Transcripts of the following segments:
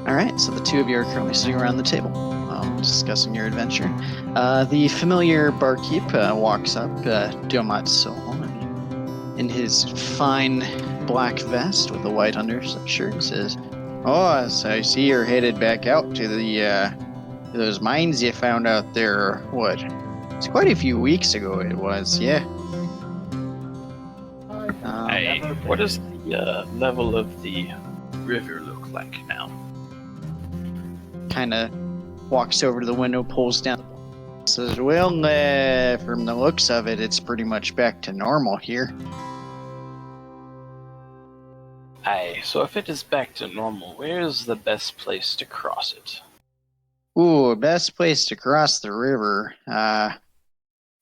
All right, so the two of you are currently sitting around the table, discussing your adventure. The familiar barkeep walks up, Diomat Sol, in his fine black vest with a white undershirt, and says, "Oh, so I see you're headed back out to those mines you found out there. What? It's quite a few weeks ago. It was, yeah." Hey, what does the level of the river look like now? Kind of walks over to the window, pulls down, says, "Well, from the looks of it, it's pretty much back to normal here." Aye, so if it is back to normal, where is the best place to cross it? Ooh, best place to cross the river.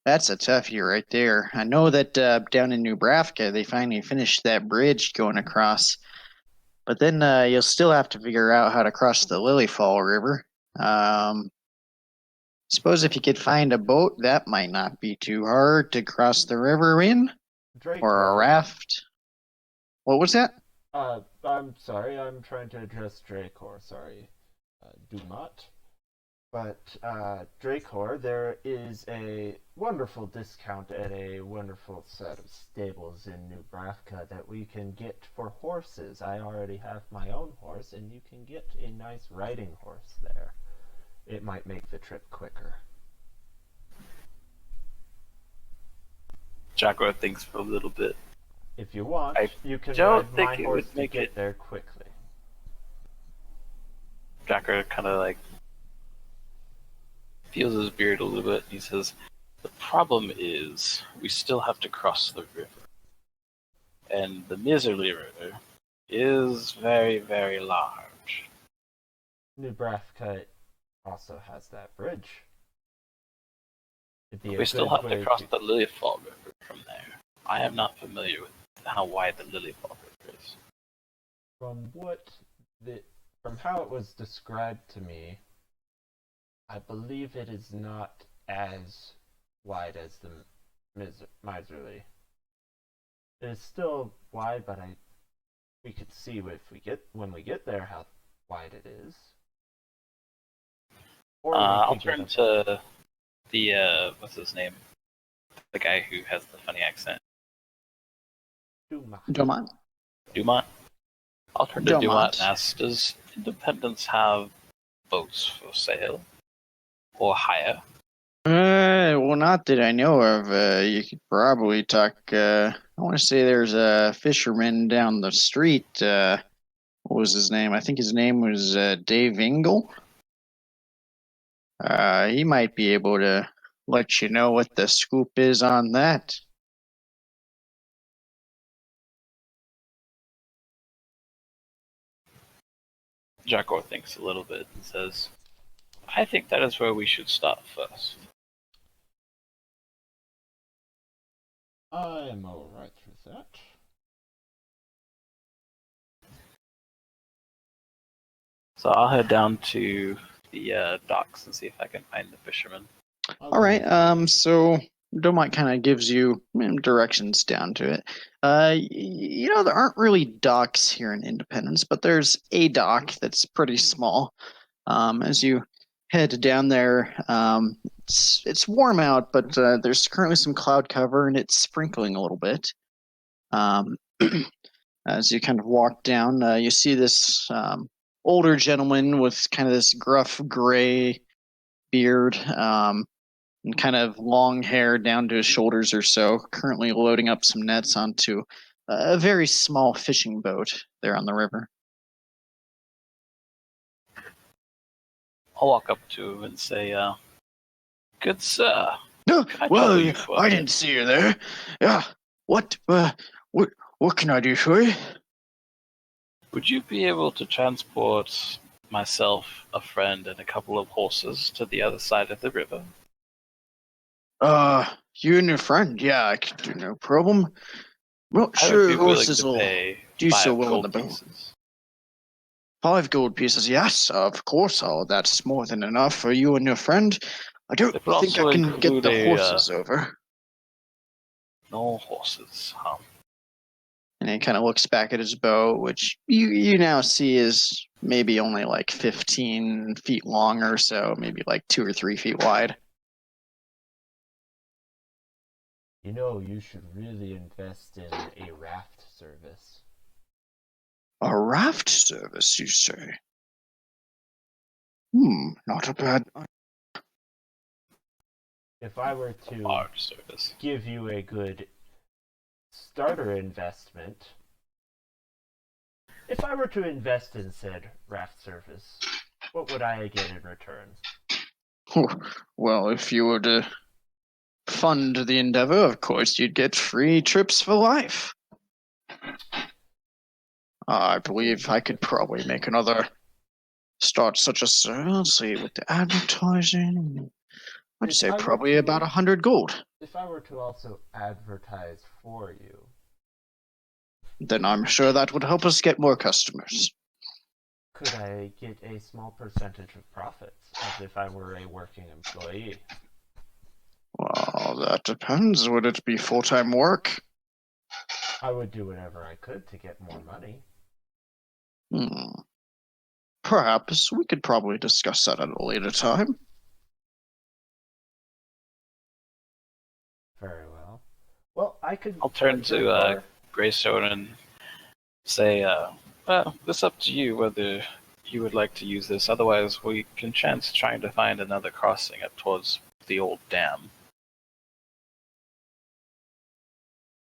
That's a toughie right there. I know that down in Nebraska, they finally finished that bridge going across, but then you'll still have to figure out how to cross the Lilyfall River. Suppose if you could find a boat, that might not be too hard to cross the river in, or a Drakor. raft. What was that? I'm sorry, I'm trying to address Drakor, sorry. Dumat. But, Drakor, there is a wonderful discount at a wonderful set of stables in Nebraska that we can get for horses. I already have my own horse, and you can get a nice riding horse there. It might make the trip quicker. Jacko thinks for a little bit. If you want, you can don't ride think my it horse would to make get it- there quickly. Jacko kind of like feels his beard a little bit. He says, "The problem is we still have to cross the river, and the Miserly River is very, very large." Nebraska also has that bridge. It'd be a We still good have to way cross the Lilyfall River from there. I am not familiar with how wide the Lilyfall River is. From how it was described to me, I believe it is not as wide as the Miserly. It is still wide, but we could see when we get there how wide it is. Or I'll turn to the what's his name? The guy who has the funny accent. Domont? Dumont. I'll turn to Dumont. Dumont and ask, does Independence have boats for sale or hire? Well, not that I know of. You could probably talk. I want to say there's a fisherman down the street. What was his name? I think his name was Dave Ingle. He might be able to let you know what the scoop is on that. Jacko thinks a little bit and says, I think that is where we should start first. I am alright with that. So I'll head down to the docks and see if I can find the fisherman. All right. So Domont kind of gives you directions down to it. There aren't really docks here in Independence, but there's a dock that's pretty small. As you head down there, it's warm out, but there's currently some cloud cover and it's sprinkling a little bit. As you kind of walk down, you see this older gentleman with kind of this gruff gray beard and kind of long hair down to his shoulders or so, currently loading up some nets onto a very small fishing boat there on the river. I'll walk up to him and say, good sir. No, I well, trouble you for a I bit? didn't see you there. Yeah, what can I do for you? Would you be able to transport myself, a friend, and a couple of horses to the other side of the river? You and your friend, yeah, I can do no problem. Well, I would sure, be willing horses to will pay do 5 so well in gold the boat. pieces. 5 gold pieces, yes, of course. Oh, that's more than enough for you and your friend. I don't It would think I also can get include the a, horses over. No horses, huh? And he kind of looks back at his boat, which you now see is maybe only like 15 feet long or so, maybe like 2 or 3 feet wide. You know, you should really invest in a raft service. A raft service, you say? Not a bad. If I were to Large service. give you a good starter investment, if I were to invest in said raft service, what would I get in return? Well, if you were to fund the endeavor, of course, you'd get free trips for life. I believe I could probably make another start such a let's see, with the advertising. I'd If say I were probably to- about 100 gold. If I were to also advertise for you, Then I'm sure that would help us get more customers. could I get a small percentage of profits as if I were a working employee? Well, that depends. Would it be full-time work? I would do whatever I could to get more money. Perhaps we could probably discuss that at a later time. Very well. Well, I could. I'll turn to Greystone and say, well, it's up to you whether you would like to use this. Otherwise, we can chance trying to find another crossing up towards the old dam.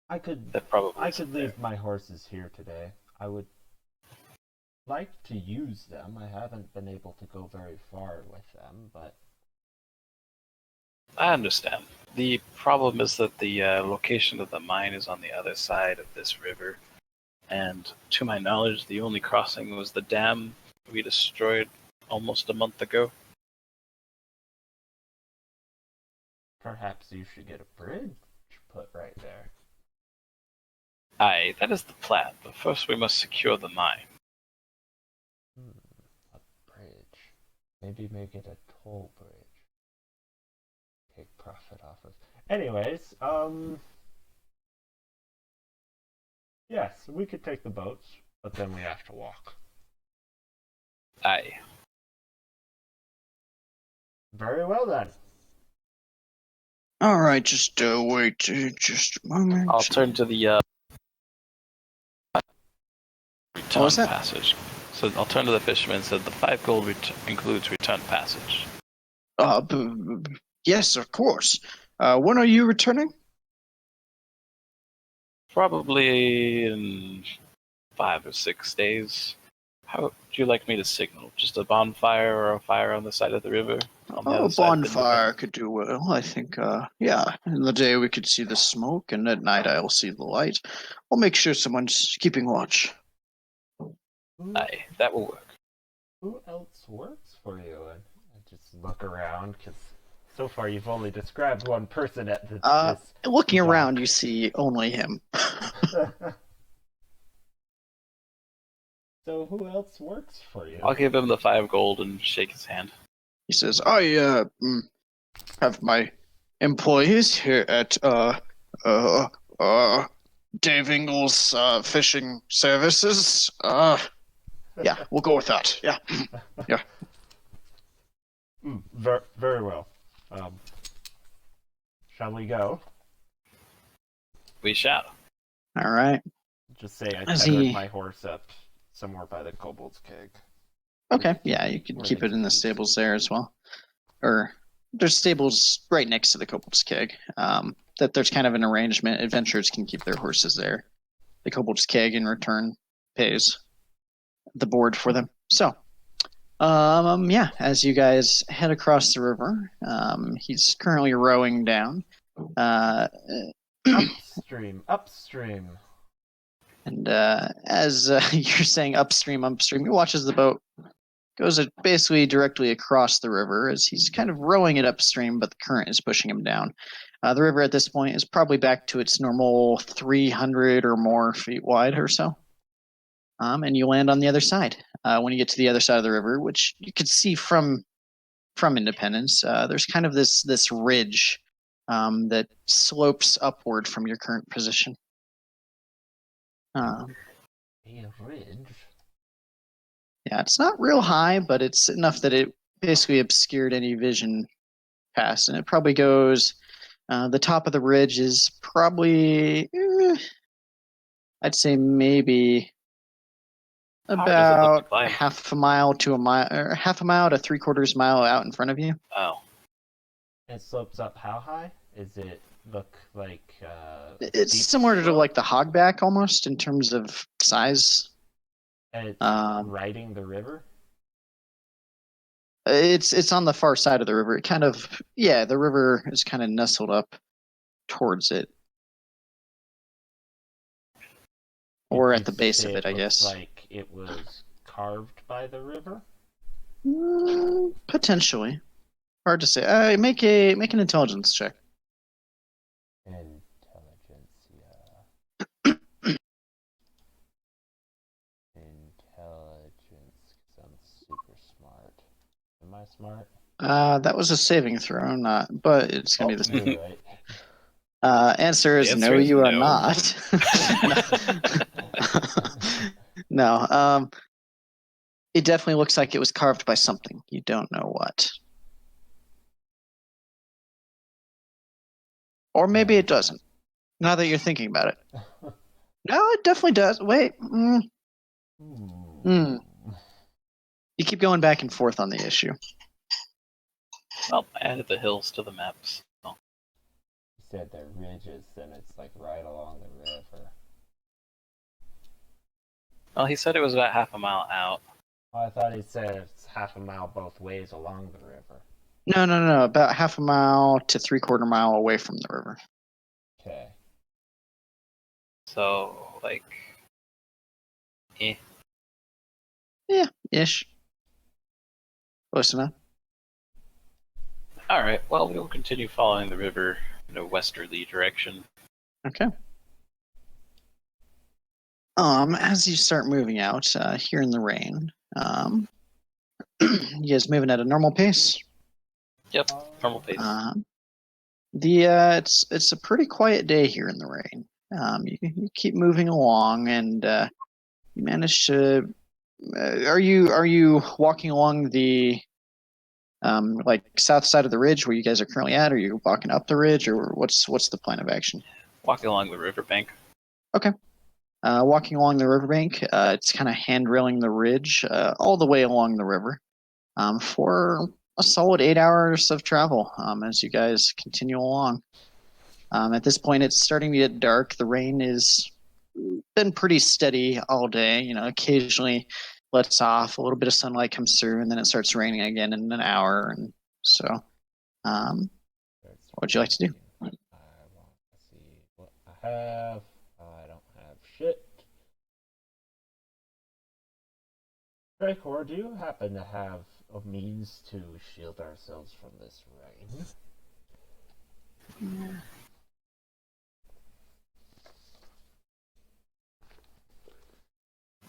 I could. That probably I isn't could there. leave my horses here today. I would like to use them. I haven't been able to go very far with them, but I understand. The problem is that the location of the mine is on the other side of this river, and to my knowledge, the only crossing was the dam we destroyed almost a month ago. perhaps you should get a bridge put right there. Aye, that is the plan, but first we must secure the mine. A bridge. Maybe make it a toll bridge. Take profit off of. Anyways, yes, we could take the boats, but then we have to walk. Aye. Very well then. All right, just wait just a moment. I'll turn to the return was that? passage. So I'll turn to the fisherman and said the 5 gold includes return passage. Yes, of course. When are you returning? Probably in 5 or 6 days. How would you like me to signal? Just a bonfire or a fire on the side of the river? On the Oh, other a side of the bonfire could do well. I think, yeah. In the day we could see the smoke, and at night I'll see the light. I'll make sure someone's keeping watch. Aye, that will work. Who else works for you? And I just look around because so far you've only described one person at this. Looking dock. around, you see only him. So who else works for you? I'll give him the 5 gold and shake his hand. He says, I have my employees here at Dave Ingles Fishing Services. Yeah, we'll go with that. Yeah. Yeah. Very well. Shall we go? We shall. All right. Just say I As tethered he- my horse up somewhere by the kobold's keg. Okay. Yeah, you can Where keep they it in the keep- stables there as well. Or there's stables right next to the Kobold's Keg. That there's kind of an arrangement. Adventurers can keep their horses there. The Kobold's Keg in return pays the board for them. So, yeah, as you guys head across the river, he's currently rowing down. Upstream. And as you're saying upstream, he watches the boat goes basically directly across the river as he's kind of rowing it upstream, but the current is pushing him down. The river at this point is probably back to its normal 300 or more feet wide or so. And you land on the other side. When you get to the other side of the river, which you could see from Independence, there's kind of this ridge that slopes upward from your current position. Um, A ridge? yeah, it's not real high, but it's enough that it basically obscured any vision past, and it probably goes. The top of the ridge is probably, I'd say maybe How hard does it look to about climb? half a mile to a mile, or half a mile to 3/4 mile out in front of you. Oh, It slopes up how high? Is it look like a It's steep similar to slope? like the hogback almost in terms of size. And it's Um, riding the river? it's on the far side of the river. It kind of, yeah, the river is kind of nestled up towards it, Would or you at the base say of it, it I looks guess. like it was carved by the river? Potentially, hard to say. Make an intelligence check. Intelligence, yeah. Intelligence, 'cause I'm super smart. Am I smart? That was a saving throw, not, but it's gonna Oh, be the same. you're right. Answer the is answer no, is you are no. not. No. It definitely looks like it was carved by something. You don't know what. Or maybe it doesn't, now that you're thinking about it. No, it definitely does. Wait. Hmm. You keep going back and forth on the issue. Well, I added the hills to the maps. So. You said they're ridges, then it's like right along the river. Well, he said it was about half a mile out. Oh, I thought he said it's half a mile both ways along the river. No, no, no. About half a mile to 3/4 mile away from the river. Okay. So, like, eh. Yeah, ish. Close enough. All right. Well, we will continue following the river in a westerly direction. Okay. As you start moving out here in the rain, you guys moving at a normal pace. Yep, normal pace. It's a pretty quiet day here in the rain. You keep moving along, and you manage to. Are you walking along the like south side of the ridge where you guys are currently at? Or are you walking up the ridge, or what's the plan of action? Walking along the riverbank. Okay. Walking along the riverbank, it's kind of handrailing the ridge all the way along the river for a solid 8 hours of travel as you guys continue along. At this point, it's starting to get dark. The rain has been pretty steady all day. You know, occasionally lets off, a little bit of sunlight comes through, and then it starts raining again in an hour. And so, what would you like to do? I want to see what I have. I don't have shit. Drakor, do you happen to have a means to shield ourselves from this rain?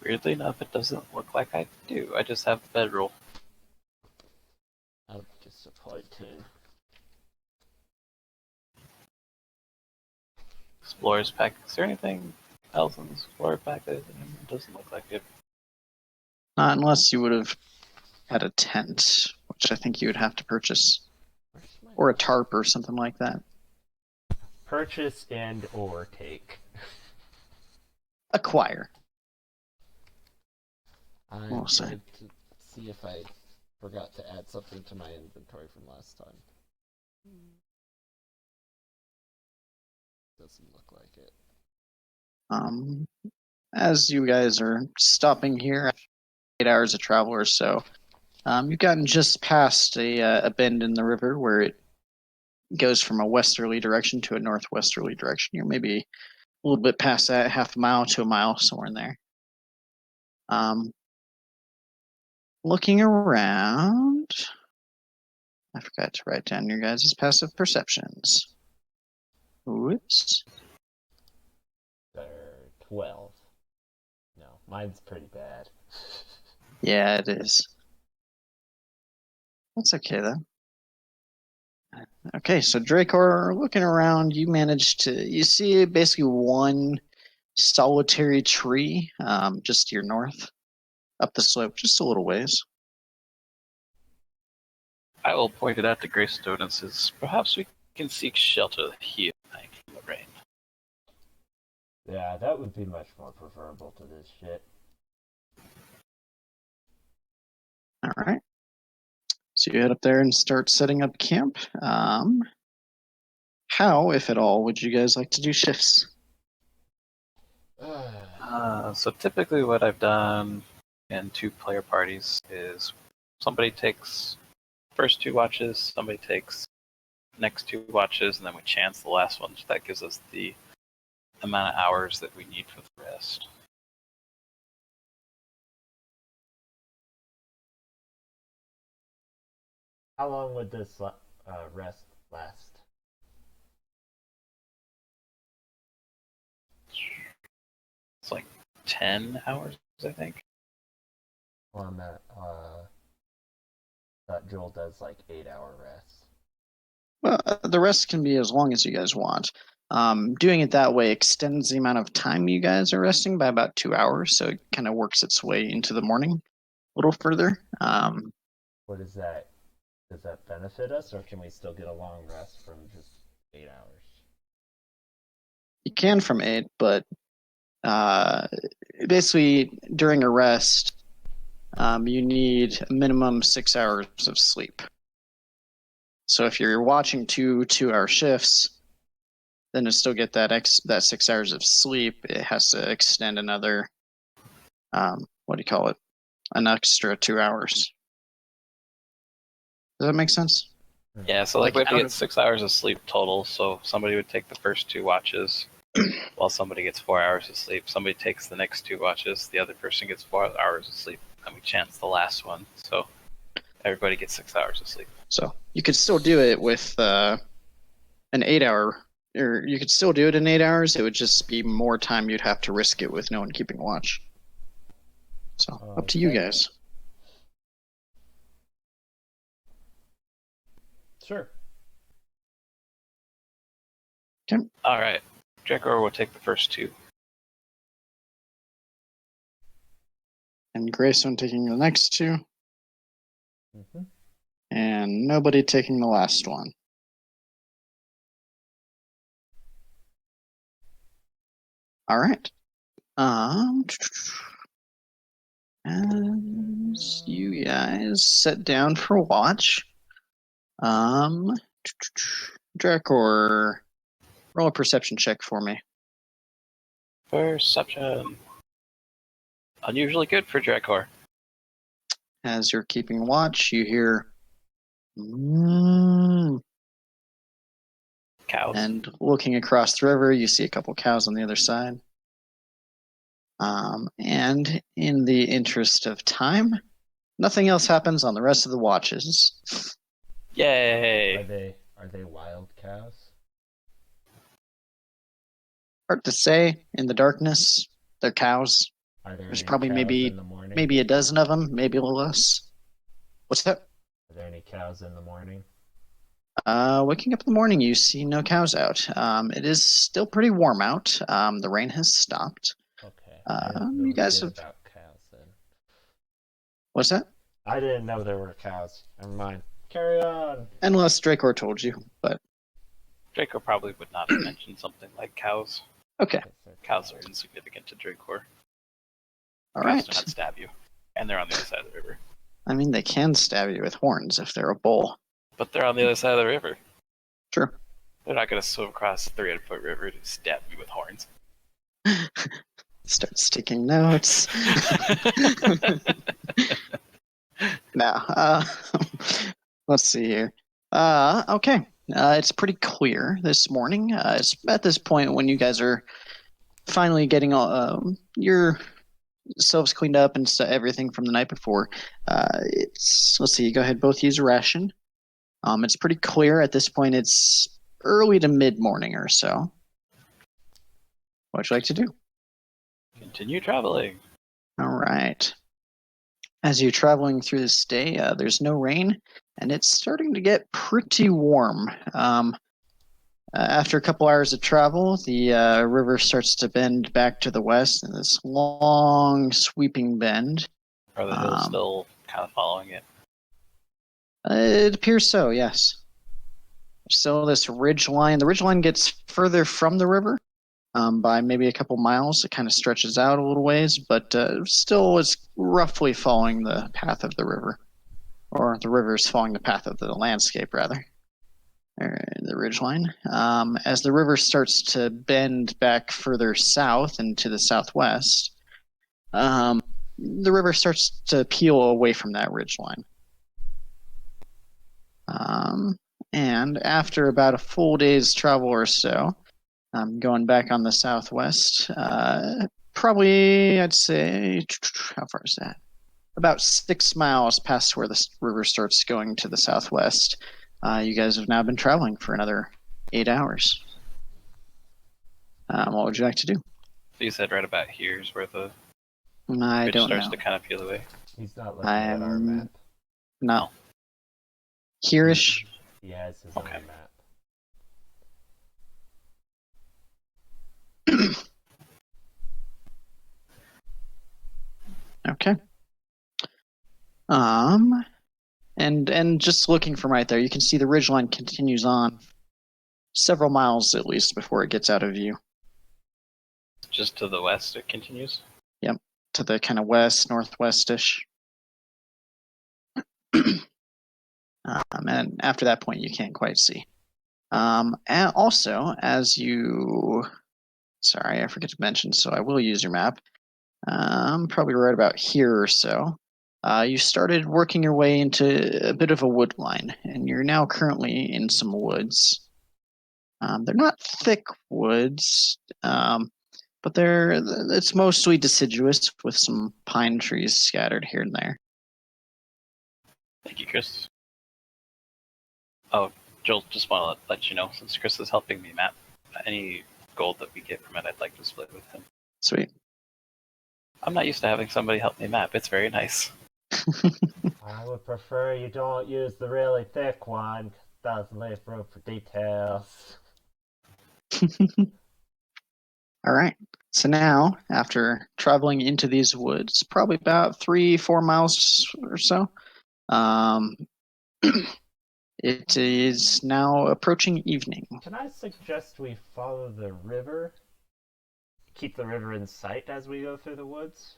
Weirdly enough, it doesn't look like I do. I just have the bedroll. I'm disappointed. Explorer's pack. Is there anything else in the Explorer pack? It doesn't look like it. Not unless you would have had a tent, which I think you would have to purchase, or a tarp or something like that. Purchase and or take. Acquire. I'm We'll see. going to see if I forgot to add something to my inventory from last time. Doesn't look like it. As you guys are stopping here, 8 hours of travel or so, you've gotten just past a bend in the river where it goes from a westerly direction to a northwesterly direction. You're maybe a little bit past that, half a mile to a mile, somewhere in there. Looking around, I forgot to write down your guys' passive perceptions. Whoops. They're 12. No, mine's pretty bad. Yeah, it is. That's okay though. Okay, so Drakor, looking around, you managed to you see basically one solitary tree just to your north, up the slope, just a little ways. I will point it out to Greystone and says, perhaps we can seek shelter here tonight from the rain. Yeah, that would be much more preferable to this shit. All right. So you head up there and start setting up camp. How, if at all, would you guys like to do shifts? So typically what I've done in 2-player parties is somebody takes first 2 watches, somebody takes next 2 watches, and then we chance the last one. So that gives us the amount of hours that we need for the rest. How long would this rest last? It's like 10 hours, I think. On that, that Joel does like 8-hour rests. Well, the rest can be as long as you guys want. Doing it that way extends the amount of time you guys are resting by about 2 hours, so it kind of works its way into the morning a little further. What is that? Does that benefit us, or can we still get a long rest from just 8 hours? You can from 8, but basically during a rest, you need a minimum 6 hours of sleep. So if you're watching 2-hour shifts, then to still get that 6 hours of sleep, it has to extend another, what do you call it? An extra 2 hours. Does that make sense? Yeah, so like we have to out get of- 6 hours of sleep total. So somebody would take the first 2 watches, while somebody gets 4 hours of sleep. Somebody takes the next 2 watches, the other person gets 4 hours of sleep, and we chance the last one. So everybody gets 6 hours of sleep. So you could still do it with an 8-hour, or you could still do it in 8 hours. It would just be more time you'd have to risk it with no one keeping watch. So up to you Okay. guys. Sure. All right, Drakor will take the first 2. And Greystone taking the next 2. Mm-hmm. And nobody taking the last one. All right. As you guys sit down for watch, Drakor, roll a perception check for me. Perception. Unusually good for Drakor. As you're keeping watch, you hear Cows. and looking across the river, you see a couple cows on the other side. And in the interest of time, nothing else happens on the rest of the watches. Yay! Are they wild cows? Hard to say in the darkness. They're cows. Are there There's any probably cows maybe in the morning? maybe a dozen of them, maybe a little less. What's that? Are there any cows in the morning? Waking up in the morning, you see no cows out. It is still pretty warm out. The rain has stopped. Okay. I didn't know You guys shit have. about cows then. What's that? I didn't know there were cows. Never mind. Carry on. Unless Drakor told you, but Drakor probably would not have mentioned something like cows. okay. Cows are insignificant to Drakor. All Cows right. do not stab you, and they're on the other side of the river. I mean, they can stab you with horns if they're a bull. But they're on the other side of the river. Sure. They're not going to swim across a 300-foot river to stab you with horns. Start taking notes. Now, let's see here. Okay. It's pretty clear this morning. It's at this point when you guys are finally getting all yourselves cleaned up and everything from the night before. Let's see. Go ahead. Both use a ration. It's pretty clear at this point. It's early to mid morning or so. What would you like to do? Continue traveling. All right. As you're traveling through this day, there's no rain, and it's starting to get pretty warm. After a couple hours of travel, the river starts to bend back to the west in this long, sweeping bend. Are the hills still kind of following it? It appears so, yes. Still this ridge line. The ridge line gets further from the river by maybe a couple miles. It kind of stretches out a little ways, but still is roughly following the path of the river. Or the river is following the path of the landscape, rather. The ridgeline. As the river starts to bend back further south and to the southwest, the river starts to peel away from that ridgeline. And after about a full day's travel or so, going back on the southwest, probably I'd say, how far is that? About 6 miles past where the river starts going to the southwest. You guys have now been traveling for another 8 hours. What would you like to do? So you said right about here is where the I ridge don't starts know. to kind of peel away. He's not looking at our map. No. Here-ish. He has his own map. Okay. And just looking from right there, you can see the ridgeline continues on several miles at least before it gets out of view. Just to the west, it continues? Yep, to the kind of west, northwest-ish. And after that point, you can't quite see. And also, as you... Sorry, I forget to mention, so I will use your map. Probably right about here or so. You started working your way into a bit of a wood line, and you're now currently in some woods. They're not thick woods, but it's mostly deciduous with some pine trees scattered here and there. Thank you, Chris. Oh, Joel, just want to let you know, since Chris is helping me map, any gold that we get from it, I'd like to split with him. Sweet. I'm not used to having somebody help me map. It's very nice. I would prefer you don't use the really thick one, 'cause it doesn't leave room for details. All right. So now, after traveling into these woods, probably about 3-4 miles or so, it is now approaching evening. Can I suggest we follow the river? Keep the river in sight as we go through the woods?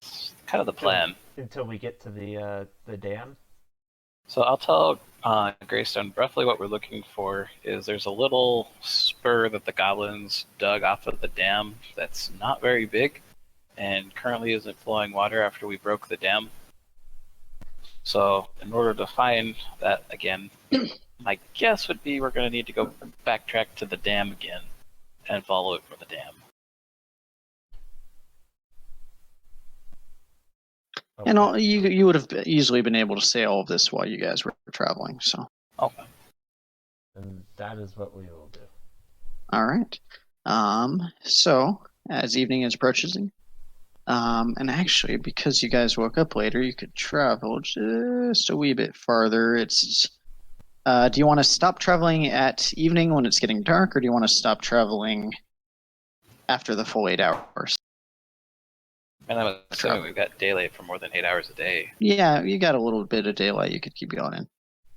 It's kind of the plan. Until we get to the dam? So I'll tell Greystone roughly what we're looking for is there's a little spur that the goblins dug off of the dam that's not very big and currently isn't flowing water after we broke the dam. So in order to find that again, my guess would be we're going to need to go backtrack to the dam again and follow it for the dam. Okay. And you would have easily been able to say all of this while you guys were traveling. So. Okay. And that is what we will do. All right. So as evening is approaching, and actually because you guys woke up later, you could travel just a wee bit farther. It's. Do you want to stop traveling at evening when it's getting dark, or do you want to stop traveling after the full 8 hours? And I'm assuming we've got daylight for more than 8 hours a day. Yeah, you got a little bit of daylight you could keep going in.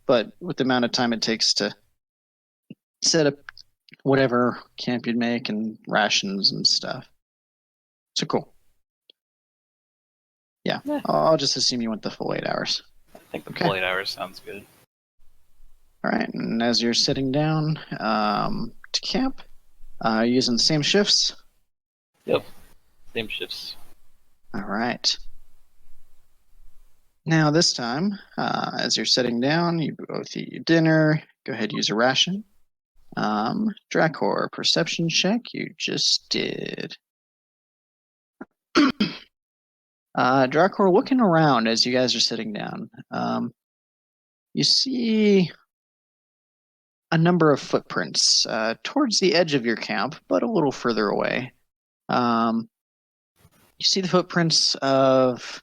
But with the amount of time it takes to set up whatever camp you'd make and rations and stuff. So cool. Yeah, I'll just assume you went the full 8 hours. I think the full 8 hours sounds good. All right, and as you're sitting down to camp, using the same shifts? Yep, same shifts. All right. Now this time, as you're sitting down, you both eat your dinner. Go ahead, use a ration. Drakor, perception check. You just did. Drakor, looking around as you guys are sitting down, you see a number of footprints towards the edge of your camp, but a little further away. You see the footprints of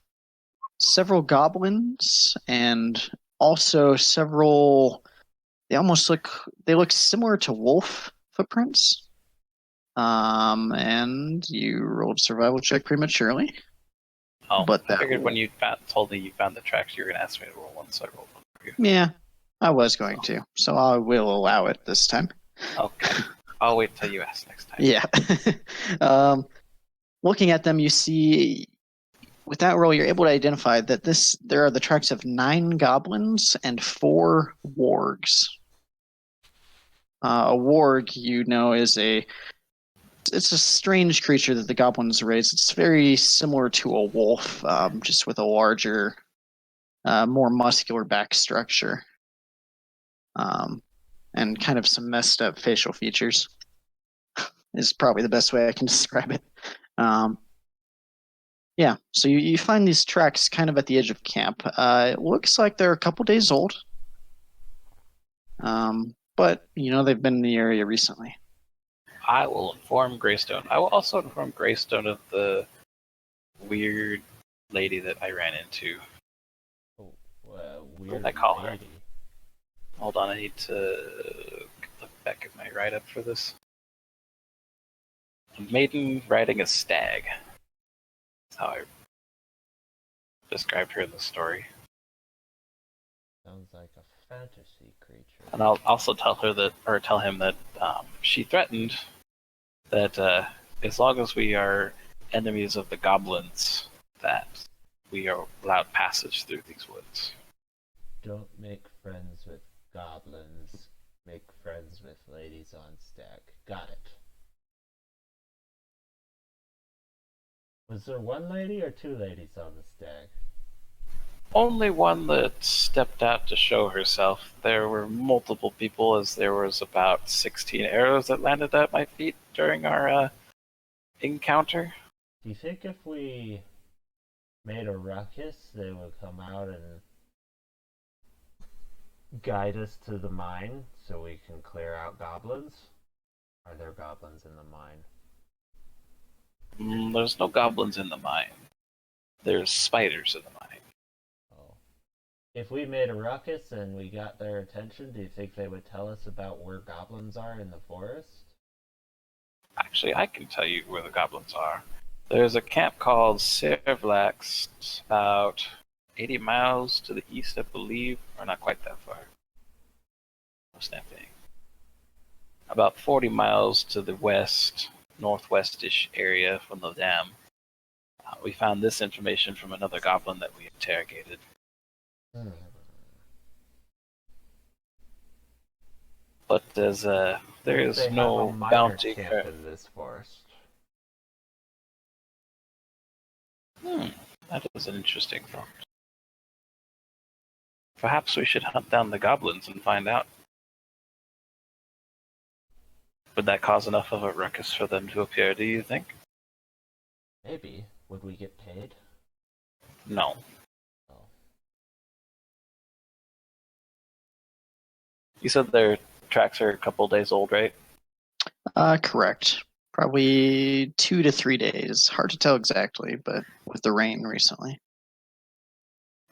several goblins and also several They almost look similar to wolf footprints. And you rolled survival check prematurely. Oh, But I that, figured when you told me you found the tracks, you were going to ask me to roll one, so I rolled one for you. yeah, I was going to, so I will allow it this time. Okay. I'll wait till you ask next time. Yeah. Looking at them, you see, with that roll, you're able to identify that there are the tracks of 9 goblins and 4 wargs. A warg, it's a strange creature that the goblins raise. It's very similar to a wolf, just with a larger, more muscular back structure, and kind of some messed up facial features. Is probably the best way I can describe it. Yeah, so you find these tracks kind of at the edge of camp. It looks like they're a couple days old, but they've been in the area recently. I will inform Greystone. I will also inform Greystone of the weird lady that I ran into. Weird I call her? lady. Hold on, I need to look back at my write-up for this. A maiden riding a stag. That's how I described her in the story. Sounds like a fantasy creature. And I'll also tell him that she threatened that as long as we are enemies of the goblins, that we are allowed passage through these woods. Don't make friends with goblins. Make friends with ladies on stag. Got it. Was there one lady or 2 ladies on the stag? Only one that stepped out to show herself. There were multiple people, as there was about 16 arrows that landed at my feet during our encounter. Do you think if we made a ruckus, they would come out and guide us to the mine so we can clear out goblins? Are there goblins in the mine? There's no goblins in the mine. There's spiders in the mine. Oh. If we made a ruckus and we got their attention, do you think they would tell us about where goblins are in the forest? Actually, I can tell you where the goblins are. There's a camp called Servlax, about 80 miles to the east, I believe, or not quite that far. What's that thing? About 40 miles to the west, northwestish area from the dam. We found this information from another goblin that we interrogated. But there is no bounty camp in this forest. That is an interesting thought. Perhaps we should hunt down the goblins and find out. Would that cause enough of a ruckus for them to appear, do you think? Maybe. Would we get paid? No. Oh. You said their tracks are a couple days old, right? Correct. Probably 2 to 3 days. Hard to tell exactly, but with the rain recently.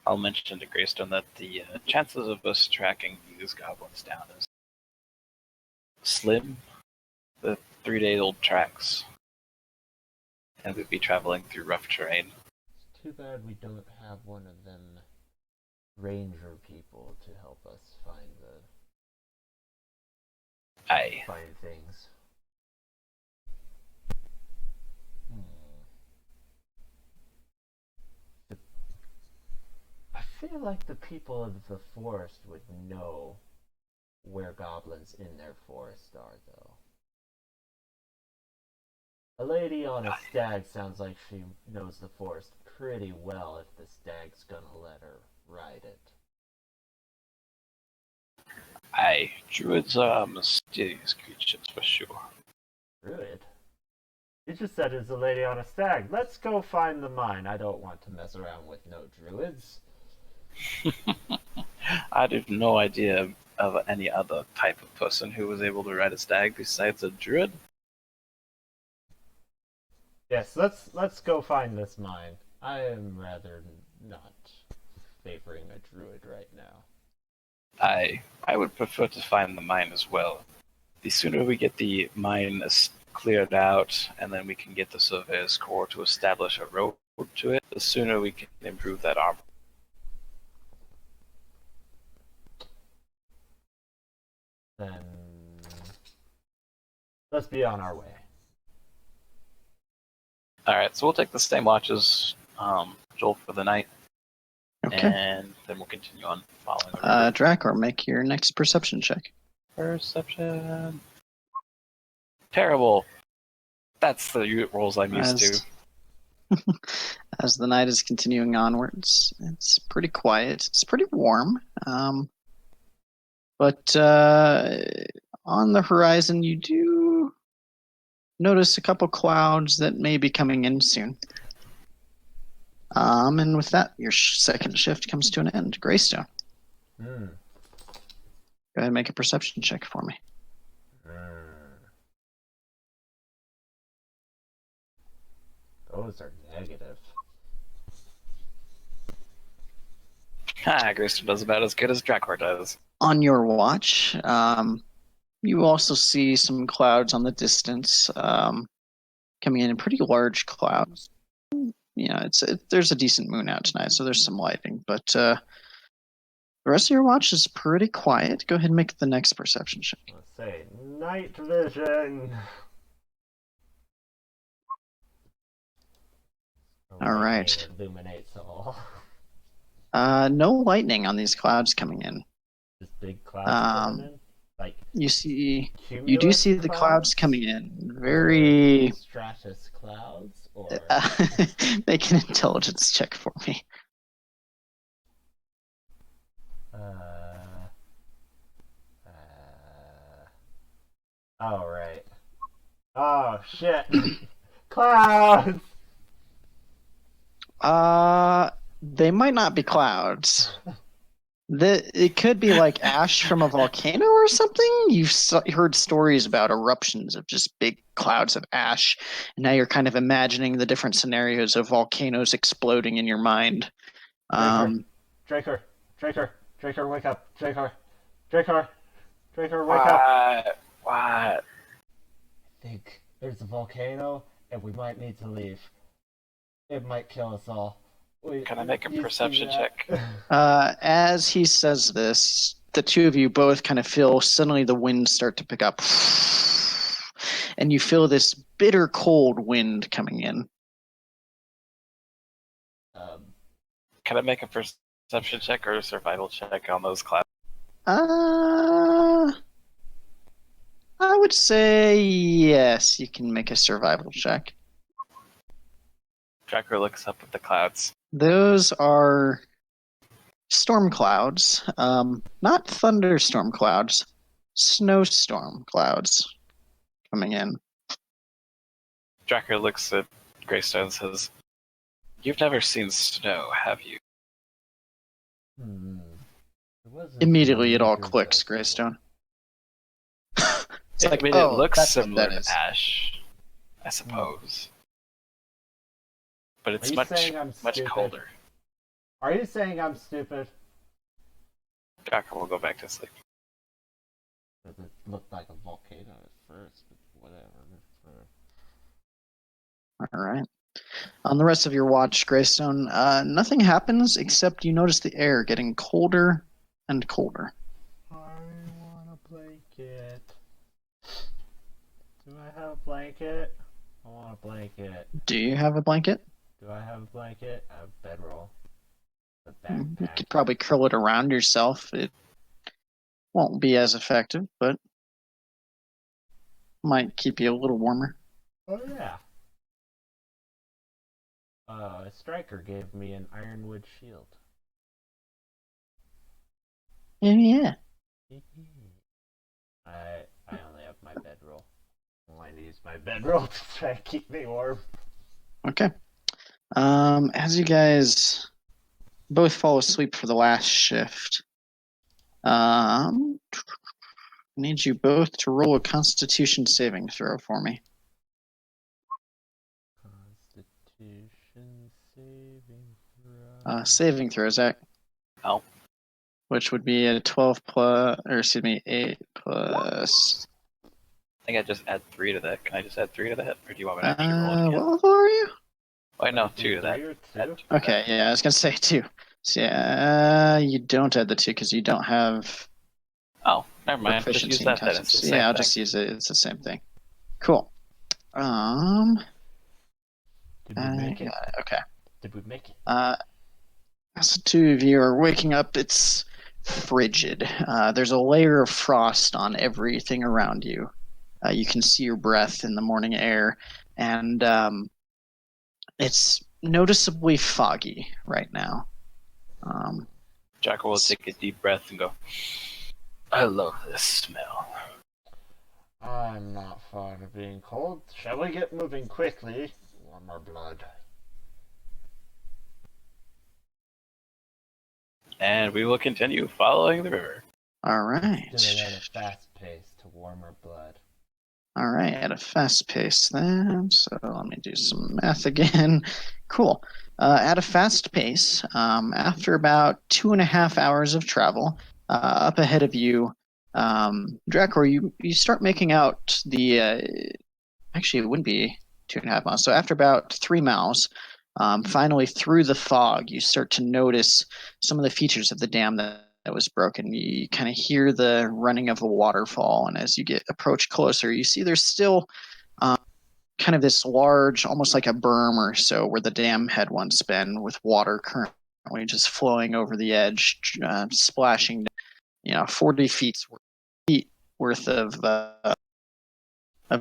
I'll mention to Greystone that the chances of us tracking these goblins down is slim. The 3-day-old tracks, and we'd be traveling through rough terrain. It's too bad we don't have one of them ranger people to help us find find things. I feel like the people of the forest would know where goblins in their forest are, though. A lady on a stag sounds like she knows the forest pretty well if the stag's gonna let her ride it. Druids are mysterious creatures for sure. Druid? You just said it's a lady on a stag. Let's go find the mine. I don't want to mess around with no druids. I have no idea of any other type of person who was able to ride a stag besides a druid. Yes, let's go find this mine. I am rather not favoring a druid right now. I would prefer to find the mine as well. The sooner we get the mine cleared out, and then we can get the Surveyor's Corps to establish a road to it, the sooner we can improve that armor. Then let's be on our way. Alright, so we'll take the same watches, Joel, for the night, Okay. and then we'll continue on following the river. Drakor, make your next perception check. Perception. Terrible. That's the rolls I'm used to. As the night is continuing onwards, it's pretty quiet. It's pretty warm. But on the horizon, you do notice a couple clouds that may be coming in soon. And with that, your second shift comes to an end. Greystone, go ahead and make a perception check for me. Those are negative. Greystone does about as good as Drakor does. On your watch, you also see some clouds on the distance, coming in pretty large clouds. You know, there's a decent moon out tonight, so there's some lighting. But the rest of your watch is pretty quiet. Go ahead and make the next perception check. Let's say night vision. All right. Illuminates all. No lightning on these clouds coming in. Just big clouds coming in. Like you do see the clouds coming in. Very stratus clouds, or make an intelligence check for me. All right. Oh shit! Clouds. They might not be clouds. It could be like ash from a volcano or something. You've heard stories about eruptions of just big clouds of ash, and now you're kind of imagining the different scenarios of volcanoes exploding in your mind. Drakor, wake up! Drakor, wake up! What? I think there's a volcano, and we might need to leave. It might kill us all. Can I make a perception check? As he says this, the two of you both kind of feel suddenly the wind start to pick up. And you feel this bitter cold wind coming in. Can I make a perception check or a survival check on those clouds? I would say yes, you can make a survival check. Drakor looks up at the clouds. Those are storm clouds, not thunderstorm clouds, snowstorm clouds coming in. Drakor looks at Greystone and says, "You've never seen snow, have you?" Immediately it all clicks, Greystone. It's like, I mean, it looks similar to ash, I suppose. But it's much colder. Are you saying I'm stupid? Drakor will go back to sleep. It looked like a volcano at first, but whatever. Alright. On the rest of your watch, Greystone, nothing happens except you notice the air getting colder and colder. I want a blanket. Do I have a blanket? I want a blanket. Do you have a blanket? Do I have a blanket? I have a bedroll. A You backpack. could probably curl it around yourself. It won't be as effective, but might keep you a little warmer. Oh yeah. A striker gave me an ironwood shield. Yeah. I only have my bedroll. I need to use my bedroll to try to keep me warm. Okay. As you guys both fall asleep for the last shift, I need you both to roll a Constitution saving throw for me. Constitution saving throw. Saving throw, Zach. Oh. which would be a 12 plus, or excuse me, 8 plus. I think I just add 3 to that. Can I just add 3 to that? Or do you want me to actually roll it again? What level are you? Oh, no, Do 2 to that. 3 or 2? Add 2 to Okay, yeah, I was gonna say 2. So yeah, you don't add the 2 because you don't have that. Oh, never mind. Just proficiency use in that then. It's the constitution. same Yeah, I'll thing. just use it. It's the same thing. Cool. Did we make it? Yeah, okay. Did we make it? As the two of you are waking up, it's frigid. There's a layer of frost on everything around you. You can see your breath in the morning air, and it's noticeably foggy right now. Jackal will take a deep breath and go, I love this smell. I'm not fond of being cold. Shall we get moving quickly? Warm our blood. And we will continue following the river. All right. Do it at a fast pace to warm our blood. All right, at a fast pace then. So let me do some math again. Cool. At a fast pace, after about 2.5 hours of travel, up ahead of you, Drakor, you start making out the. Actually, it wouldn't be 2.5 miles. So after about 3 miles, finally through the fog, you start to notice some of the features of the dam that was broken. You kind of hear the running of a waterfall, and as you approach closer, you see there's still kind of this large, almost like a berm or so, where the dam had once been, with water currently just flowing over the edge, splashing, 40 feet worth of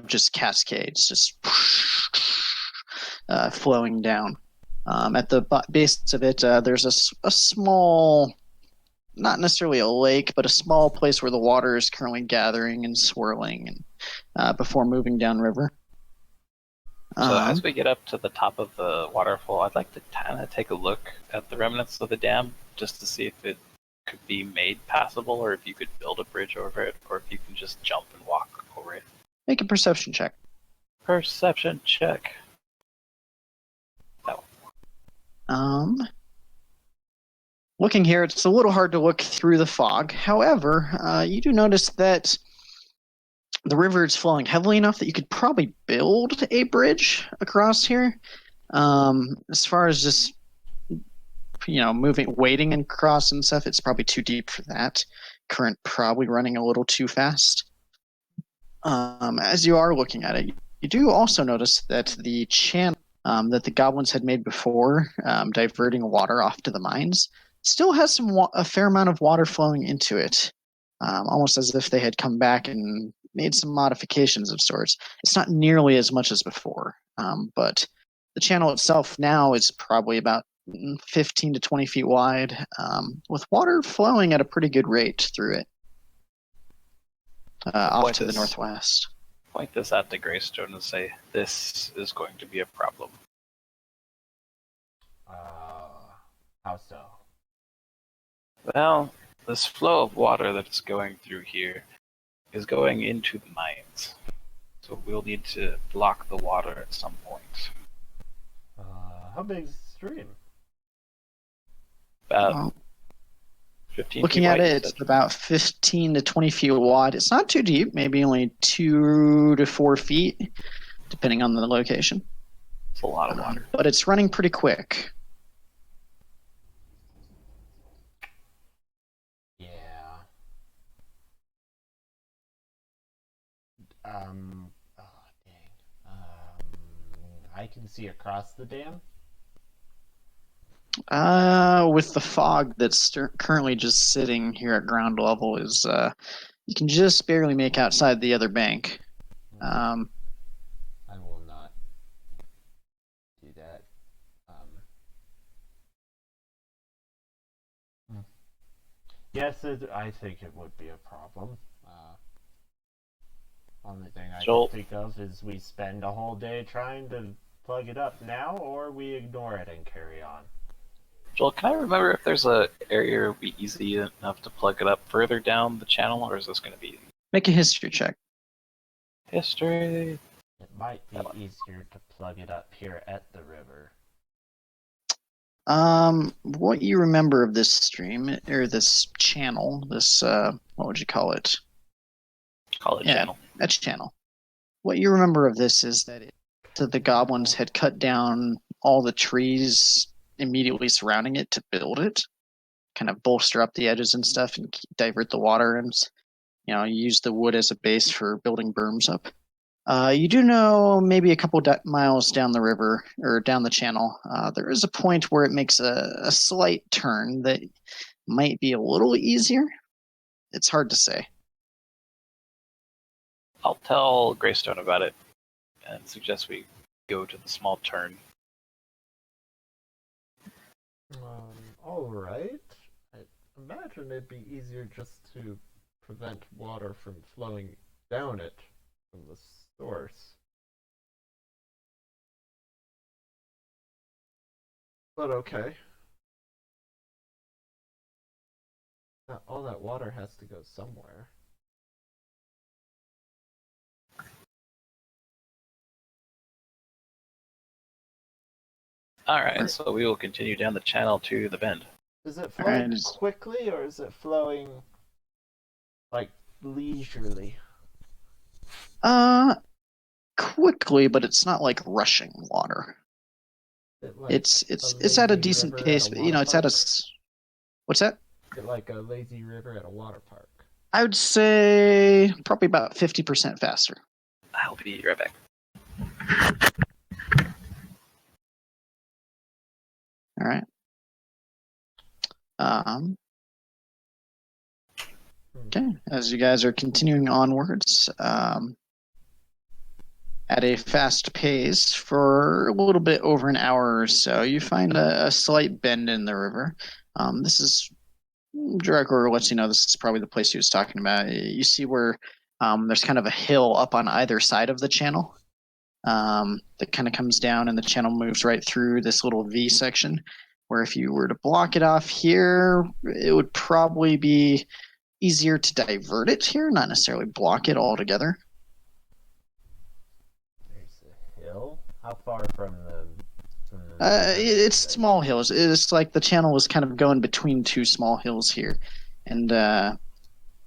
just cascades, just flowing down. At the base of it, there's a small, not necessarily a lake, but a small place where the water is currently gathering and swirling, and before moving downriver. So as we get up to the top of the waterfall, I'd like to kind of take a look at the remnants of the dam, just to see if it could be made passable, or if you could build a bridge over it, or if you can just jump and walk over it. Make a perception check. Perception check. That one. Looking here, it's a little hard to look through the fog. However, you do notice that the river is flowing heavily enough that you could probably build a bridge across here. As far as just wading across and stuff, it's probably too deep for that. Current probably running a little too fast. As you are looking at it, you do also notice that the channel that the goblins had made before, diverting water off to the mines, still has a fair amount of water flowing into it, almost as if they had come back and made some modifications of sorts. It's not nearly as much as before, but the channel itself now is probably about 15 to 20 feet wide, with water flowing at a pretty good rate through it, off to the northwest. Point this out to Greystone and say, this is going to be a problem. How so? Well, this flow of water that's going through here is going into the mines. So we'll need to block the water at some point. How big is the stream? About 15 looking feet at wide, it, it's about 15 to 20 feet wide. It's not too deep, maybe only 2 to 4 feet, depending on the location. It's a lot of water. But it's running pretty quick. Yeah. Oh, dang. I can see across the dam. With the fog that's currently just sitting here at ground level, you can just barely make outside the other bank. I will not do that. Yes, I think it would be a problem. Only thing I can think of is we spend a whole day trying to plug it up now, or we ignore it and carry on. Joel, can I remember if there's an area where it would be easy enough to plug it up further down the channel, or is this going to be... Make a history check. History... It might be easier to plug it up here at the river. What you remember of this stream or this channel? This what would you call it? Call it Yeah, channel. a channel. What you remember of this is that the goblins had cut down all the trees immediately surrounding it to build it, kind of bolster up the edges and stuff, and divert the water, and use the wood as a base for building berms up. You do know maybe a couple miles down the river or down the channel, there is a point where it makes a slight turn that might be a little easier. It's hard to say. I'll tell Greystone about it and suggest we go to the small turn. All right. I imagine it'd be easier just to prevent water from flowing down it from the source. But okay. All that water has to go somewhere. Alright, so we will continue down the channel to the bend. Is it flowing quickly or is it flowing like leisurely? Quickly, but it's not like rushing water. It's at a decent pace, but it's at a. What's that? Is it like a lazy river at a water park? I would say probably about 50% faster. I'll be right back. All right. Okay, as you guys are continuing onwards, at a fast pace for a little bit over an hour or so, you find a slight bend in the river. This is Drakor lets you know this is probably the place he was talking about. You see where there's kind of a hill up on either side of the channel that kind of comes down, and the channel moves right through this little V section. Where if you were to block it off here, it would probably be easier to divert it here, not necessarily block it altogether. There's a hill? How far from the it's small hills. It's like the channel was kind of going between two small hills here. And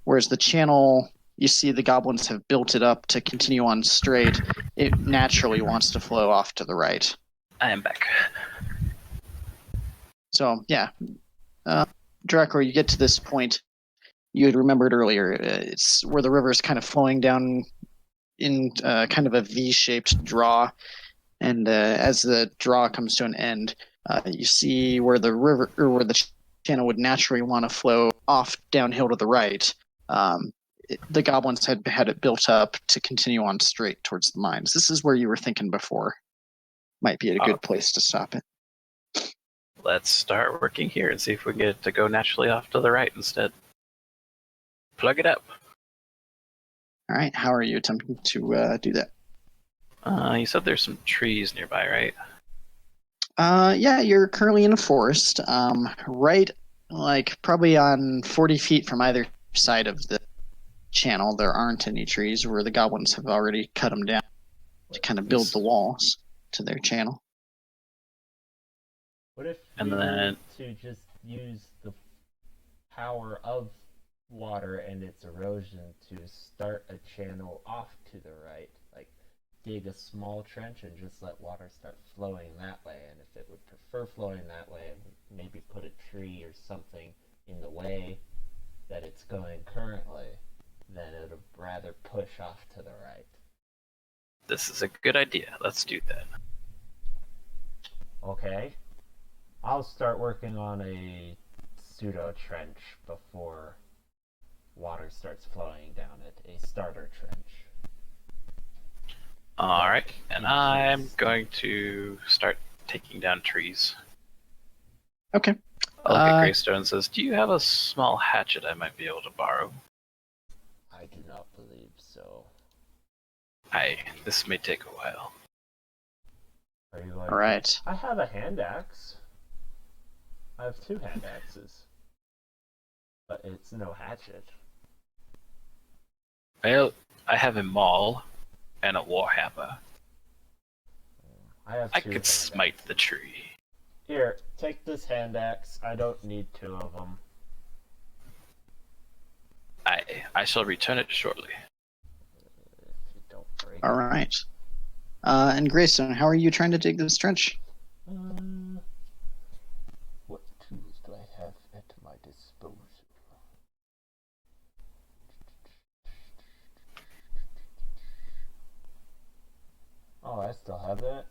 whereas the channel, you see the goblins have built it up to continue on straight, it naturally wants to flow off to the right. I am back. So, yeah. Drakor, you get to this point. You had remembered earlier, it's where the river is kind of flowing down in kind of a V-shaped draw. And as the draw comes to an end, you see where the river or where the channel would naturally want to flow off downhill to the right. The goblins had it built up to continue on straight towards the mines. This is where you were thinking before. Might be a good place to stop it. Let's start working here and see if we can get it to go naturally off to the right instead. Plug it up. All right. How are you attempting to do that? You said there's some trees nearby, right? Yeah, you're currently in a forest. Right, like probably on 40 feet from either side of the channel, there aren't any trees where the goblins have already cut them down to kind of build the walls to their channel. What if we were to just use the power of water and its erosion to start a channel off to the right? Like dig a small trench and just let water start flowing that way, and if it would prefer flowing that way, maybe put a tree or something in the way that it's going currently, then it would rather push off to the right. This is a good idea. Let's do that. Okay. I'll start working on a pseudo trench before water starts flowing down it. A starter trench. Alright, and I'm going to start taking down trees. Okay. I'll look at Greystone and says, do you have a small hatchet I might be able to borrow? I do not believe so. This may take a while. Are you like, alright. I have a hand axe. I have 2 hand axes. But it's no hatchet. Well, I have a maul and a warhammer. I have I could smite the tree. Here, take this hand axe. I don't need 2 of them. I shall return it shortly. If you don't break All it. right. And Greystone, how are you trying to dig this trench? What tools do I have at my disposal? Oh, I still have that?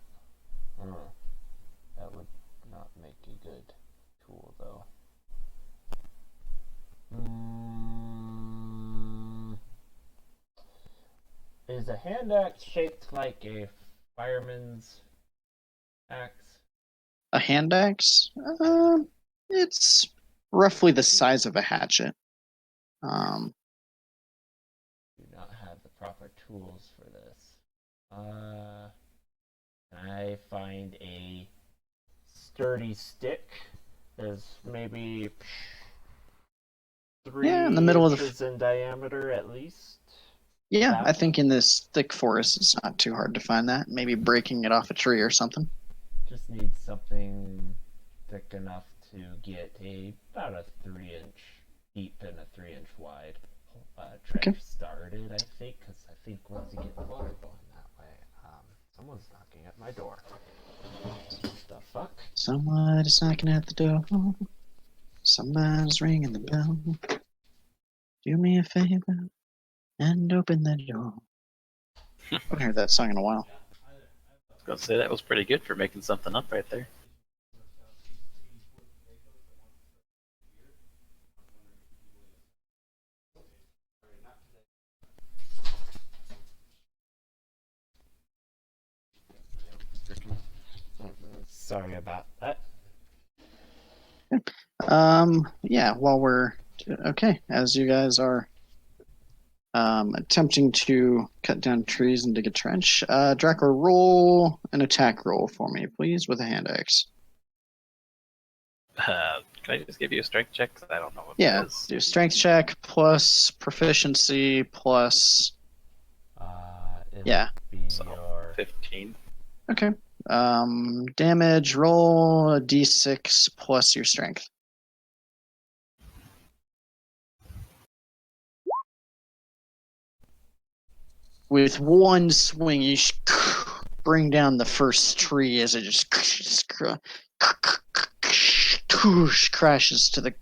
That would not make a good tool, though. Is a hand axe shaped like a fireman's axe? A hand axe? It's roughly the size of a hatchet. Do not have the proper tools for this. Can I find a sturdy stick? There's maybe 3 Yeah, in the middle of the inches in diameter at least. Yeah, That I think in this thick forest, it's not too hard to find that. Maybe breaking it off a tree or something. just need something thick enough to get about a 3-inch deep and a 3-inch wide trench started. I think, because I think once you get the water going that way, someone's knocking at my door. What the fuck? Somebody's knocking at the door. Somebody's ringing the bell. Do me a favor and open the door. I haven't heard that song in a while. I was gonna say that was pretty good for making something up right there. Sorry about that. Yeah, while we're okay, as you guys are attempting to cut down trees and dig a trench, Drakor, roll an attack roll for me, please, with a hand axe. Can I just give you a strength check? 'Cause I don't know what Yeah, that is. do strength check plus proficiency plus. It'll Yeah. be So your 15. Okay. Damage, roll a d6 plus your strength. With one swing, you bring down the first tree as it just crashes to the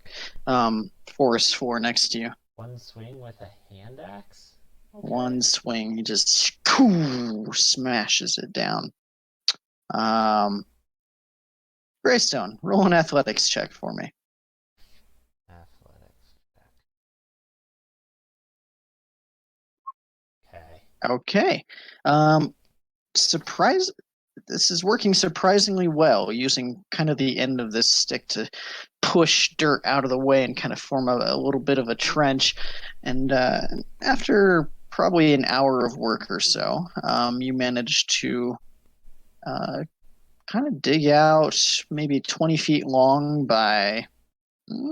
forest floor next to you. one swing with a hand axe? Okay. One swing, he just smashes it down. Greystone, roll an athletics check for me. Athletics check. Okay. Surprise. This is working surprisingly well, using kind of the end of this stick to push dirt out of the way and kind of form a little bit of a trench. And after probably an hour of work or so, you manage to kind of dig out maybe 20 feet long by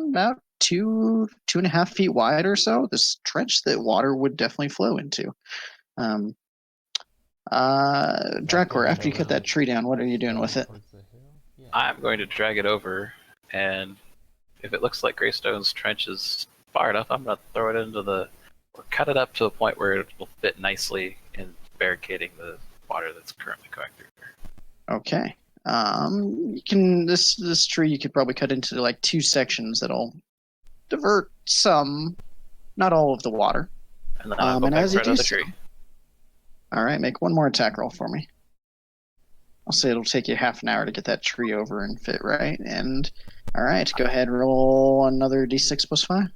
about 2.5 feet wide or so. This trench that water would definitely flow into. Drakor, after you cut that tree down, what are you doing with it? Yeah. I'm going to drag it over, and if it looks like Greystone's trench is far enough, I'm going to throw it into or cut it up to a point where it will fit nicely in barricading the water that's currently going through there. Okay. You can this tree you could probably cut into like 2 sections that'll divert some, not all of the water. And then I'll go and back as for you do another so, tree. all right, make one more attack roll for me. I'll say it'll take you half an hour to get that tree over and fit right. And all right, go ahead, roll another d6 plus 5.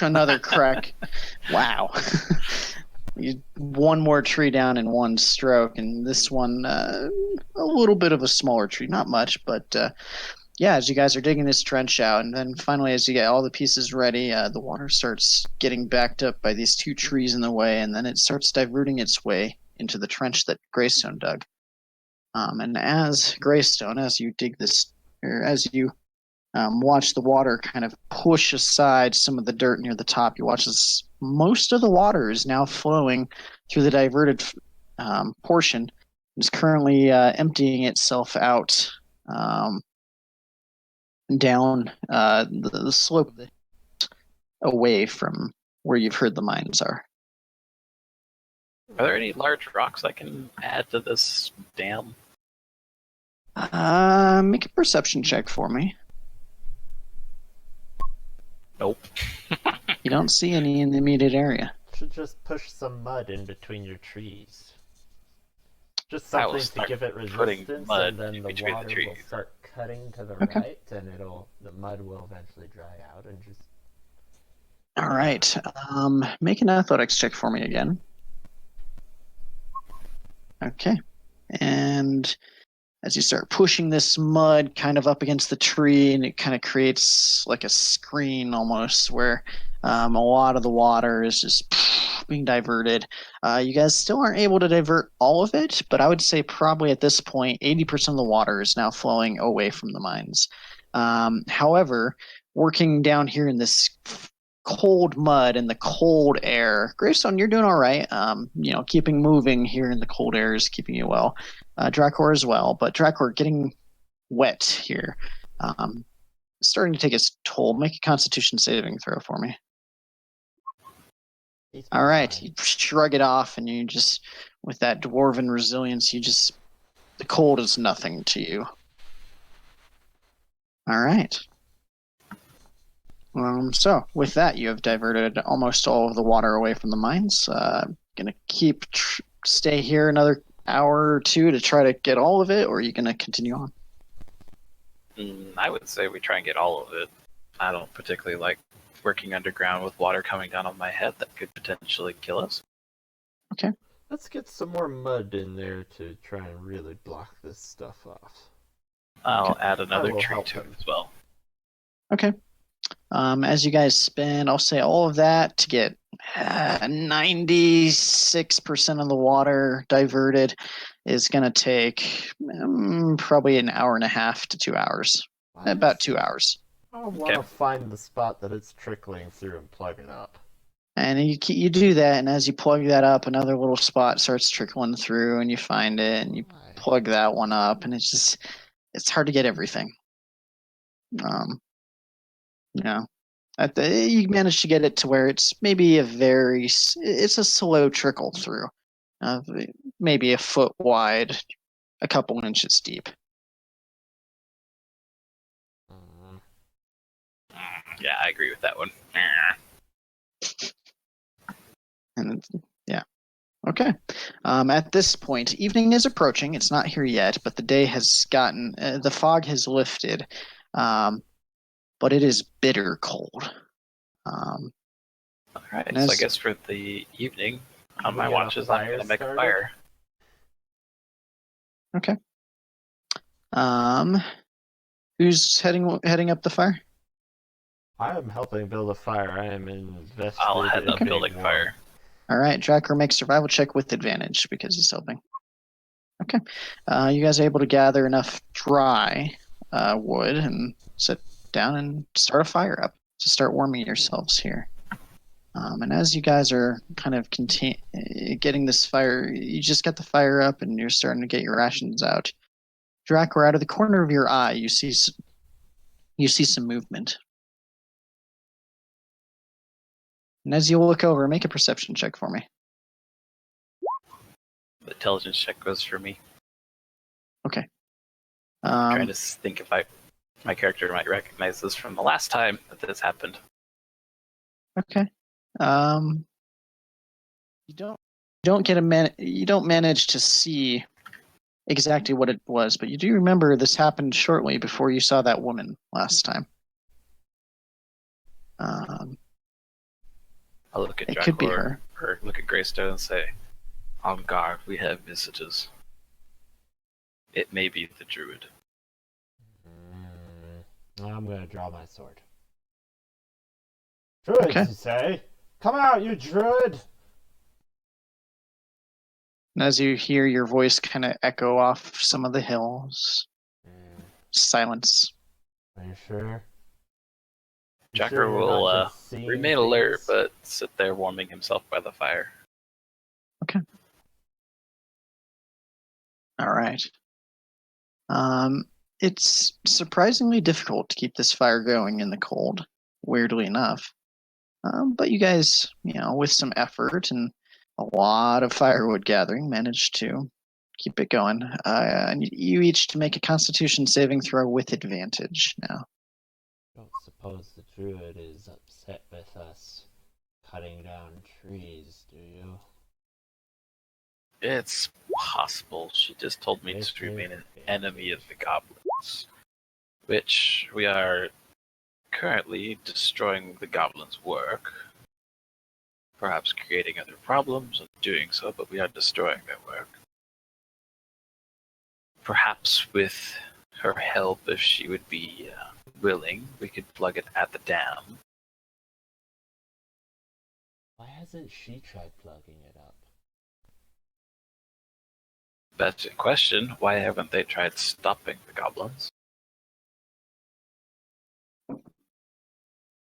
Another crack. Wow. You one more tree down in one stroke, and this one a little bit of a smaller tree, not much, but yeah, as you guys are digging this trench out, and then finally as you get all the pieces ready, the water starts getting backed up by these 2 trees in the way, and then it starts diverting its way into the trench that Greystone dug. And as Greystone, as you dig this, or as you watch the water kind of push aside some of the dirt near the top, you watch as most of the water is now flowing through the diverted portion is currently emptying itself out down the slope away from where you've heard the mines are. Are there any large rocks I can add to this dam? Make a perception check for me. Nope. You don't see any in the immediate area. Should just push some mud in between your trees. Just I will something to start give it putting resistance, mud and then in the between the water will trees. start cutting to the Okay. right, and the mud will eventually dry out and just. All right. Make an athletics check for me again. Okay. And as you start pushing this mud kind of up against the tree, and it kind of creates like a screen almost where a lot of the water is just being diverted. You guys still aren't able to divert all of it, but I would say probably at this point, 80% of the water is now flowing away from the mines. However, working down here in this cold mud and the cold air, Greystone, you're doing all right. Keeping moving here in the cold air is keeping you well. Drakor as well, but Drakor getting wet here. Starting to take its toll. Make a Constitution saving throw for me. All right, you shrug it off, and you just, with that dwarven resilience, the cold is nothing to you. All right. So with that, you have diverted almost all of the water away from the mines. Gonna stay here another hour or two to try to get all of it, or are you gonna continue on? I would say we try and get all of it. I don't particularly like working underground with water coming down on my head that could potentially kill us. Okay. Let's get some more mud in there to try and really block this stuff off. I'll add another will tree help to it him. as well. Okay. As you guys spend, I'll say all of that to get 96% of the water diverted is going to take probably an hour and a half to 2 hours. About 2 hours. I want to find the spot that it's trickling through and plug it up. And you do that, and as you plug that up, another little spot starts trickling through, and you find it, and you plug that one up, and it's hard to get everything. You manage to get it to where it's maybe it's a slow trickle through, maybe a foot wide, a couple inches deep. Yeah, I agree with that one. And yeah. Okay. At this point, evening is approaching. It's not here yet, but the day has the fog has lifted, but it is bitter cold. All right, so I guess for the evening, on my watches, I'm going to make a fire. Okay. Who's heading up the fire? I am helping build a fire. I am invested. I'll head up building fire. All right, Drakor, make survival check with advantage because he's helping. Okay. You guys are able to gather enough dry wood and sit down and start a fire up to start warming yourselves here. And as you guys are kind of getting this fire, you just got the fire up and you're starting to get your rations out. Drakor, out of the corner of your eye, you see some movement. And as you look over, make a perception check for me. The intelligence check goes for me. Okay. I'm trying to think if my character might recognize this from the last time that this happened. Okay. You don't manage to see exactly what it was, but you do remember this happened shortly before you saw that woman last time. I'll look at it could be her. Or look at Greystone and say, "On guard, we have visitors. It may be the druid." I'm gonna draw my sword. Druids, okay. You say? Come out, you druid! And as you hear your voice kind of echo off some of the hills, silence. Are you sure? Jacker will remain alert, but sit there warming himself by the fire. Okay. All right. It's surprisingly difficult to keep this fire going in the cold, weirdly enough. But you guys, with some effort and a lot of firewood gathering, managed to keep it going. You each to make a Constitution saving throw with advantage now. Don't suppose the druid is upset with us cutting down trees, do you? It's possible. She just told me If to remain an it- enemy of the goblins, which we are currently destroying the goblins' work, perhaps creating other problems in doing so, but we are destroying their work. Perhaps with her help, if she would be willing, we could plug it at the dam. Why hasn't she tried plugging it up? That's a question. Why haven't they tried stopping the goblins?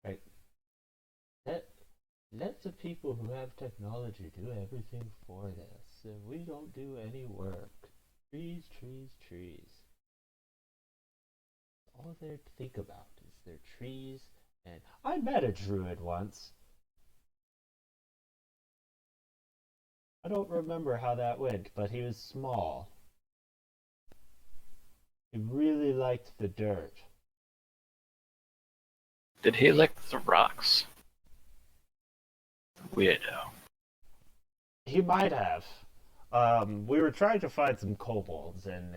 Right. Let the people who have technology do everything for this. We don't do any work. Trees, trees, trees. All they think about is their trees. And I met a druid once. I don't remember how that went, but he was small. He really liked the dirt. Did he lick the rocks? Weirdo. He might have. We were trying to find some kobolds, and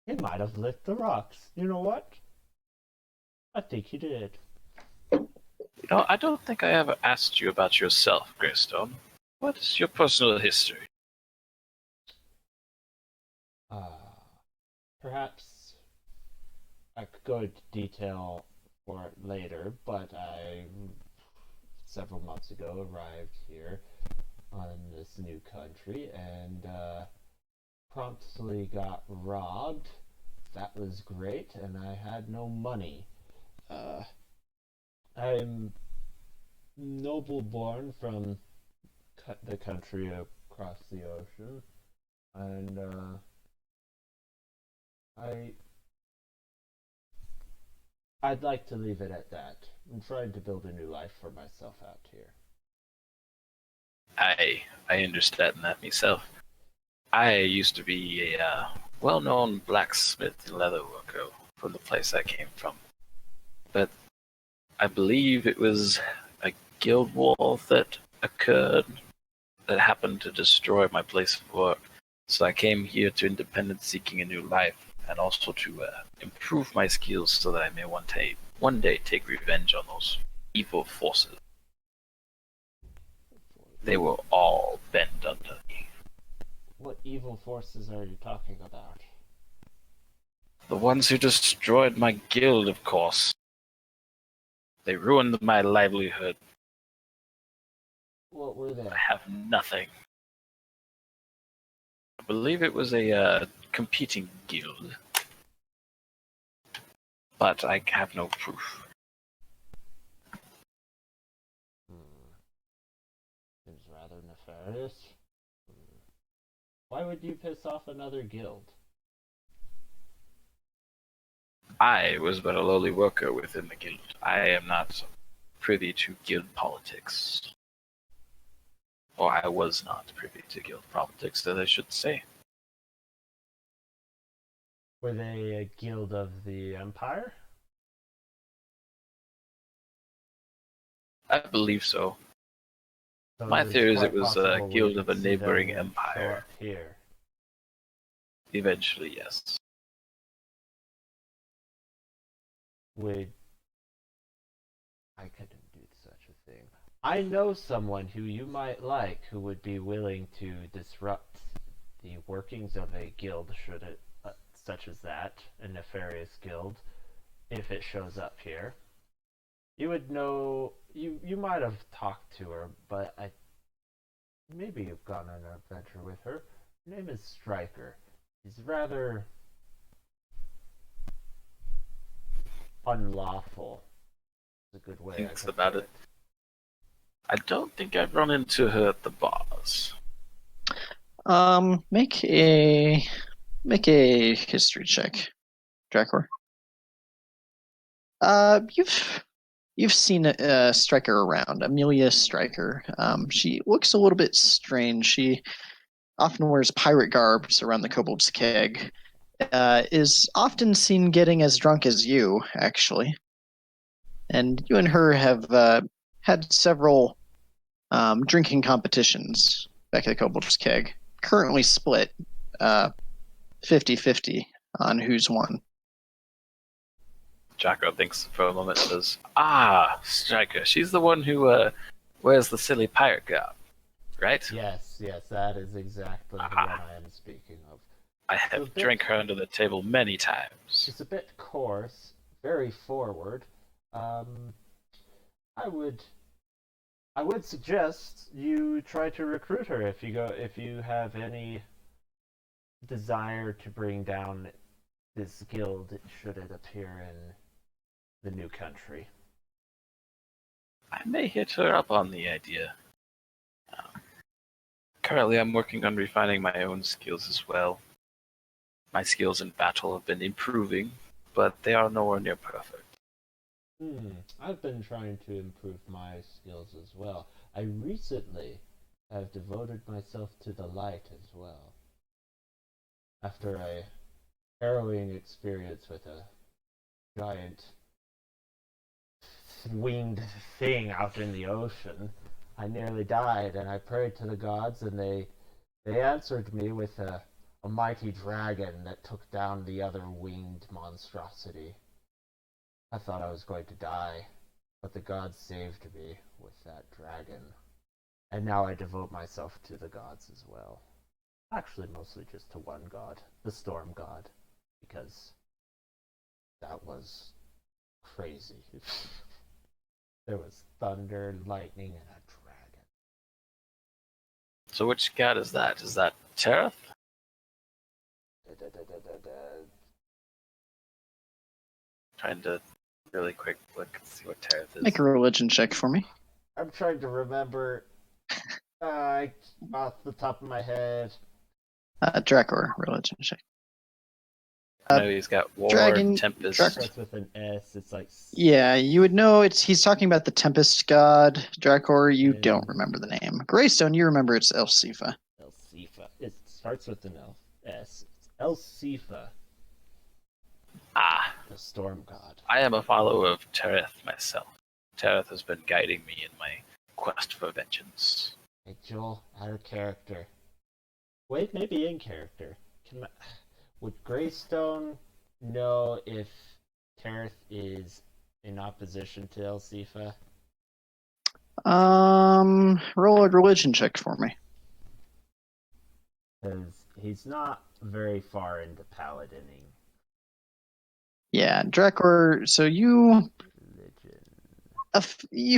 he might have licked the rocks. You know what? I think he did. I don't think I ever asked you about yourself, Greystone. What is your personal history? Perhaps I could go into detail for it later, but I, several months ago, arrived here on this new country and promptly got robbed. That was great, and I had no money. I'm noble born from the country across the ocean, and I'd like to leave it at that. I'm trying to build a new life for myself out here. I understand that myself. I used to be a well-known blacksmith and leather worker from the place I came from. But I believe it was a guild war that occurred that happened to destroy my place of work. So I came here to Independence seeking a new life and also to improve my skills so that I may one day take revenge on those evil forces. They were all bent under me. What evil forces are you talking about? The ones who destroyed my guild, of course. They ruined my livelihood. What were they? I have nothing. I believe it was a competing guild. But I have no proof. Seems rather nefarious. Why would you piss off another guild? I was but a lowly worker within the guild. I am not privy to guild politics. Or I was not privy to guild politics, that I should say. Were they a guild of the Empire? I believe so. So My theory is it quite was a possible we guild could of a see neighboring them show empire. up here. Eventually, yes. I couldn't do such a thing. I know someone who you might like who would be willing to disrupt the workings of a guild, should it, such as that, a nefarious guild, if it shows up here. You would know. You might have talked to her, but maybe you've gone on an adventure with her. Her name is Striker. She's rather unlawful. It's a good way. Thinks about it. I don't think I've run into her at the bars. Make a history check, Drakor. You've seen Striker around, Amelia Striker. She looks a little bit strange. She often wears pirate garbs around the Kobold's Keg. Is often seen getting as drunk as you, actually. And you and her have had several drinking competitions back at the Kobold's Keg. Currently split 50-50 on who's won. Jacko thinks for a moment and says, "Ah, Striker. She's the one who wears the silly pirate garb, right? Yes, that is exactly the Aha. one I am speaking of. I have drank her under the table many times." She's a bit coarse, very forward. I would suggest you try to recruit her if you have any desire to bring down this guild should it appear in the new country. I may hit her up on the idea. Currently, I'm working on refining my own skills as well. My skills in battle have been improving, but they are nowhere near perfect. I've been trying to improve my skills as well. I recently have devoted myself to the light as well. After a harrowing experience with a giant winged thing out in the ocean, I nearly died, and I prayed to the gods, and they answered me with a mighty dragon that took down the other winged monstrosity. I thought I was going to die, but the gods saved me with that dragon. And now I devote myself to the gods as well. Actually, mostly just to one god, the storm god, because that was crazy. There was thunder, lightning, and a dragon. So which god is that? Is that Tereth? Trying to really quick look and see what Tereth is. Make a religion check for me. I'm trying to remember off the top of my head. Drakor, religion check. I know he's got War, Dragon- Tempest. Starts with an S. It's like Yeah, you would know he's talking about the Tempest god, Drakor. You Yeah. don't remember the name. Greystone, you remember it's Elsifa. Elsifa. It starts with an S. It's Elsifa, Ah, the storm god. I am a follower of Tereth myself. Tereth has been guiding me in my quest for vengeance. Hey Joel, out of character. Wait, maybe in character. Would Greystone know if Tereth is in opposition to Elsifa? Roll a religion check for me. Because he's not very far into paladining. Yeah, Drakor. So you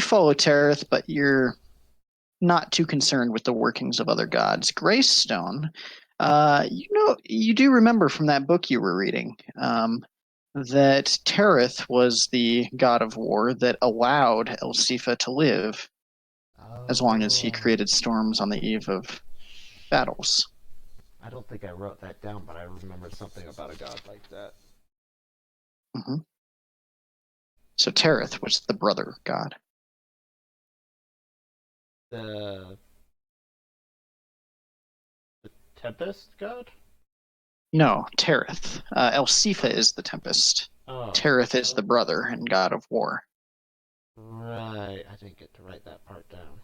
follow Tereth, but you're not too concerned with the workings of other gods. Greystone, you do remember from that book you were reading that Tereth was the god of war that allowed Elsifa to live as long as he created storms on the eve of battles. I don't think I wrote that down, but I remember something about a god like that. Mm-hmm. So Tereth was the brother god. The Tempest god? No, Tereth. Elsifa is the Tempest. Oh. Tereth is the brother and god of war. Right, I didn't get to write that part down.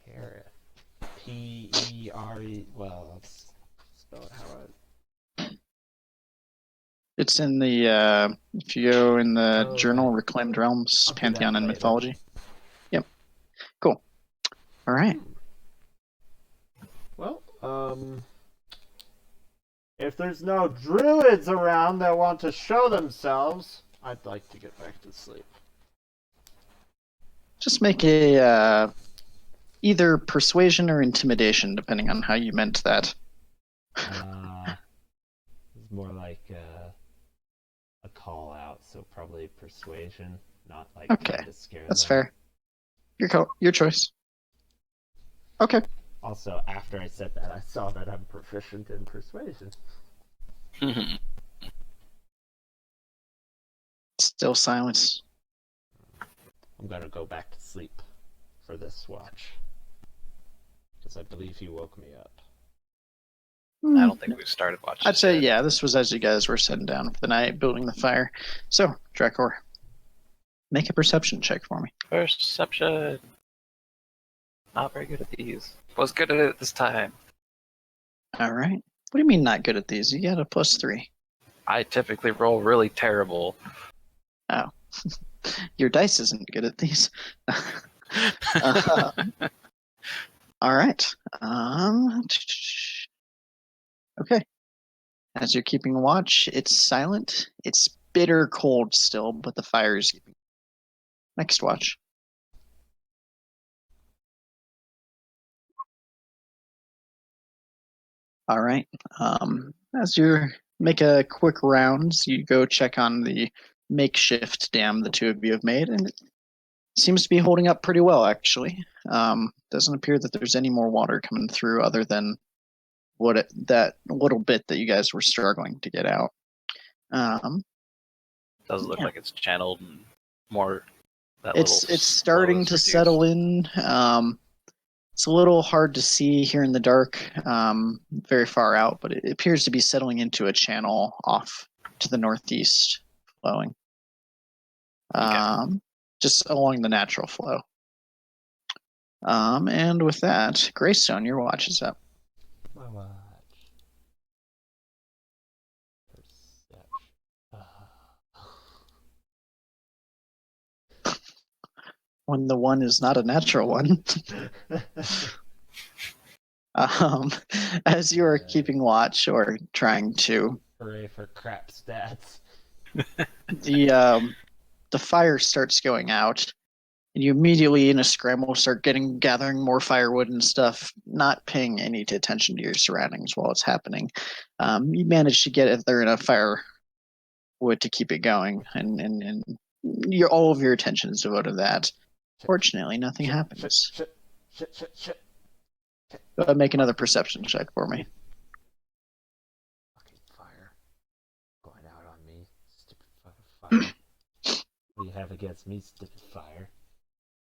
Tereth. P-E-R-E. Well, let's spell it how I. It's in the if you go in the journal, right. Reclaimed Realms, I'll do Pantheon that and later. Mythology. Yep. Cool. All right. Well, if there's no druids around that want to show themselves, I'd like to get back to sleep. Just make a either persuasion or intimidation, depending on how you meant that. It's more like a call out, so probably persuasion, not like Okay, trying to scare that's them. fair. Your choice. Okay. Also, after I said that, I saw that I'm proficient in persuasion. Still silence. I'm gonna go back to sleep for this watch. Because I believe he woke me up. I don't think we've started watching. I'd say, yeah, this was as you guys were sitting down for the night, building the fire. So, Drakor, make a perception check for me. Perception. Not very good at these. Was good at it this time. All right. What do you mean not good at these? You got a +3. I typically roll really terrible. Oh. Your dice isn't good at these. All right. Okay. As you're keeping watch, it's silent. It's bitter cold still, but the fire is keeping. Next watch. All right. As you make a quick rounds, you go check on the makeshift dam the two of you have made, and it seems to be holding up pretty well, actually. Doesn't appear that there's any more water coming through other than that little bit that you guys were struggling to get out. Does look like it's channeled and more. It's starting to settle in. It's a little hard to see here in the dark, very far out, but it appears to be settling into a channel off to the northeast, flowing. Just along the natural flow. And with that, Greystone, your watch is up. My watch. When the one is not a natural one. As you are keeping watch or trying to. Hooray for crap stats. The fire starts going out, and you immediately, in a scramble, start gathering more firewood and stuff, not paying any attention to your surroundings while it's happening. You manage to get there enough firewood to keep it going, and all of your attention is devoted to that. Fortunately, nothing happens. Shit. Go ahead and make another perception check for me. Fucking fire. Going out on me. Stupid fucking fire. What do you have against me, stupid fire?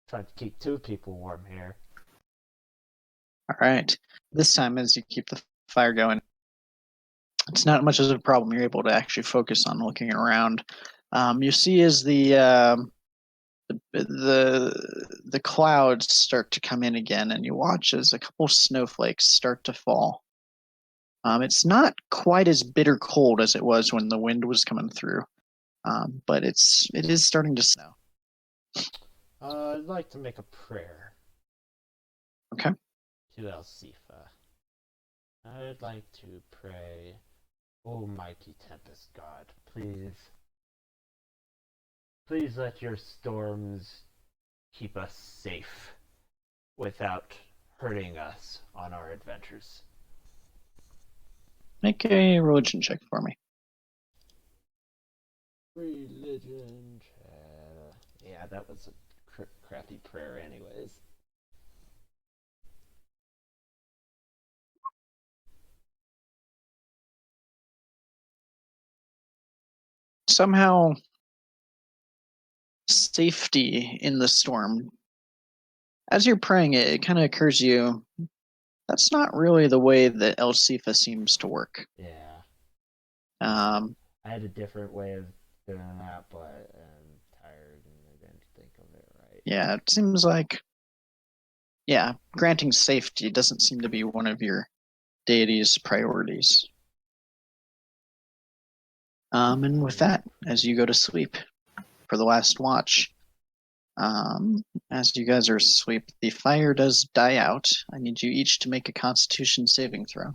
Trying to keep two people warm here. All right. This time, as you keep the fire going, it's not much of a problem. You're able to actually focus on looking around. You see as the clouds start to come in again, and you watch as a couple snowflakes start to fall. It's not quite as bitter cold as it was when the wind was coming through, but it is starting to snow. I'd like to make a prayer. Okay. To Elsifa. I'd like to pray, Almighty Tempest God, please let your storms keep us safe without hurting us on our adventures. Make a religion check for me. Religion check. Yeah, that was a crappy prayer anyways. Somehow, safety in the storm. As you're praying, it kind of occurs to you, that's not really the way that Elsifa seems to work. Yeah. I had a different way of doing that, but I'm tired and I didn't think of it right. Yeah, it seems like, granting safety doesn't seem to be one of your deity's priorities. And with that, as you go to sleep for the last watch, as you guys are asleep, the fire does die out. I need you each to make a Constitution saving throw.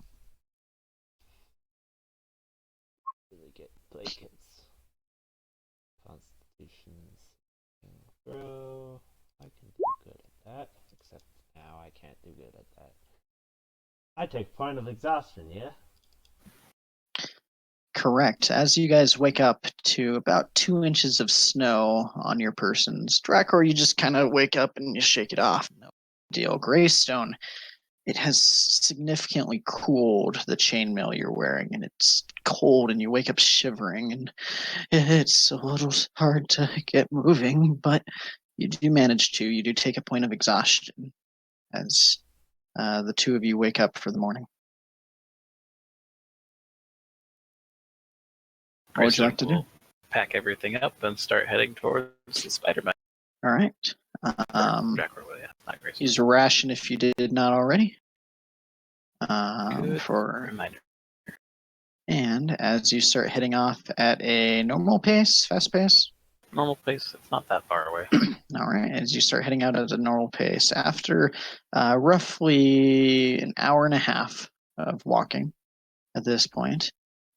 Really get blankets. Constitutions. Throw. I can do good at that, except now I can't do good at that. I take point of exhaustion, yeah? Correct. As you guys wake up to about 2 inches of snow on your persons, Drakor, you just kind of wake up and you shake it off. No deal. Greystone, it has significantly cooled the chainmail you're wearing, and it's cold, and you wake up shivering, and it's a little hard to get moving, but you do manage to. You do take a point of exhaustion as the two of you wake up for the morning. What would you like to do? We'll pack everything up and start heading towards the Spider-Man. All right. Drakor, yeah, not Greystone. Use a ration if you did not already. Good reminder. And as you start heading off at a normal pace, fast pace. Normal pace. It's not that far away. All right. As you start heading out at a normal pace, after roughly an hour and a half of walking at this point,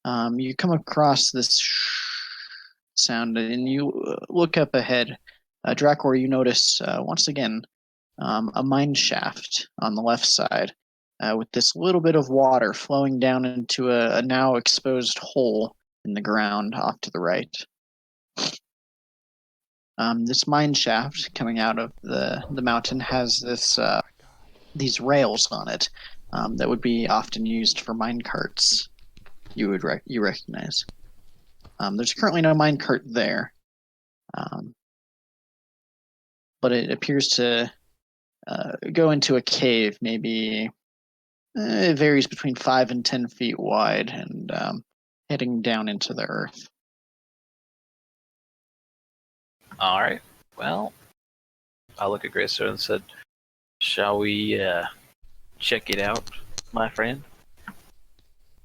you come across this sound, and you look up ahead. Drakor, you notice once again a mine shaft on the left side with this little bit of water flowing down into a now exposed hole in the ground off to the right. This mine shaft coming out of the mountain has these rails on it that would be often used for mine carts. You recognize. There's currently no mine cart there, but it appears to go into a cave. Maybe it varies between 5 and 10 feet wide, and heading down into the earth. All right. Well, I look at Greystone and said, "Shall we check it out, my friend?"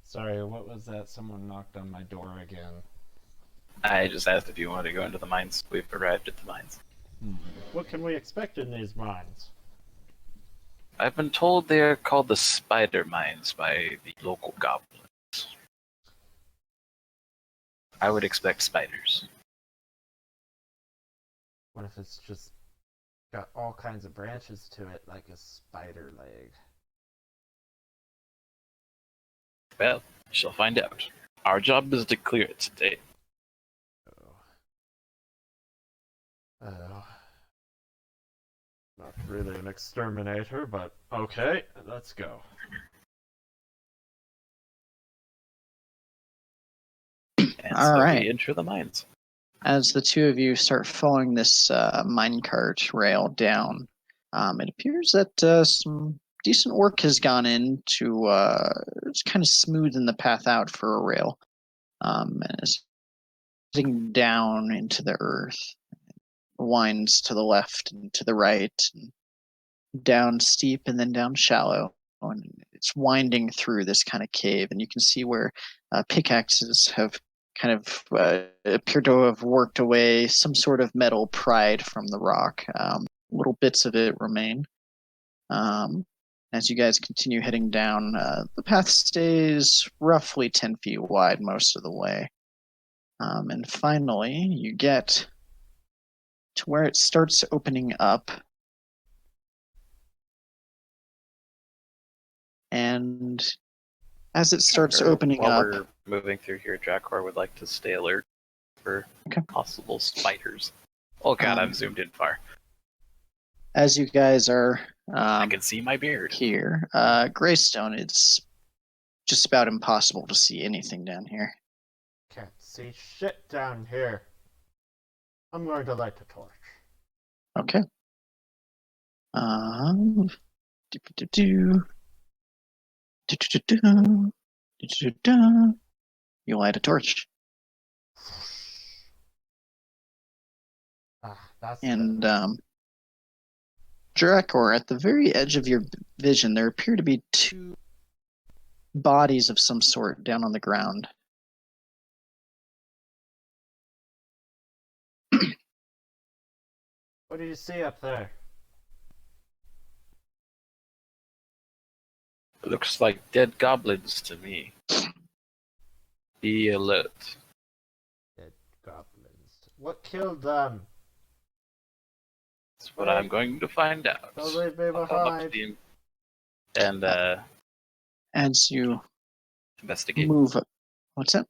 Sorry, what was that? Someone knocked on my door again. I just asked if you wanted to go into the mines. We've arrived at the mines. What can we expect in these mines? I've been told they're called the Spider Mines by the local goblins. I would expect spiders. What if it's just got all kinds of branches to it, like a spider leg? Well, we shall find out. Our job is to clear it today. Oh. Not really an exterminator, but okay, let's go. And All so right. we enter the mines. As the two of you start following this minecart rail down, it appears that some decent work has gone into it's kind of smoothing the path out for a rail, and it's heading down into the earth. Winds to the left and to the right, and down steep and then down shallow. And it's winding through this kind of cave, and you can see where pickaxes have kind of appear to have worked away some sort of metal pried from the rock. Little bits of it remain. As you guys continue heading down, the path stays roughly 10 feet wide most of the way. And finally, you get to where it starts opening up. And as it starts opening while up, we're moving through here, Drakor would like to stay alert for possible spiders. Oh god, I've zoomed in far. As you guys are I can see my beard here, Greystone, it's just about impossible to see anything down here. Can't see shit down here. I'm going to light a torch. Okay. You light a torch. That's and Drakor, at the very edge of your vision, there appear to be two bodies of some sort down on the ground. What do you see up there? Looks like dead goblins to me. Be alert. Dead goblins. What killed them? That's what I'm going to find out. Don't leave me I'll come up to behind. and As you investigate. move, what's that?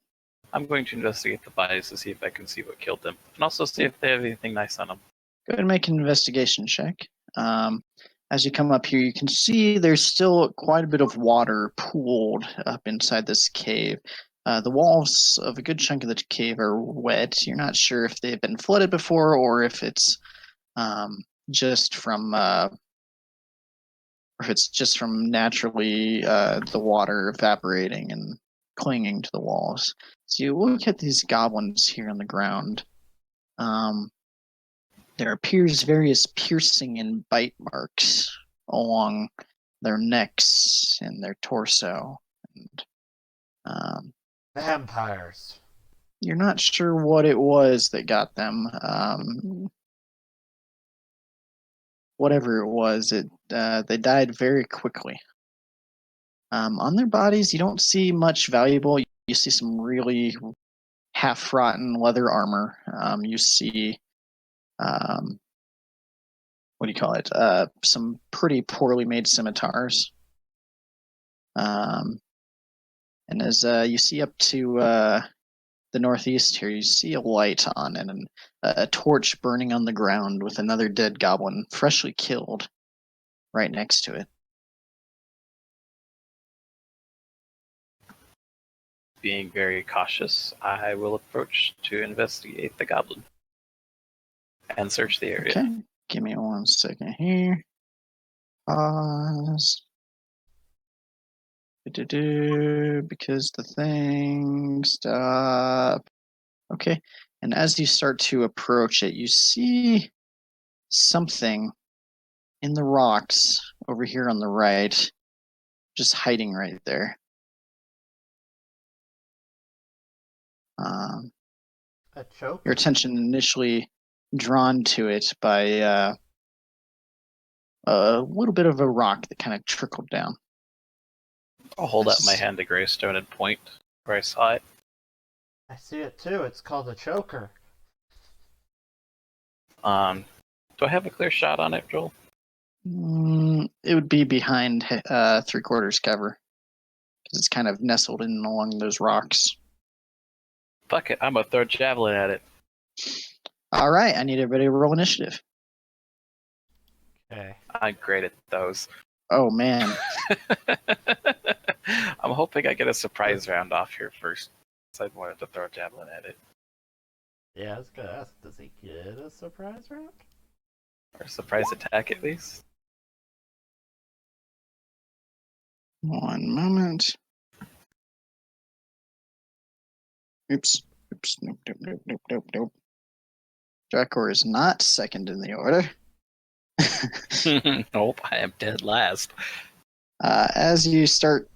I'm going to investigate the bodies to see if I can see what killed them, and also see if they have anything nice on them. Go ahead and make an investigation check. as you come up here, you can see there's still quite a bit of water pooled up inside this cave. The walls of a good chunk of the cave are wet. You're not sure if they've been flooded before or if it's just from naturally the water evaporating and clinging to the walls. So you look at these goblins here on the ground. There appears various piercing and bite marks along their necks and their torso. And Vampires. you're not sure what it was that got them. Whatever it was, they died very quickly. On their bodies, you don't see much valuable. You see some really half-rotten leather armor. You see, what do you call it? Some pretty poorly made scimitars. And as you see up to the northeast here, you see a light on and a torch burning on the ground with another dead goblin, freshly killed, right next to it. Being very cautious, I will approach to investigate the goblin and search the area. Okay, give me 1 second here. Pause. Because the thing stop. Okay, and as you start to approach it, you see something in the rocks over here on the right, just hiding right there. A choker. Your attention initially drawn to it by a little bit of a rock that kind of trickled down. I'll hold out my hand to Greystone and point where I saw it. I see it too. It's called a choker. Do I have a clear shot on it, Joel? It would be behind 3/4 cover because it's kind of nestled in along those rocks. Fuck it, I'm gonna throw a javelin at it. All right, I need everybody to roll initiative. Okay. I'm great at those. Oh man. I'm hoping I get a surprise round off here first. So I wanted to throw a javelin at it. Yeah, I was gonna ask, does he get a surprise round? Or a surprise attack at least. 1 moment. Oops. Nope. Drakor is not second in the order. Nope, I am dead last. As you start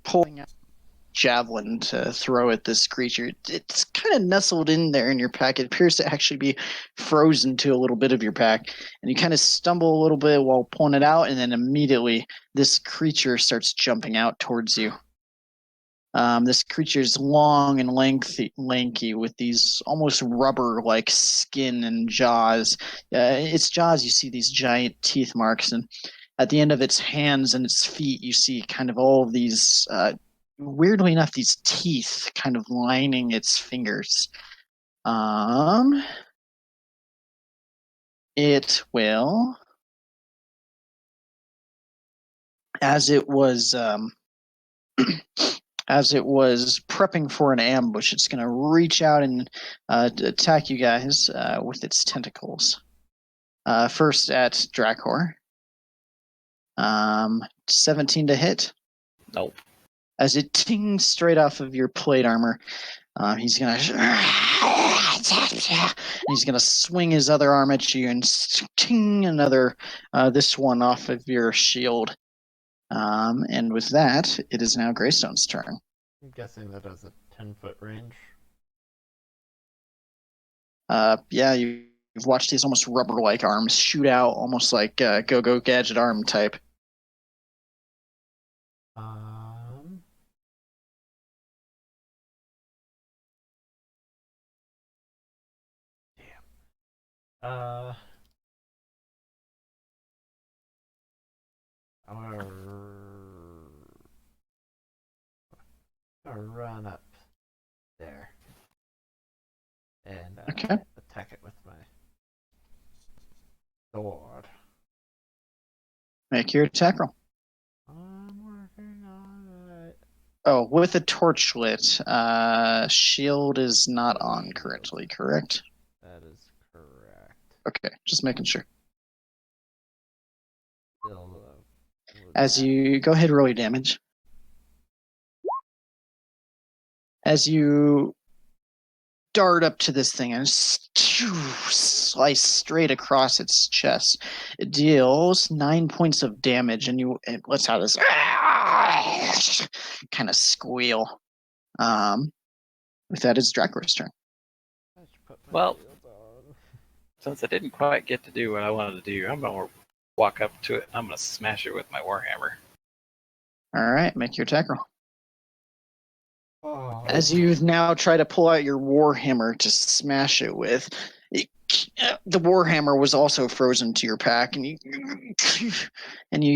pulling out javelin to throw at this creature, it's kind of nestled in there in your pack. It appears to actually be frozen to a little bit of your pack, and you kind of stumble a little bit while pulling it out, and then immediately this creature starts jumping out towards you. This creature is long and lanky with these almost rubber-like skin and jaws. Its jaws, you see these giant teeth marks, and at the end of its hands and its feet, you see kind of all of these, weirdly enough, these teeth kind of lining its fingers. It will, as it was prepping for an ambush, it's going to reach out and attack you guys with its tentacles. First at Drakor. 17 to hit. Nope. As it tings straight off of your plate armor, he's gonna swing his other arm at you and ting another this one off of your shield. And with that, it is now Greystone's turn. I'm guessing that has a 10-foot range. Yeah, you've watched these almost rubber-like arms shoot out, almost like Go-Go Gadget arm type. I'm gonna run up there and Okay. attack it with my sword. Make your attack roll. I'm working on it. Oh, with a torch lit, shield is not on currently, correct? That is correct. Okay, just making sure. Still, As you go ahead, roll your damage. As you dart up to this thing and slice straight across its chest, it deals 9 points of damage, and it lets out this kind of squeal. With that, it's Drakor's turn. Well, since I didn't quite get to do what I wanted to do, I'm going to walk up to it and I'm going to smash it with my warhammer. All right, make your attack roll. Oh. As you now try to pull out your warhammer to smash it with, the warhammer was also frozen to your pack, and you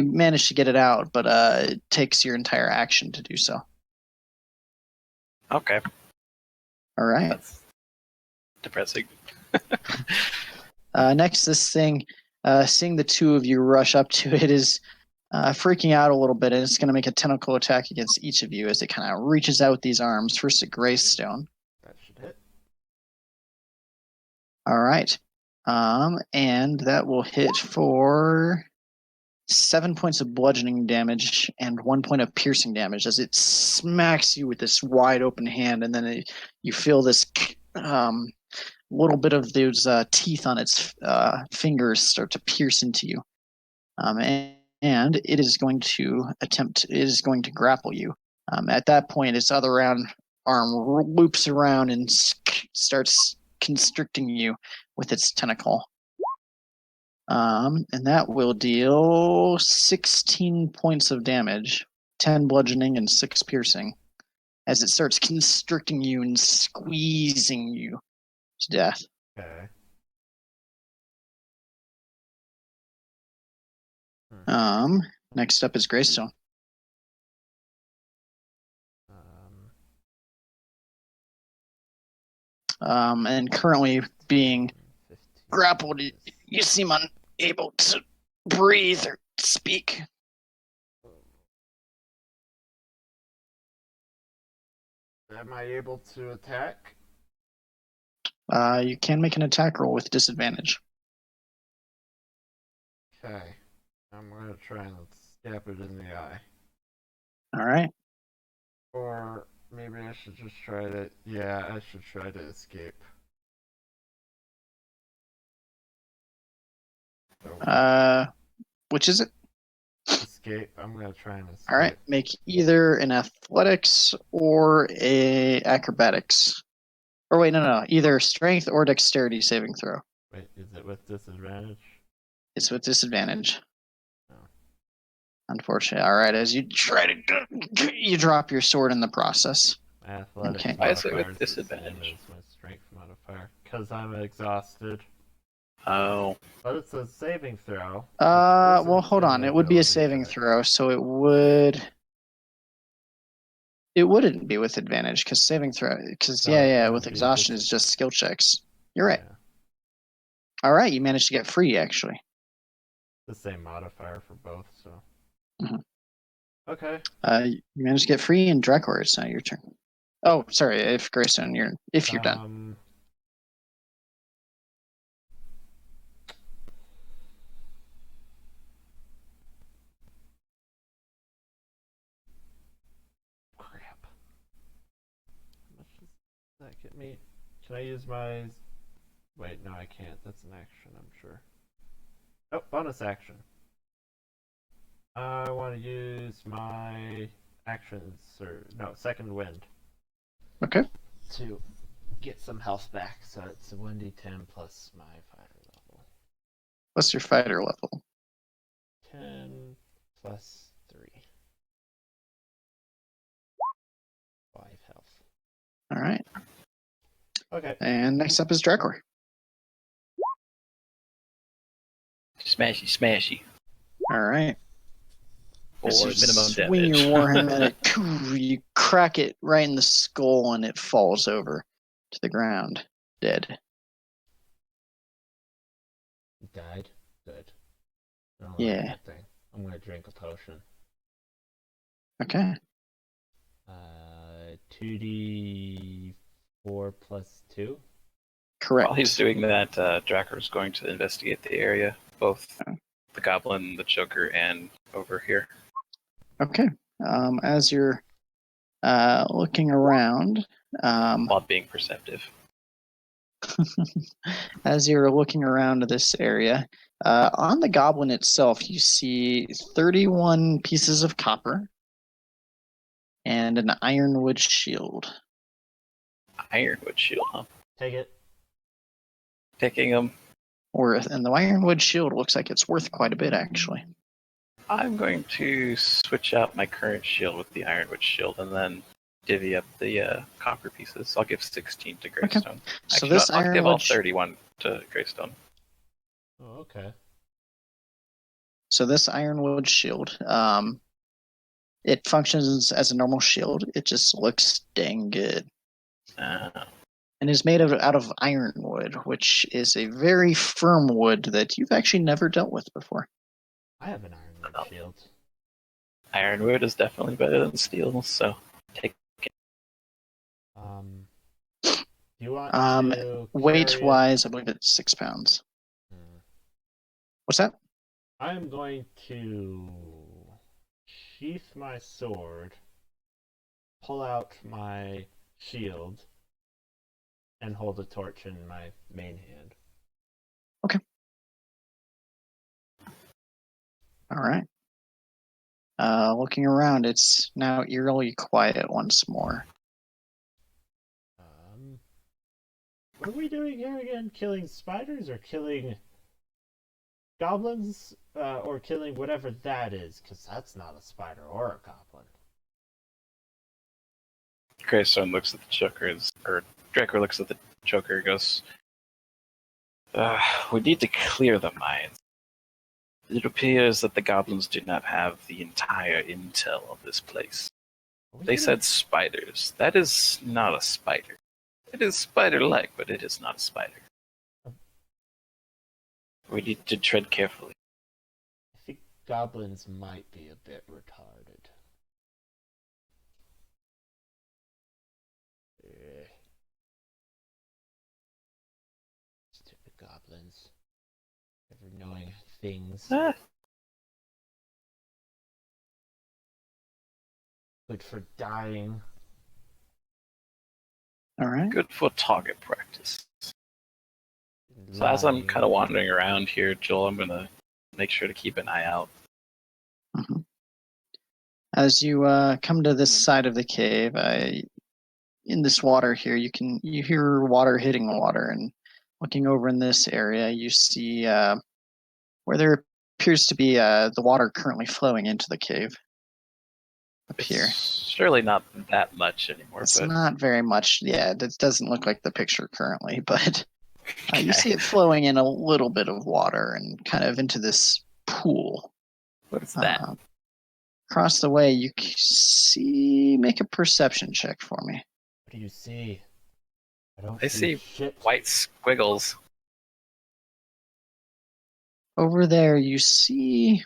managed to get it out, but it takes your entire action to do so. Okay. All right. That's depressing. Next, this thing, seeing the two of you rush up to it, is freaking out a little bit, and it's going to make a tentacle attack against each of you as it kind of reaches out these arms. First at Greystone. That should hit. All right. And that will hit for 7 points of bludgeoning damage and 1 point of piercing damage as it smacks you with this wide open hand, and then you feel this little bit of those teeth on its fingers start to pierce into you. And it is going to grapple you. At that point, its other arm loops around and starts constricting you with its tentacle. And that will deal 16 points of damage, 10 bludgeoning and 6 piercing, as it starts constricting you and squeezing you to death. Okay. Next up is Greystone. And currently being 15, grappled, you seem unable to breathe or speak. Am I able to attack? You can make an attack roll with disadvantage. Okay. I'm going to try and stab it in the eye. All right. Or maybe I should just try to... Yeah, I should try to escape. Which is it? Escape. I'm going to try and escape. All right. Make either an athletics or a acrobatics. Or wait, no. Either strength or dexterity saving throw. Wait, is it with disadvantage? It's with disadvantage. Oh. Unfortunately. All right. As you try to, you drop your sword in the process. Athletics Okay. Why is it with modifier is the same disadvantage? as my strength modifier. Because I'm exhausted. Oh. But it's a saving throw. Well, hold on. It would be a saving throw, so it wouldn't be with advantage because saving throw. Because with exhaustion is just skill checks. You're right. Yeah. All right, you managed to get free actually. The same modifier for both, so. Mhm. Okay. You managed to get free, and Drakor, it's now your turn. Oh, sorry. If Greystone, you're done. Crap. How much does that get me? Can I use my... Wait, no, I can't. That's an action, I'm sure. Oh, bonus action. I want to use my actions, or no, second wind. Okay. To get some health back, so it's a 1d10 plus my fighter level. What's your fighter level? 10 plus 3. 5 health. All right. Okay. And next up is Drakor. Smashy, smashy. All right. Or As you minimum swing damage. your warhammer at it, you crack it right in the skull, and it falls over to the ground, dead. Died? Good. I don't Yeah. like that thing. I'm gonna drink a potion. Okay. 2d4 plus 2. Correct. While he's doing that, Drakor is going to investigate the area, both the goblin, the choker, and over here. Okay. As you're looking around, While being perceptive. as you're looking around this area, on the goblin itself, you see 31 pieces of copper and an ironwood shield. Ironwood shield, huh? Take it. Taking him. And the ironwood shield looks like it's worth quite a bit, actually. I'm going to switch out my current shield with the ironwood shield and then divvy up the copper pieces. I'll give 16 to Greystone. So Actually, this I'll give ironwood all 31 to Greystone. Oh, okay. So this ironwood shield, it functions as a normal shield. It just looks dang good. And is made out of ironwood, which is a very firm wood that you've actually never dealt with before. I have an ironwood shield. Ironwood is definitely better than steel, so take it. Do you want to weight-wise, I believe it's 6 pounds. What's that? I'm going to sheath my sword, pull out my shield, and hold a torch in my main hand. Okay. All right. Looking around, it's now eerily quiet once more. What are we doing here again? Killing spiders or killing goblins? Or killing whatever that is? Because that's not a spider or a goblin. Greystone looks at the choker, or Drakor looks at the choker and goes, we need to clear the mines. It appears that the goblins do not have the entire intel of this place. They said spiders. That is not a spider. It is spider-like, but it is not a spider. We need to tread carefully. I think goblins might be a bit retarded. Stupid goblins. Never knowing things. Good for dying. All right. Good for target practice. So as I'm kind of wandering around here, Joel, I'm going to make sure to keep an eye out. Mm-hmm. As you come to this side of the cave, in this water here, you hear water hitting water, and looking over in this area, you see where there appears to be the water currently flowing into the cave. Up here. Surely not that much anymore. It's but... not very much. Yeah, it doesn't look like the picture currently, but you see it flowing in a little bit of water and kind of into this pool. What is that? Across the way, you see. Make a perception check for me. What do you see? I see shit. White squiggles. Over there, you see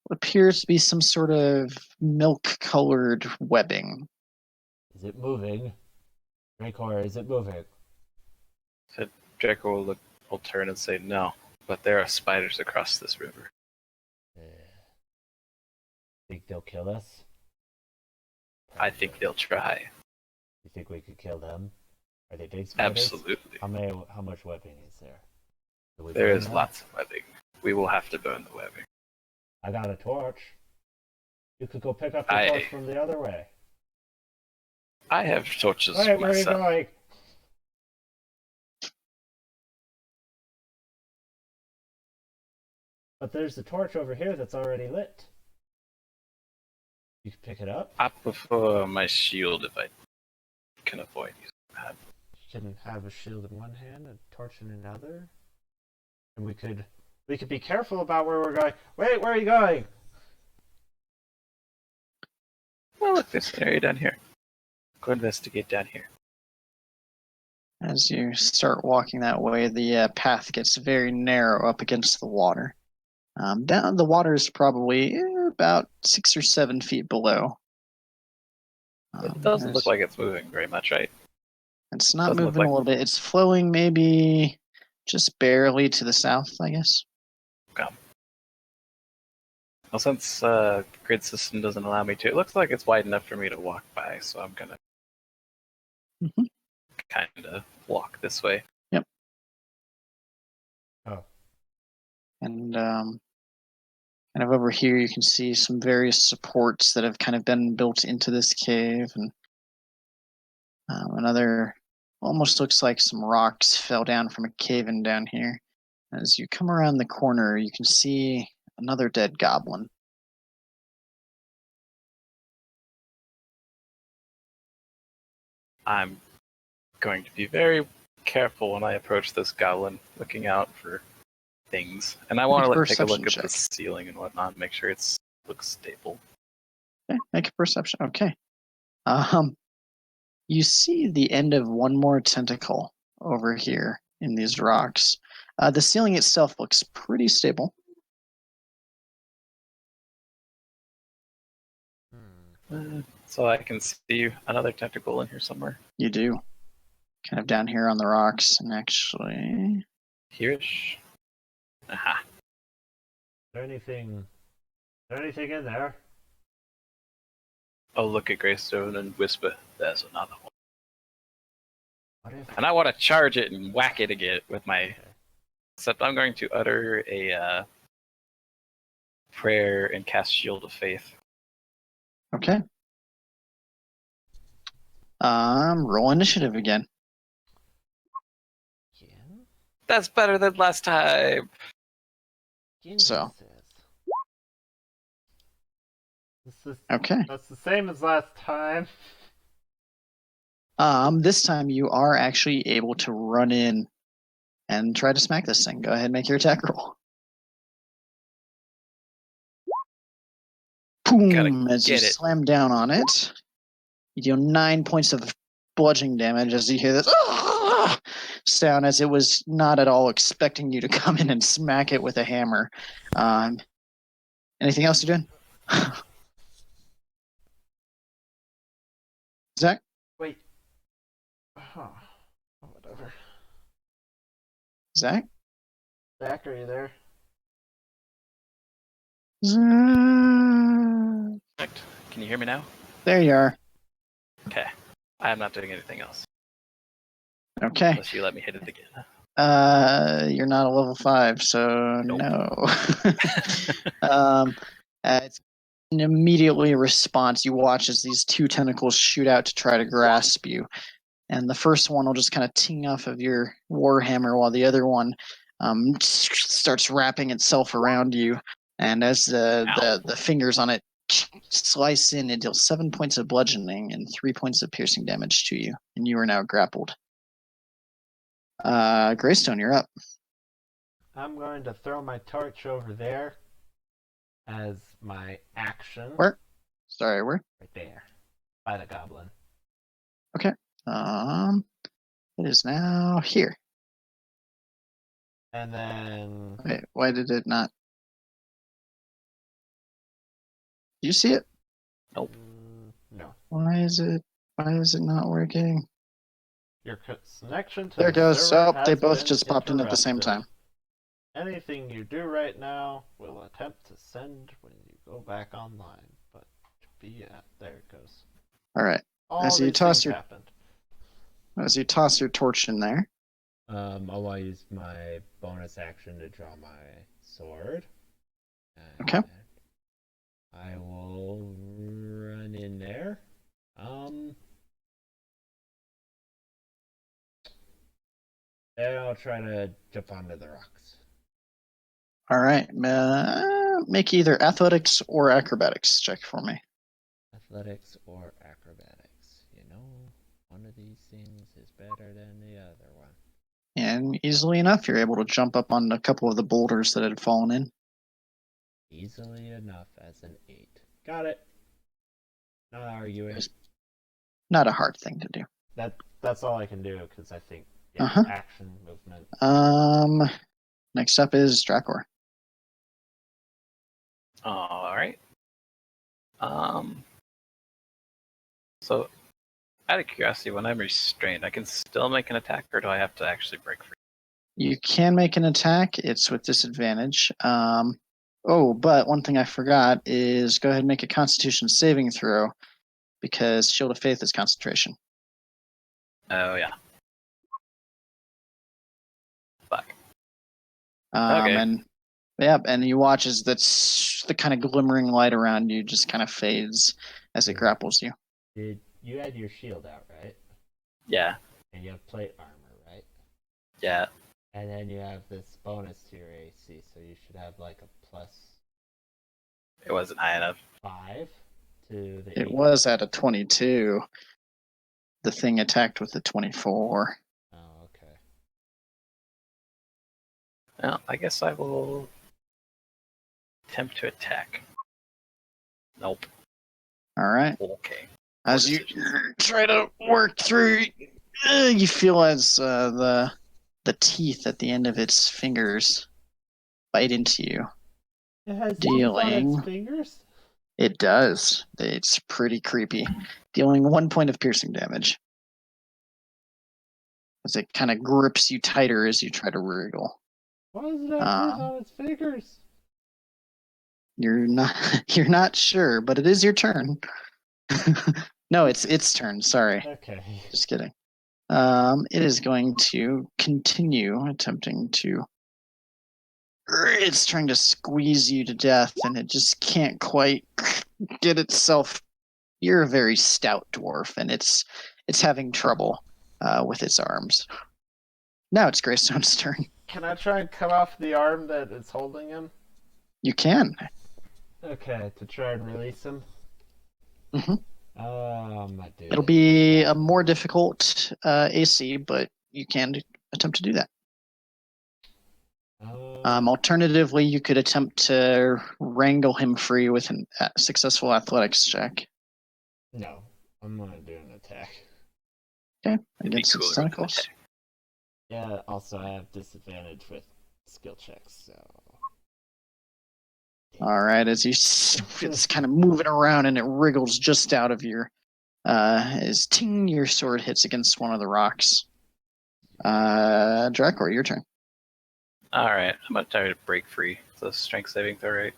what appears to be some sort of milk-colored webbing. Is it moving? Drakor, is it moving? So Drakor will turn and say no, but there are spiders across this river. Think they'll kill us? I think they'll try. You think we could kill them? Are they big spiders? Absolutely. How much webbing is there? There is lots of webbing. We will have to burn the webbing. I got a torch. You could go pick up the torch from the other way. I have torches myself. Where are you going? But there's a torch over here that's already lit. You can pick it up? I prefer my shield if I can avoid using that. You can have a shield in one hand and a torch in another. And we could be careful about where we're going. Wait, where are you going? Oh, look, there's an area down here. Go investigate down here. As you start walking that way, the path gets very narrow up against the water. Down the water is probably about 6 or 7 feet below. It doesn't look like it's moving very much, right? It's not doesn't look moving like- a little bit. It's flowing maybe just barely to the south, I guess. Okay. Well, since the grid system doesn't allow me to, it looks like it's wide enough for me to walk by, so I'm gonna Mhm. kind of walk this way. Yep. Oh. And kind of over here, you can see some various supports that have kind of been built into this cave, and another almost looks like some rocks fell down from a cave in down here. As you come around the corner, you can see another dead goblin. I'm going to be very careful when I approach this goblin, looking out for things. And I want to take a look Perception at the check. ceiling and whatnot, make sure it looks stable. Okay, make a perception. Okay. You see the end of one more tentacle over here in these rocks. The ceiling itself looks pretty stable. So I can see another tentacle in here somewhere. You do. Kind of down here on the rocks, and actually, Here-ish. Aha. Is there anything in there? I'll look at Greystone and whisper, "There's another one." What if? And I want to charge it and whack it again with my. Except I'm going to utter a prayer and cast Shield of Faith. okay. Roll initiative again. Again? That's better than last time. Again, So. he says. Okay. That's the same as last time. This time you are actually able to run in and try to smack this thing. Go ahead and make your attack roll. Boom! As you slam down on it, you deal 9 points of bludgeoning damage as you hear this sound, as it was not at all expecting you to come in and smack it with a hammer. Anything else you're doing? Zach? Wait. Oh, whatever. Zach? Zach, are you there? Can you hear me now? There you are. Okay. I am not doing anything else. Okay. Unless you let me hit it again. You're not a level 5, so Nope. no. It's immediately a response. You watch as these two tentacles shoot out to try to grasp you. And the first one will just kind of ting off of your warhammer, while the other one starts wrapping itself around you. And as the fingers on it slice in, it deals 7 points of bludgeoning and 3 points of piercing damage to you. And you are now grappled. Greystone, you're up. I'm going to throw my torch over there as my action. Where? Sorry, where? Right there. By the goblin. Okay. It is now here. And then... Wait, why did it not? Do you see it? Nope. No. Why is it not working? Your connection to There it the goes. server Oh, they has both been just popped in at the same interrupted. time. Anything you do right now will attempt to send when you go back online. But yeah, there it goes. All right. All As you these toss things your happened. torch in there. I want to use my bonus action to draw my sword. And Okay. I will run in there. And I'll try to jump onto the rocks. All right. Make either athletics or acrobatics check for me. Athletics or acrobatics. You know, one of these things is better than the other one. And easily enough, you're able to jump up on a couple of the boulders that had fallen in. Easily enough as an 8. Got it. Not arguing. Not a hard thing to do. That's all I can do because I think action movement. Next up is Drakor. All right. So, out of curiosity, when I'm restrained, I can still make an attack, or do I have to actually break free? You can make an attack. It's with disadvantage. But one thing I forgot is go ahead and make a Constitution saving throw because Shield of Faith is concentration. Oh yeah. Fuck. Okay. And you watch as that's the kind of glimmering light around you just kind of fades as it grapples you. Did you had your shield out, right? Yeah. And you have plate armor, right? Yeah. And then you have this bonus to your AC, so you should have like a plus It wasn't high enough. 5 to the. It was at a 22. The thing attacked with a 24. Oh, okay. Well, I guess I will attempt to attack. Nope. All right. Okay. As you try to work through, you feel as the teeth at the end of its fingers bite into you. It has Dealing. teeth on its fingers? It does. It's pretty creepy. Dealing 1 point of piercing damage. As it kind of grips you tighter as you try to wriggle. Why does it have teeth on its fingers? You're not sure, but it is your turn. No, it's its turn. Sorry. Okay. Just kidding. It is going to continue attempting to. It's trying to squeeze you to death, and it just can't quite get itself. You're a very stout dwarf, and it's having trouble with its arms. Now it's Greystone's turn. Can I try and cut off the arm that is holding him? You can. Okay, to try and release him. Mhm. My dude. It'll be a more difficult AC, but you can attempt to do that. Alternatively, you could attempt to wrangle him free with a successful athletics check. No, I'm gonna do an attack. Okay, against its cooler with an tentacles. attack. Yeah, also I have disadvantage with skill checks, so. All right, as it's kind of moving around and it wriggles just out of your, as ting, your sword hits against one of the rocks. Drakor, your turn. Alright, I'm gonna try to break free. So strength saving throw, right?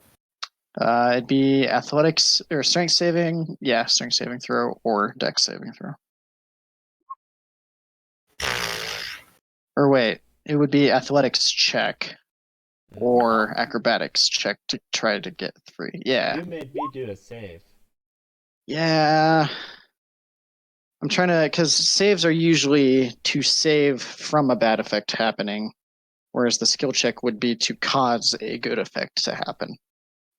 It'd be athletics or strength saving. Yeah, strength saving throw or dex saving throw. Or wait, it would be athletics check or acrobatics check to try to get free. Yeah. You made me do a save. Yeah. I'm trying to, because saves are usually to save from a bad effect happening, whereas the skill check would be to cause a good effect to happen.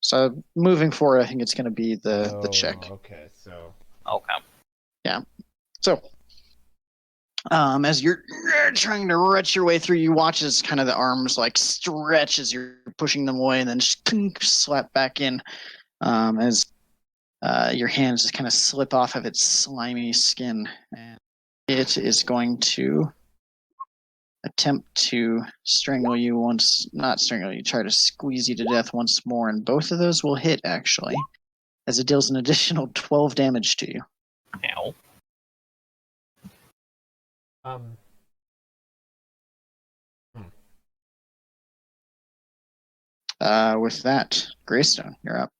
So moving forward, I think it's going to be the check. Okay, so. Okay. Yeah. So, as you're trying to wrench your way through, you watch as kind of the arms like stretch as you're pushing them away, and then just slap back in as your hands just kind of slip off of its slimy skin. And it is going to attempt to strangle you once, not strangle you, try to squeeze you to death once more, and both of those will hit actually, as it deals an additional 12 damage to you. Ow. With that, Greystone, you're up.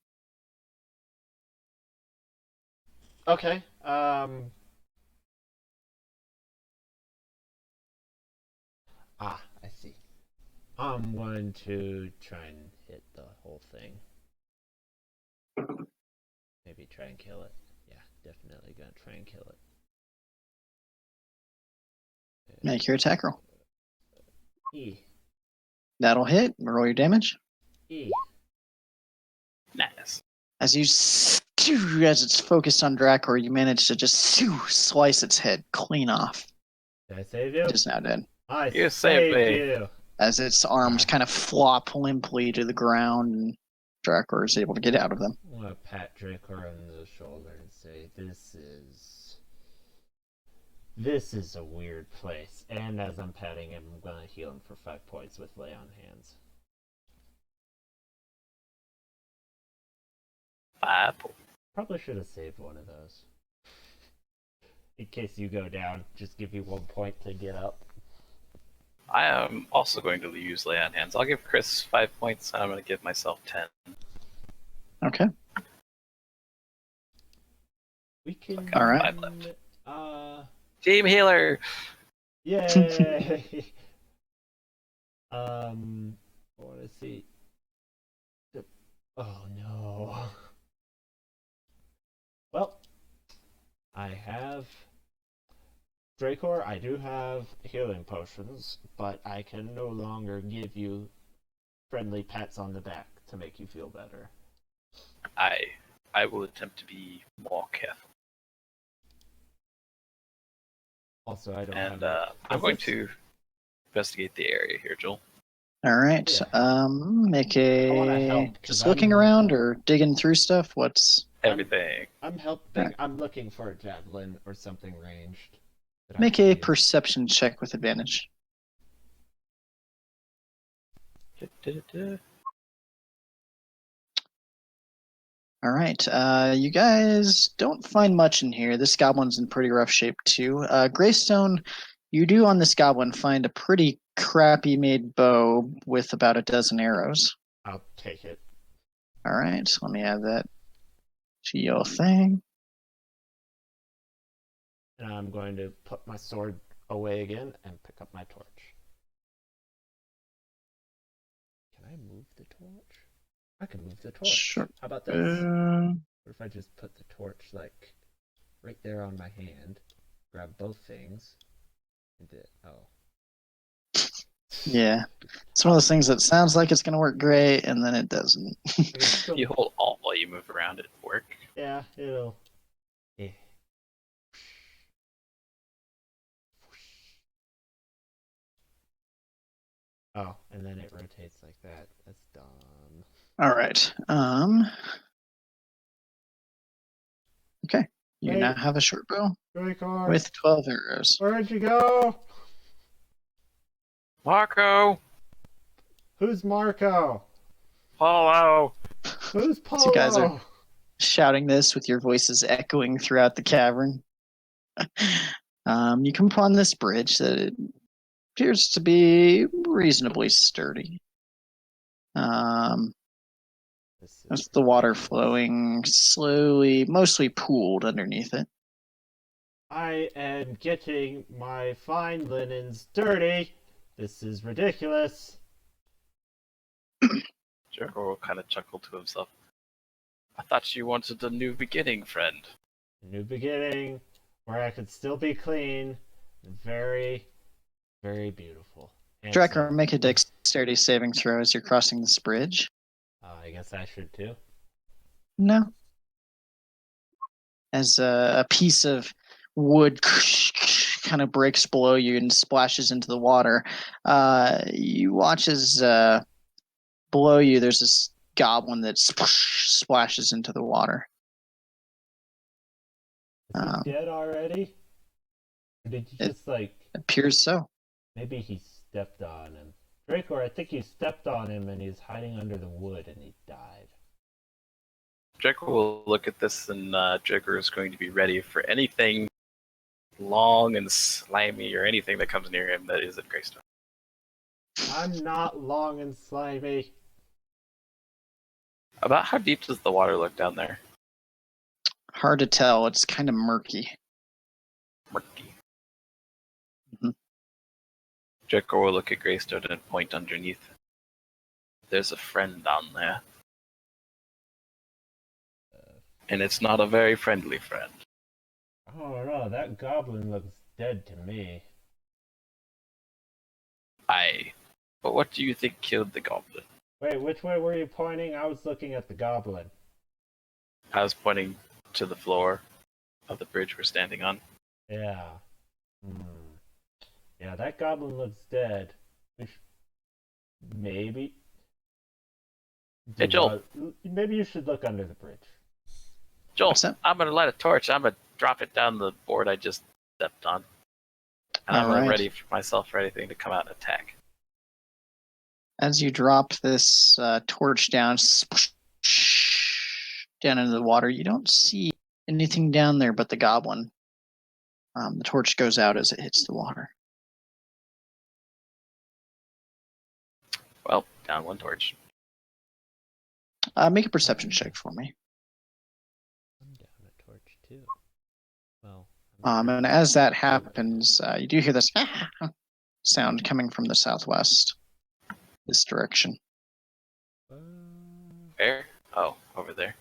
Okay. I see. I'm going to try and hit the whole thing. Maybe try and kill it. Yeah, definitely gonna try and kill it. Make your attack roll. E. That'll hit. Roll your damage. E. Nice. As it's focused on Drakor, you manage to just slice its head clean off. Did I save you? It is now dead. You saved me. You. As its arms kind of flop limply to the ground, and Drakor is able to get out of them. I'm gonna pat Drakor on the shoulder and say, This is a weird place. And as I'm patting him, I'm gonna heal him for 5 points with lay on hands. Apple. Probably should have saved one of those. In case you go down, just give you 1 point to get up. I am also going to use lay on hands. I'll give Chris 5 points, and I'm going to give myself 10. Okay. We can. All right. 5 left. Team healer. Yay! I want to see. Oh no. Well, I have Drakor. I do have healing potions, but I can no longer give you friendly pats on the back to make you feel better. I will attempt to be more careful. Also, I don't And have. I'm going to investigate the area here, Joel. All right. Yeah. Make wanna a help, 'cause just looking around or digging through stuff. What's Everything. I'm helping. I'm looking for a javelin or something ranged. that I make can a use. perception check with advantage. All right. You guys don't find much in here. This goblin's in pretty rough shape too. Greystone, you do on this goblin find a pretty crappy made bow with about a dozen arrows. I'll take it. All right. So let me add that to your thing. And I'm going to put my sword away again and pick up my torch. Can I move the torch? I can move the torch. Sure. How about this? What if I just put the torch like right there on my hand, grab both things, and Yeah. It's one of those things that sounds like it's going to work great, and then it doesn't. If you hold Alt while you move around, it'll work. Yeah, it'll. Yeah. Oh, and then it rotates like that. That's dumb. All right. Okay. You Wait. now have a short bow Drakor, with 12 arrows. where'd you go? Marco! Who's Marco? Paulo! Who's Polo? So you guys are shouting this with your voices echoing throughout the cavern. You come upon this bridge that it appears to be reasonably sturdy. With the water flowing slowly, mostly pooled underneath it. I am getting my fine linens dirty. This is ridiculous. Jericho will kind of chuckle to himself. I thought you wanted a new beginning, friend. A new beginning where I could still be clean and very, very beautiful. Drakor, make a dexterity saving throw as you're crossing this bridge. I guess I should too. No. As a piece of wood kind of breaks below you and splashes into the water, you watch as below you there's this goblin that splashes into the water. Is he dead already? Or did you just like... Appears so. Maybe he stepped on him. Drakor, I think you stepped on him and he's hiding under the wood and he died. Jericho will look at this, and Jericho is going to be ready for anything long and slimy or anything that comes near him that isn't Greystone. I'm not long and slimy. About how deep does the water look down there? Hard to tell. It's kind of murky. Murky. Mhm. Jericho will look at Greystone and point underneath. There's a friend down there. And it's not a very friendly friend. I don't know, that goblin looks dead to me. Aye. But what do you think killed the goblin? Wait, which way were you pointing? I was looking at the goblin. I was pointing to the floor of the bridge we're standing on. Yeah. Yeah, that goblin looks dead. Maybe. Hey, Joel. Maybe you should look under the bridge. Joel, What's that? I'm going to light a torch. I'm going to drop it down the board I just stepped on. And I'm Alright. ready for myself for anything to come out and attack. As you drop this torch down, down into the water. You don't see anything down there but the goblin. The torch goes out as it hits the water. Well, down one torch. Make a perception check for me. I'm down a torch too. Well. And as that happens, you do hear this sound coming from the southwest, this direction, Where? Oh, over there.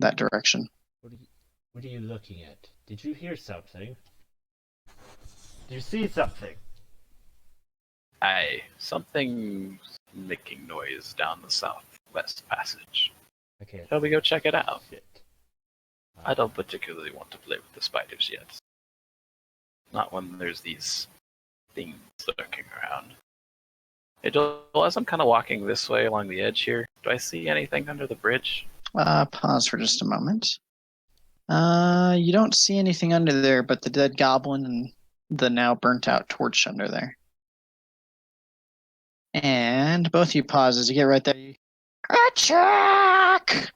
that direction. What are you looking at? Did you hear something? Did you see something? Something's making noise down the southwest passage. Okay. Shall we go check it out? Shit. I don't particularly want to play with the spiders yet. Not when there's these things lurking around. Hey, Joel, as I'm kind of walking this way along the edge here, do I see anything under the bridge? Pause for just a moment. You don't see anything under there but the dead goblin and the now burnt out torch under there. And both of you pause as you get right there. Attack!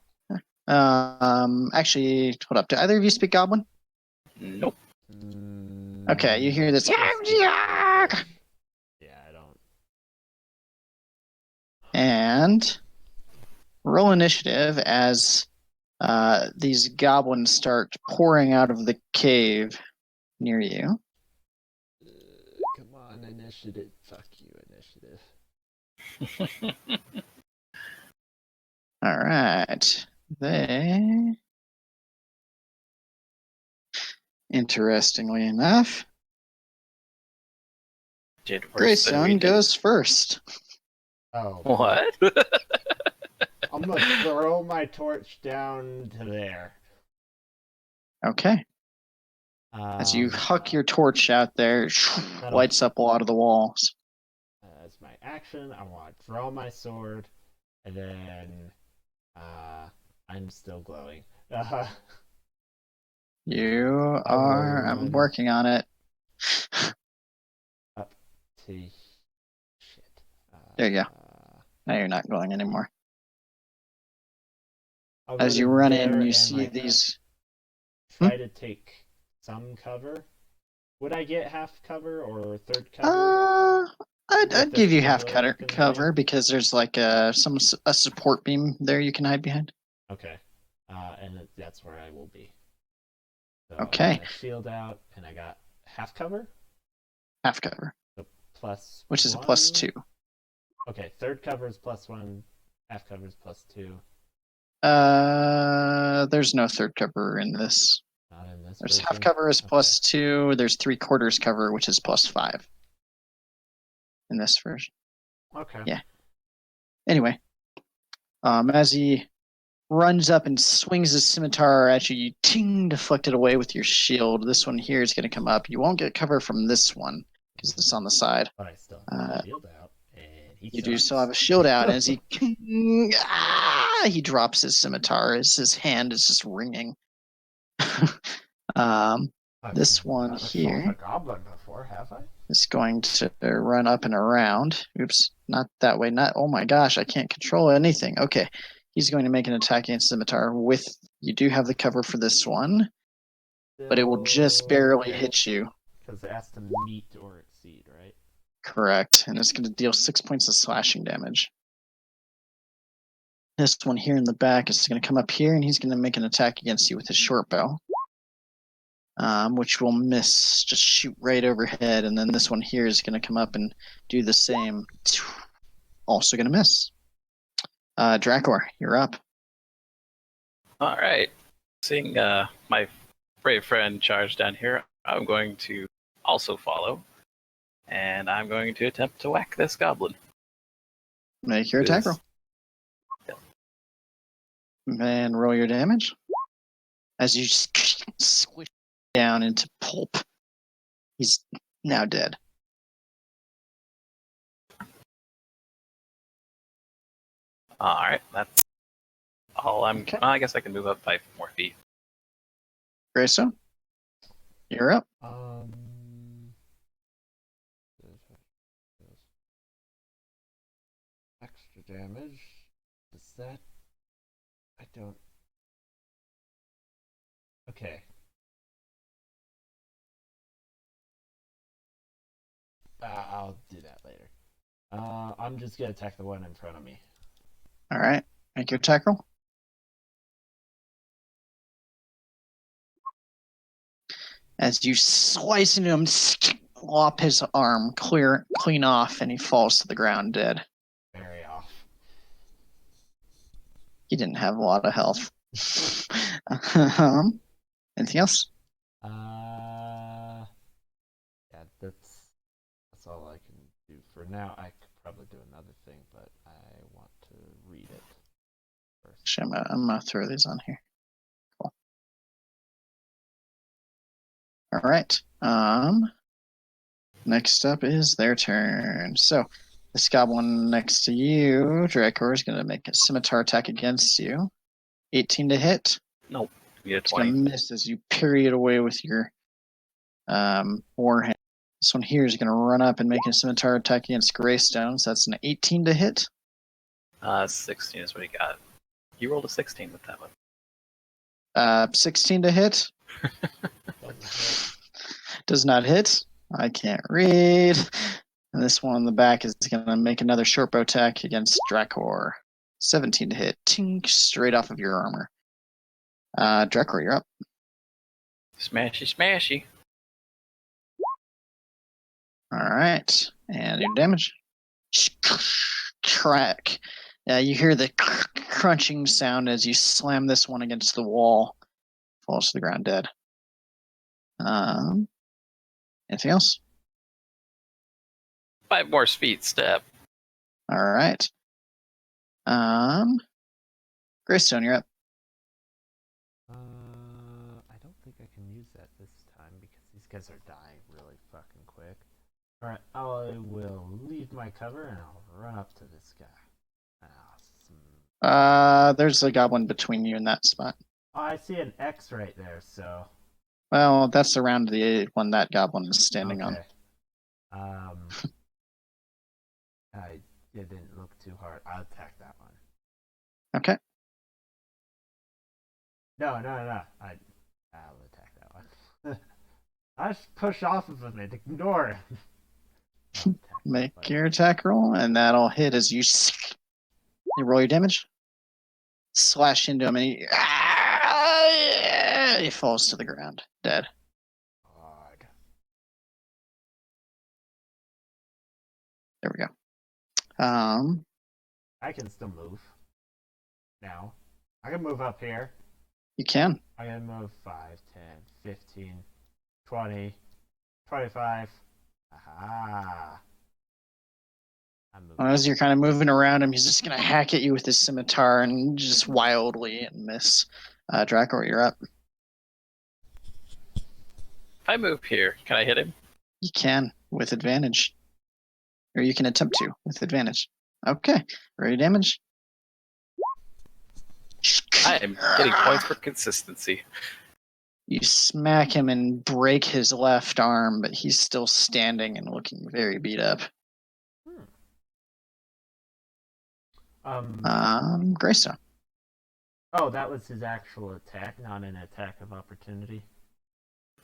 Actually, hold up. Do either of you speak goblin? Nope. Okay, you hear this. Yeah, I don't. And roll initiative as these goblins start pouring out of the cave near you. Come on, initiative. Fuck you, initiative. All right. They, interestingly enough, Did worse than we Greystone did. goes first. Oh. What? I'm gonna throw my torch down to there. Okay. As you huck your torch out there, lights up a lot of the walls. As my action, I want to draw my sword, and then I'm still glowing. You are. I'm working on it. Up to shit. There you go. Now you're not glowing anymore. I'll go As to you run there in, you and, see like, these. try to take some cover. Would I get half cover or third cover? I'd give you half pillar cover because there's like a support beam there you can hide behind. Okay. And that's where I will be. So Okay. I got my shield out, and I got half cover. Half cover, So plus which is a one. +2. Okay, third cover is +1. Half cover is +2. There's no third cover in this. Not in this There's version. half cover is Okay. +2. There's 3/4 cover, which is +5 in this version. Okay. Yeah. Anyway, as he runs up and swings his scimitar at you, you deflect it away with your shield. This one here is going to come up. You won't get cover from this one because it's on the side. But I still have my shield out, and You do still have a shield out, and as he he drops his scimitar as his hand is just ringing. This one here a goblin before, have I? is going to run up and around. Oops, not that way. Not. Oh my gosh, I can't control anything. Okay, he's going to make an attack against scimitar. With you do have the cover for this one, but it will just barely hit you. Because it has to meet or exceed, right? Correct, and it's going to deal 6 points of slashing damage. This one here in the back is going to come up here, and he's going to make an attack against you with his short bow, which will miss. Just shoot right overhead, and then this one here is going to come up and do the same. Also going to miss. Drakor, you're up. All right. Seeing my brave friend charge down here, I'm going to also follow, and I'm going to attempt to whack this goblin. Make your attack roll. And roll your damage. As you squish down into pulp, he's now dead. All right, that's all. Okay. I guess I can move up 5 more feet. Greystone, you're up. Extra damage. Is that? I don't. Okay. I'll do that later. I'm just gonna attack the one in front of me. All right. Make your attack roll. As you slice into him, lop his arm clean off, and he falls to the ground dead. Very off. He didn't have a lot of health. Anything else? Yeah, that's all I can do for now. I could probably do another thing, but I want to read it first. Actually, I'm gonna throw these on here. Cool. All right. Next up is their turn. So this goblin next to you, Drakor, is gonna make a scimitar attack against you. 18 to hit. Nope. You get a It's gonna 20. miss as you parry it away with your warhammer. This one here is gonna run up and make a scimitar attack against Greystone. So that's an 18 to hit. 16 is what he got. You rolled a 16 with that one. 16 to hit. Does not hit. I can't read. And this one on the back is going to make another short bow attack against Drakor. 17 to hit. Tink, straight off of your armor. Drakor, you're up. Smashy, smashy. All right. And your damage. Crack. You hear the crunching sound as you slam this one against the wall. Falls to the ground dead. Anything else? 5 more speed step. All right. Greystone, you're up. I don't think I can use that this time because these guys are dying really fucking quick. Alright, I will leave my cover and I'll run up to this guy. There's a goblin between you and that spot. Oh, I see an X right there, so. Well, that's around the one that goblin is standing on. It didn't look too hard. I'll attack that one. Okay. No. I'll attack that one. I just push off of him and ignore him. Make your attack roll, and that'll hit as you roll your damage. Slash into him, and he falls to the ground, dead. God. There we go. I can still move. Now. I can move up here. You can. I can move 5, 10, 15, 20, 25. Aha. Well, as you're kind of moving around him, he's just going to hack at you with his scimitar and just wildly and miss. Drakor, you're up. If I move here, can I hit him? You can, with advantage. Or you can attempt to, with advantage. Okay. Ready damage? I am getting points for consistency. You smack him and break his left arm, but he's still standing and looking very beat up. Greystone. Oh, that was his actual attack, not an attack of opportunity.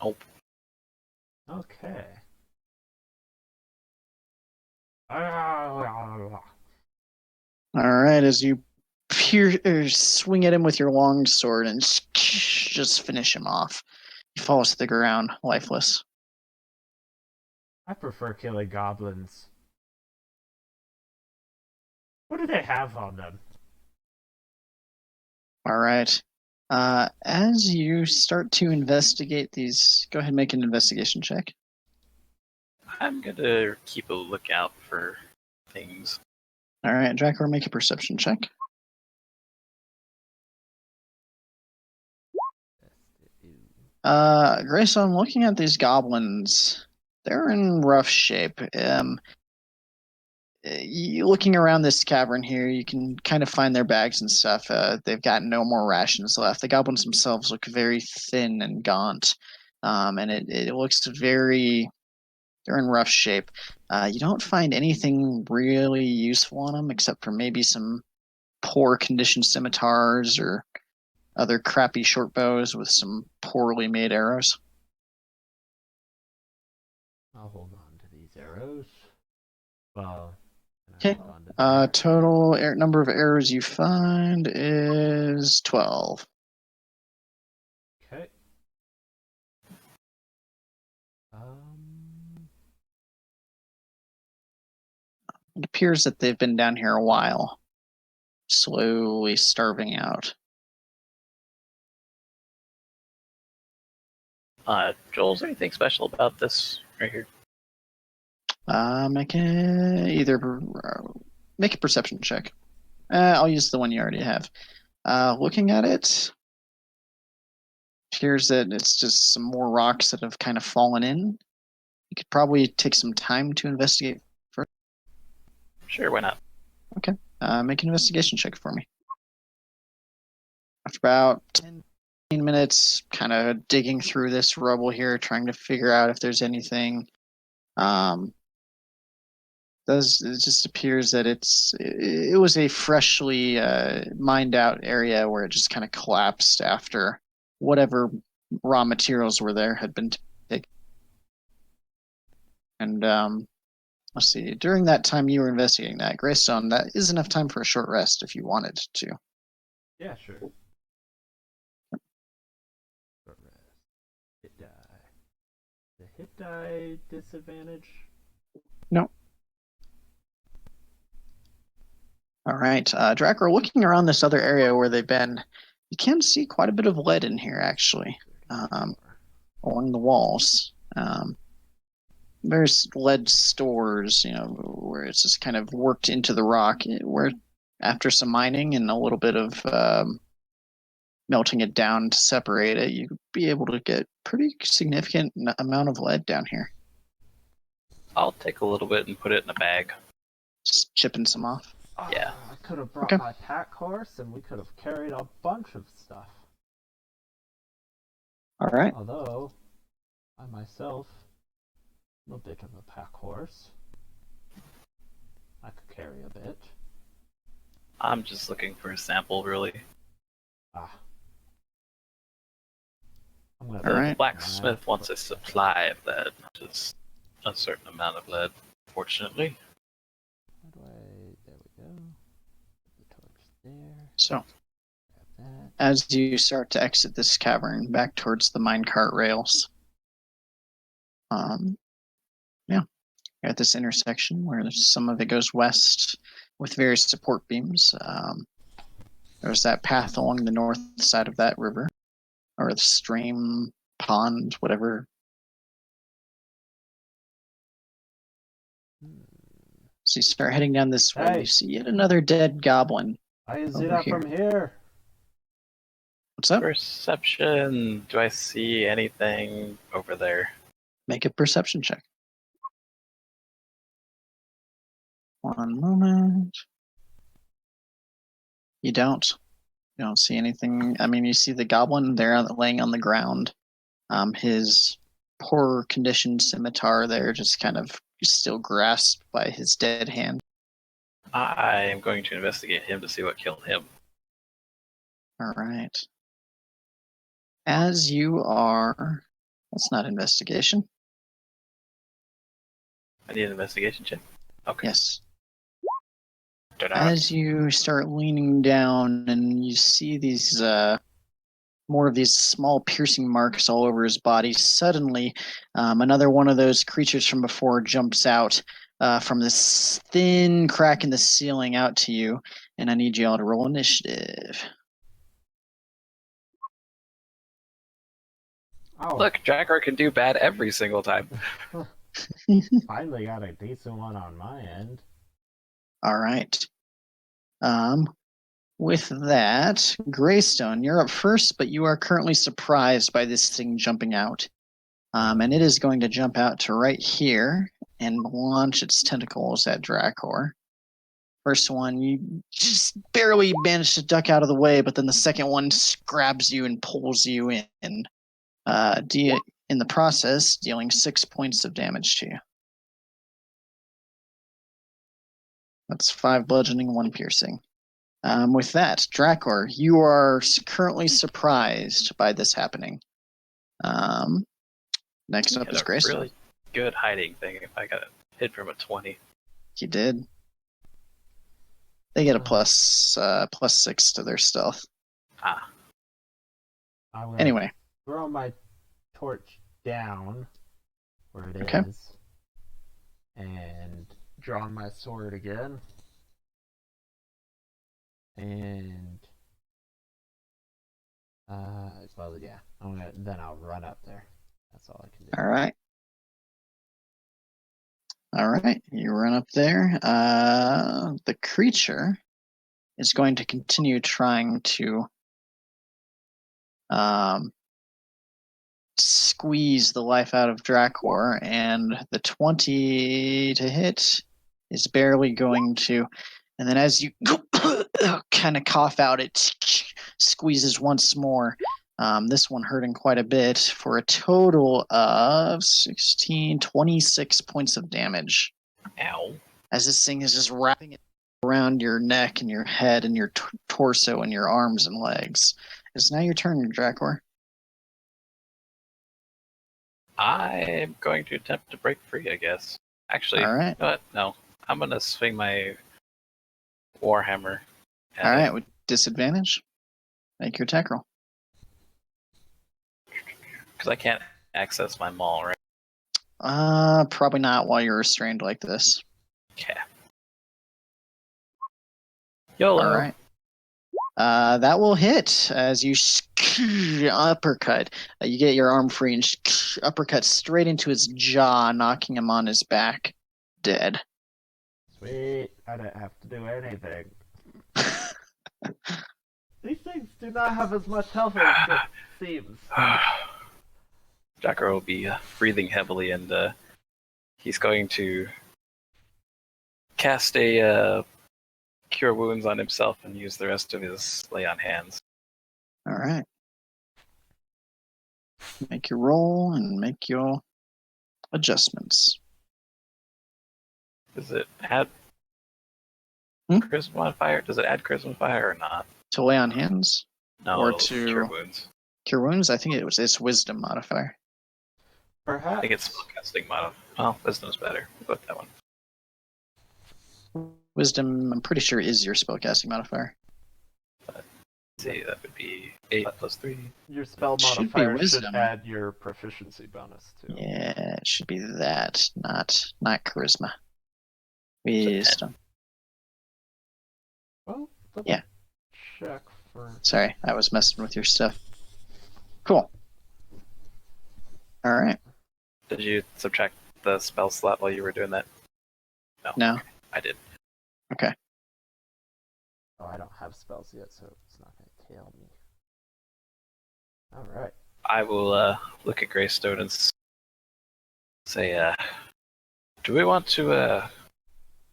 Nope. Okay. All right, as you swing at him with your long sword and just finish him off. He falls to the ground, lifeless. I prefer killing goblins. What do they have on them? All right. As you start to investigate these, go ahead and make an investigation check. I'm going to keep a lookout for things. All right, Drakor, make a perception check. Grayson, looking at these goblins, they're in rough shape. Looking around this cavern here, you can kind of find their bags and stuff. They've got no more rations left. The goblins themselves look very thin and gaunt, and it looks very. They're in rough shape. You don't find anything really useful on them except for maybe some poor condition scimitars or other crappy short bows with some poorly made arrows. I'll hold on to these arrows. Well, Okay. hold on to them. Total number of arrows you find is 12. Okay. It appears that they've been down here a while, slowly starving out. Joel, is there anything special about this right here? Make a perception check. I'll use the one you already have. Looking at it, appears that it's just some more rocks that have kind of fallen in. You could probably take some time to investigate first. Sure, why not? Okay. Make an investigation check for me. After about 10 minutes, kind of digging through this rubble here, trying to figure out if there's anything. It just appears that it was a freshly mined out area where it just kind of collapsed after whatever raw materials were there had been taken. And let's see. During that time you were investigating that, Greystone, that is enough time for a short rest if you wanted to. Yeah, sure. Short rest. Hit die. The hit die disadvantage? No. All right, Drakor, looking around this other area where they've been, you can see quite a bit of lead in here, actually, along the walls. There's lead stores, where it's just kind of worked into the rock, where after some mining and a little bit of melting it down to separate it, you'd be able to get pretty significant amount of lead down here. I'll take a little bit and put it in a bag. Just chipping some off. Yeah. I could have brought my pack horse and we could have carried a bunch of stuff. All right. Although, I myself am a bit of a pack horse. I could carry a bit. I'm just looking for a sample, really. I'm gonna All right. The blacksmith wants a supply of lead, not just a certain amount of lead, fortunately. How do I... There we go. Put the torch there. So, Grab that. as you start to exit this cavern back towards the minecart rails, you're at this intersection where some of it goes west with various support beams. There's that path along the north side of that river, or the stream, pond, whatever. So you start heading down this way. Hey. You see yet another dead goblin. I is Over it up here. from here? What's up? Perception. Do I see anything over there? Make a perception check. One moment. You don't. You don't see anything. I mean, you see the goblin there laying on the ground. His poor conditioned scimitar there just kind of still grasped by his dead hand. I am going to investigate him to see what killed him. All right. As you are... That's not investigation. I need an investigation check. Okay. Yes. Ta-da. As you start leaning down and you see these more of these small piercing marks all over his body, suddenly another one of those creatures from before jumps out from this thin crack in the ceiling out to you, and I need you all to roll initiative. Oh, Look, Drakor can do bad every single time. finally got a decent one on my end. All right. With that, Greystone, you're up first, but you are currently surprised by this thing jumping out. And it is going to jump out to right here and launch its tentacles at Drakor. First one, you just barely manage to duck out of the way, but then the second one grabs you and pulls you in. In the process, dealing 6 points of damage to you. That's 5 bludgeoning, 1 piercing. With that, Drakor, you are currently surprised by this happening. Next up is Greystone. Really good hiding thing if I got hit from a 20. He did. They get a +6 to their stealth. Ah. I'm gonna Anyway, throw my torch down where it Okay. is, and draw my sword again, and well, yeah, then I'll run up there. That's all I can do. all right. All right, you run up there. The creature is going to continue trying to squeeze the life out of Drakor, and the 20 to hit is barely going to. And then as you kind of cough out, it squeezes once more. This one hurting quite a bit for a total of 26 points of damage. Ow. As this thing is just wrapping it around your neck and your head and your torso and your arms and legs. It's now your turn, Drakor. I'm going to attempt to break free, I guess. Actually, All right. you know what? No. I'm going to swing my Warhammer. All right, with disadvantage, make your attack roll. Because I can't access my maul, right? Probably not while you're restrained like this. Okay. YOLO. All right. That will hit as you uppercut. You get your arm free and uppercut straight into his jaw, knocking him on his back, dead. Sweet, I don't have to do anything. These things do not have as much health as it seems. Drakor will be breathing heavily, and he's going to cast a Cure Wounds on himself and use the rest of his Lay on Hands. All right. Make your roll and make your adjustments. Does it add charisma modifier? Does it add charisma modifier or not? To lay on hands? No, Or to to Cure Wounds. Cure wounds? I think it's wisdom modifier. Perhaps. I think it's spellcasting modifier. Well, wisdom's better. We'll go with that one. Wisdom, I'm pretty sure, is your spellcasting modifier. Let's see, that would be 8 plus 3. Your spell Should be modifier should wisdom. add your proficiency bonus too. Yeah, it should be that, not charisma. So 10. Wisdom. Well, Yeah. check for. Sorry, I was messing with your stuff. Cool. All right. Did you subtract the spell slot while you were doing that? No. I did. Okay. Oh, I don't have spells yet, so it's not going to kill me. Alright. I will look at Greystone and say, do we want to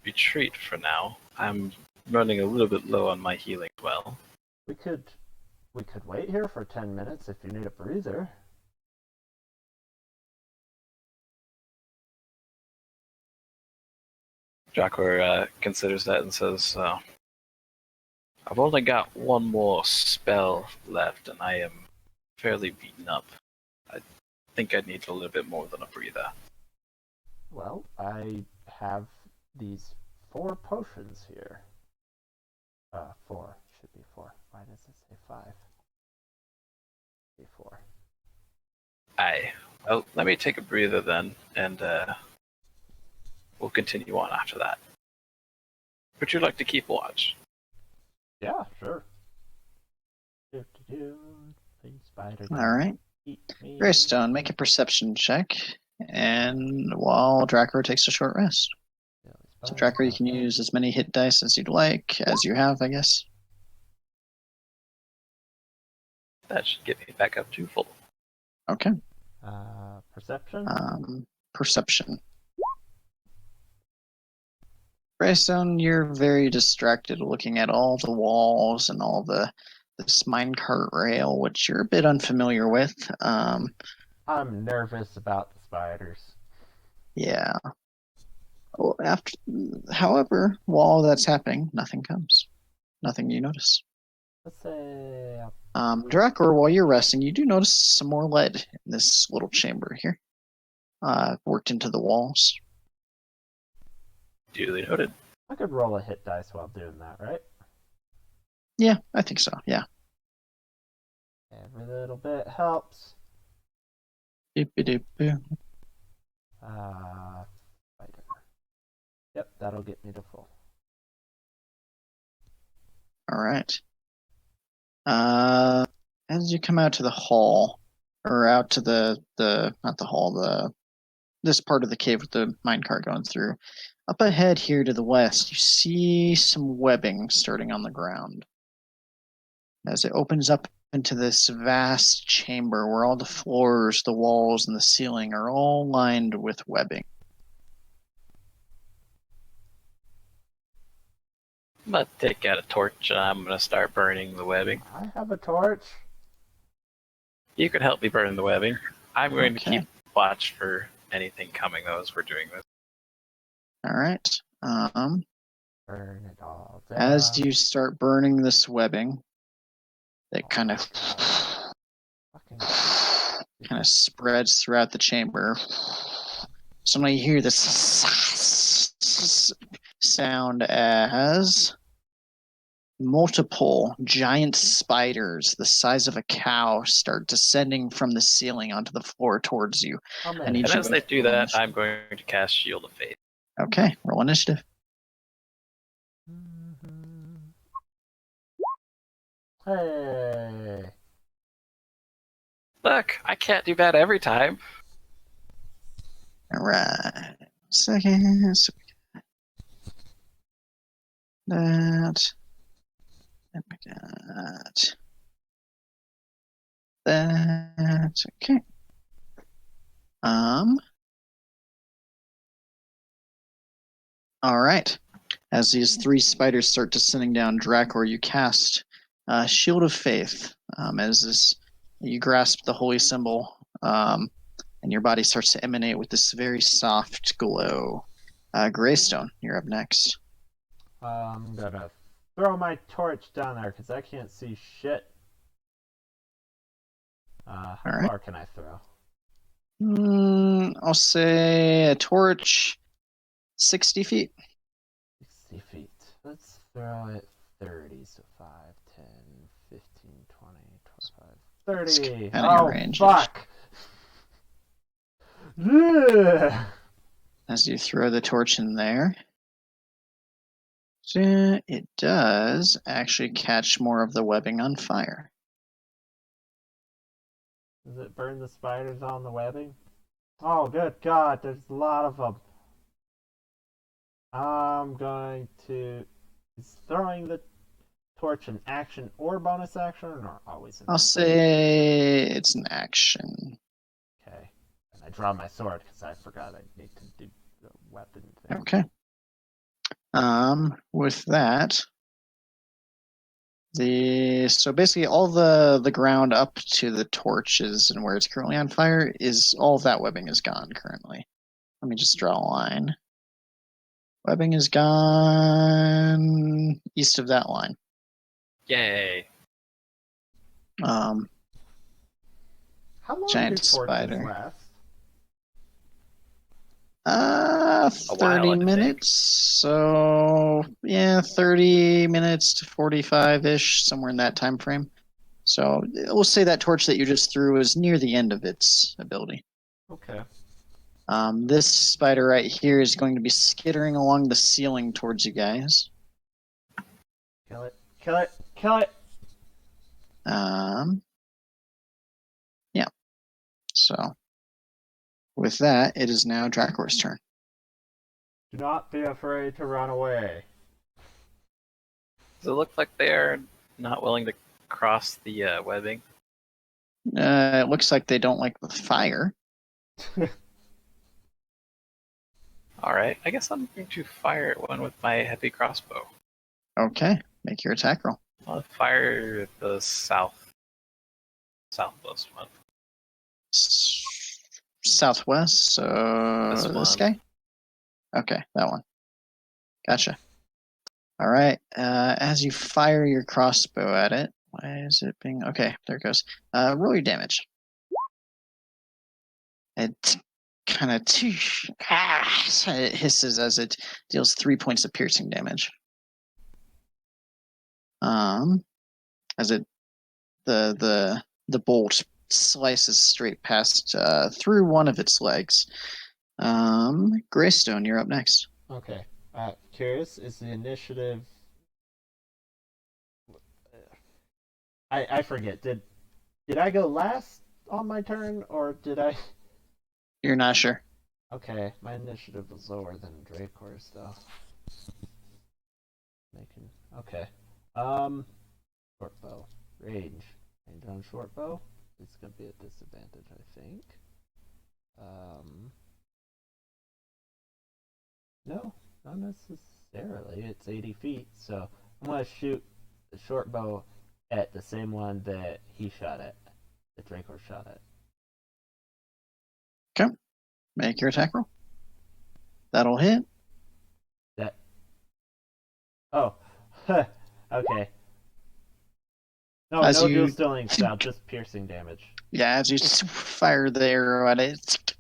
retreat for now? I'm running a little bit low on my healing as well. We could wait here for 10 minutes if you need a breather. Drakor considers that and says, I've only got one more spell left and I am fairly beaten up. I think I need a little bit more than a breather. Well, I have these 4 potions here. 4. Should be 4. Why does it say 5? Be 4. Well, let me take a breather then, and we'll continue on after that. Would you like to keep watch? Yeah, sure. Please, spider. All right. Eat me. Greystone, make a perception check, and while Drakor takes a short rest. So Drakor, you can use as many hit dice as you'd like, as you have, I guess. That should get me back up to full. Okay. Perception? Perception. Greystone, you're very distracted looking at all the walls and all this minecart rail, which you're a bit unfamiliar with. I'm nervous about the spiders. Yeah. Well, however, while all that's happening, nothing comes. nothing you notice. Let's say. Drakor, while you're resting, you do notice some more lead in this little chamber here. Worked into the walls. Duly noted. I could roll a hit dice while doing that, right? Yeah, I think so. Yeah. Every little bit helps. Doop-a-doop-boo. Spider. Yep, that'll get me to full. All right. As you come out to the hall, or out to the not the hall, this part of the cave with the minecart going through, up ahead here to the west, you see some webbing starting on the ground. As it opens up into this vast chamber where all the floors, the walls, and the ceiling are all lined with webbing. I'm gonna take out a torch and I'm gonna start burning the webbing. I have a torch. You can help me burn the webbing. I'm going to Okay. keep watch for anything coming though as we're doing this. All right. Burn it all down. As you start burning this webbing, it kind of spreads throughout the chamber. Suddenly you hear this sound as multiple giant spiders the size of a cow start descending from the ceiling onto the floor towards you. And as they do that, I'm going to cast Shield of Faith. Okay, roll initiative. Hey. Look, I can't do that every time. All right. Second. So we got that. And we got that. Okay. All right. As these three spiders start descending down Drakor, you cast Shield of Faith. As this, you grasp the holy symbol, and your body starts to emanate with this very soft glow. Greystone, you're up next. I'm gonna throw my torch down there because I can't see shit. How far can I throw? I'll say a torch 60 feet. 60 feet. Let's throw it 30. So 5, 10, 15, 20, 25, 30. Oh, range. fuck. Yeah. As you throw the torch in there, it does actually catch more of the webbing on fire. Does it burn the spiders on the webbing? Oh, good God, there's a lot of them. I'm going to... Is throwing the torch an action or bonus action, or always an I'll action? say it's an action. Okay. And I draw my sword because I forgot I need to do the weapon thing. Okay. With that, so basically all the ground up to the torches and where it's currently on fire is all of that webbing is gone currently. Let me just draw a line. Webbing is gone east of that line. Yay. How long Giant do torches spider. last? 30 minutes. So yeah, 30 minutes to 45-ish, somewhere in that time frame. So we'll say that torch that you just threw is near the end of its ability. Okay. This spider right here is going to be skittering along the ceiling towards you guys. Kill it. Kill it. Kill it. Yeah. So with that, it is now Drakor's turn. Do not be afraid to run away. Does it look like they're not willing to cross the webbing? It looks like they don't like the fire. Alright, I guess I'm going to fire at one with my heavy crossbow. Okay, make your attack roll. I'll fire at the southwest one. Southwest, so This this one. guy? Okay, that one. Gotcha. All right. As you fire your crossbow at it, why is it being okay? There it goes. Roll your damage. It kind of it hisses as it deals 3 points of piercing damage. As it the bolt slices straight past through one of its legs. Greystone, you're up next. Okay. Curious, is the initiative? I forget. Did I go last on my turn, or did I? You're not sure. Okay, my initiative was lower than Drakor's though. Okay. Short bow range on short bow. It's gonna be a disadvantage, I think. No, not necessarily. It's 80 feet, so I'm gonna shoot the short bow at the same one that he shot at, that Drakor shot at. Okay. Make your attack roll. That'll hit. That. Oh, okay. No, As no you- dual stilling style, just piercing damage. Yeah, as you fire the arrow at it,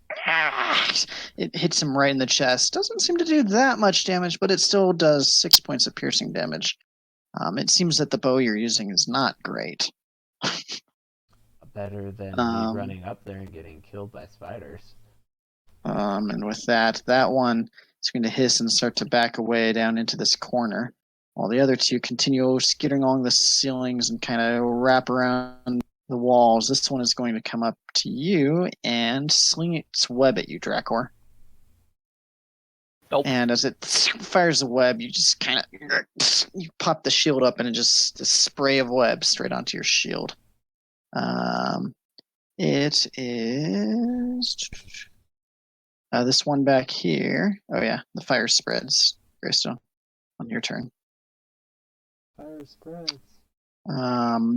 it hits him right in the chest. Doesn't seem to do that much damage, but it still does 6 points of piercing damage. It seems that the bow you're using is not great. Better than me running up there and getting killed by spiders. And with that one is going to hiss and start to back away down into this corner, while the other two continue skittering along the ceilings and kind of wrap around the walls. This one is going to come up to you and sling its web at you, Drakor. Nope. And as it fires the web, you just kind of you pop the shield up, and it just a spray of web straight onto your shield. It is this one back here. Oh yeah, the fire spreads. Greystone, on your turn. Fire spreads.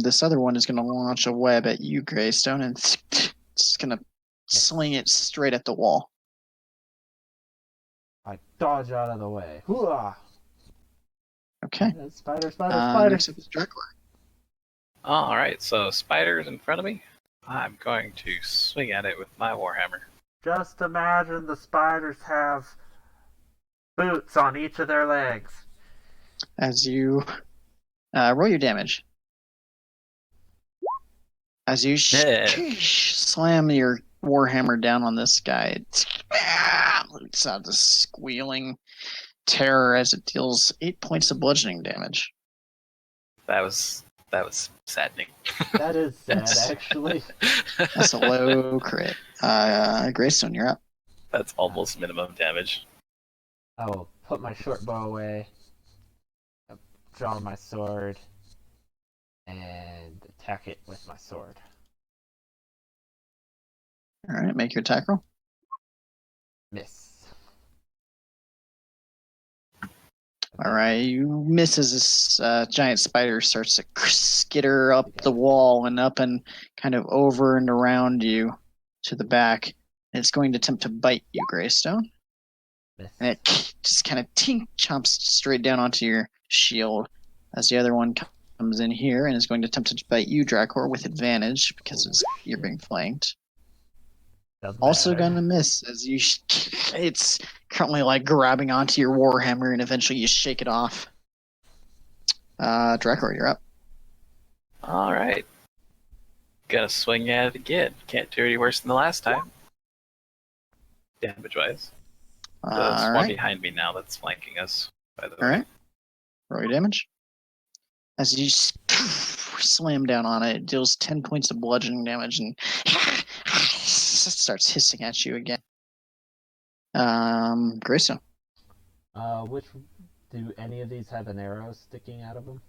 This other one is going to launch a web at you, Greystone, and it's going to sling it straight at the wall. I dodge out of the way. Hooah! Okay. Spider, spider. Next up is Drakor. All right, so spider's in front of me. I'm going to swing at it with my warhammer. Just imagine the spiders have boots on each of their legs. As you roll your damage. As you slam your warhammer down on this guy, it's out this squealing terror as it deals 8 points of bludgeoning damage. That was saddening. That is sad, actually. That's a low crit. Greystone, you're up. That's almost minimum damage. I will put my short bow away, draw my sword, and attack it with my sword. All right, make your attack roll. Miss. All right, you miss as this giant spider starts to skitter up the wall and up and kind of over and around you to the back. It's going to attempt to bite you, Greystone. Miss. And it just kind of chomps straight down onto your shield as the other one comes in here and is going to attempt to bite you, Drakor, with advantage because you're being flanked. Doesn't Also matter. gonna miss as you it's currently like grabbing onto your warhammer and eventually you shake it off. Drakor, you're up. All right. Gonna swing at it again. Can't do any worse than the last time. Damage-wise. There's All one right. behind me now that's flanking us, by the way. All right. Roll your damage. As you slam down on it, it deals 10 points of bludgeoning damage and starts hissing at you again. Greystone. Which do any of these have an arrow sticking out of them?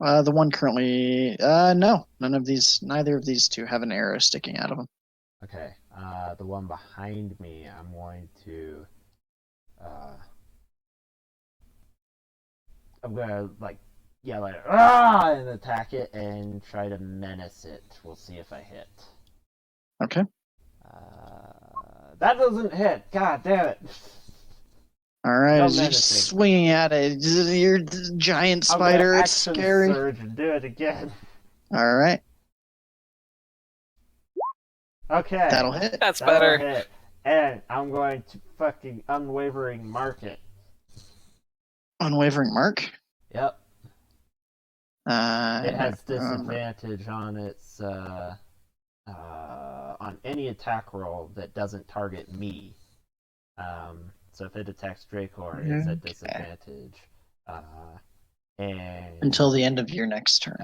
The one currently, no, neither of these two have an arrow sticking out of them. Okay. The one behind me, I'm going to, I'm gonna like yell at it, ah, and attack it and try to menace it. We'll see if I hit. Okay. That doesn't hit. God damn it. All right, No as you're menacing. swinging at it, you're giant I'm gonna spider. It's action scary. surge and do it again. All right, Okay. that'll hit. That's That'll better. hit. And I'm going to fucking unwavering mark it. Unwavering mark. Yep. It has Remember. disadvantage on its on any attack roll that doesn't target me. So if it attacks Drakor, it's at disadvantage. And Until the end of your next turn.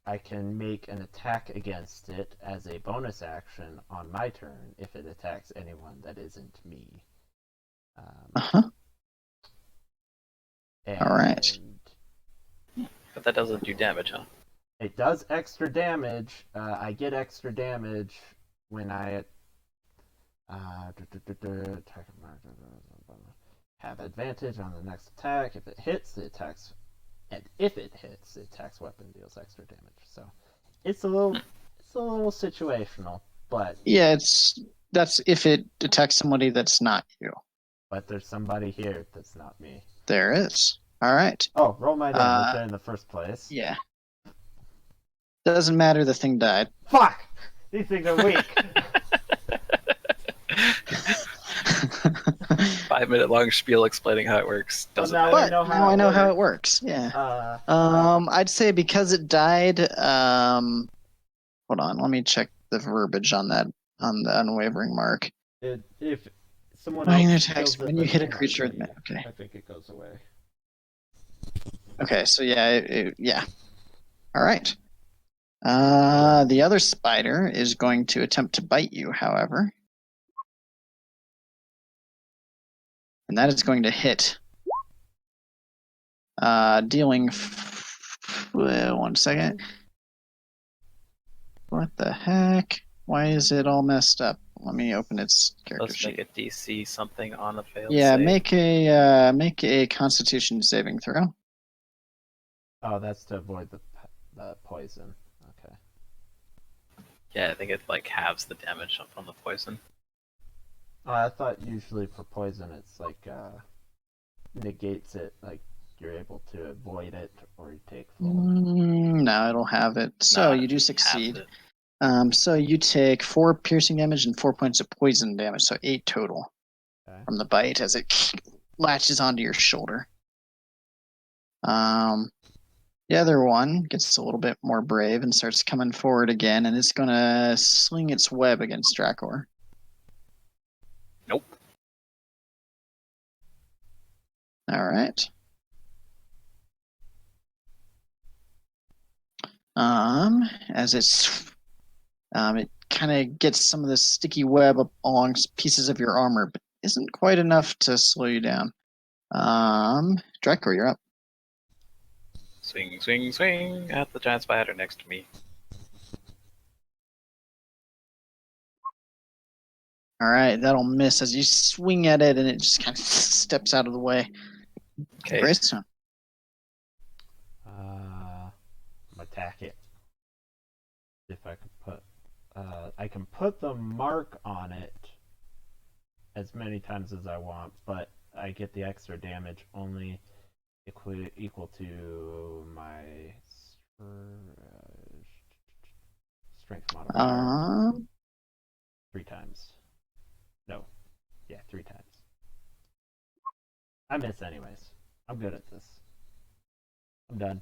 I can make an attack against it as a bonus action on my turn if it attacks anyone that isn't me. Uh-huh. All right. But that doesn't do damage, huh? It does extra damage. I get extra damage when I have advantage on the next attack. If it hits, it attacks, and if it hits, the attack's weapon deals extra damage. So it's a little situational, but Yeah, that's if it attacks somebody that's not you. but there's somebody here that's not me. There is. All right. Oh, roll my damage in the first place. Yeah. Doesn't matter. The thing died. Fuck! These things are weak. 5-minute long spiel explaining how it works. Doesn't Well, matter. now But now I know how it works. Yeah. I'd say because it died. Hold on. Let me check the verbiage on that on the unwavering mark. If someone Flying else attacks kills it when you hit a before creature. me, Okay. I think it goes away. Okay. So yeah. Yeah. All right. The other spider is going to attempt to bite you, however. And that is going to hit. Dealing. 1 second. What the heck? Why is it all messed up? Let me open its character Let's sheet. make a DC something on a failed Yeah, save. make a Constitution saving throw. Oh, that's to avoid the poison. Okay. Yeah, I think it like halves the damage from the poison. Oh, I thought usually for poison it's like negates it, like you're able to avoid it or you take full. No, it'll have it. So Nah, you do it halves succeed. it. So you take 4 piercing damage and 4 points of poison damage, so 8 total from the bite as it latches onto your shoulder. The other one gets a little bit more brave and starts coming forward again, and it's gonna sling its web against Drakor. Nope. All right. As it kind of gets some of the sticky web up along pieces of your armor, but isn't quite enough to slow you down. Drakor, you're up. Swing, swing, swing at the giant spider next to me. All right, that'll miss as you swing at it, and it just kind of steps out of the way. Okay. Greystone. I'm attack it. If I could put, I can put the mark on it as many times as I want, but I get the extra damage only equal to my strength modifier. 3 times. No. Yeah, 3 times. I miss anyways. I'm good at this. I'm done.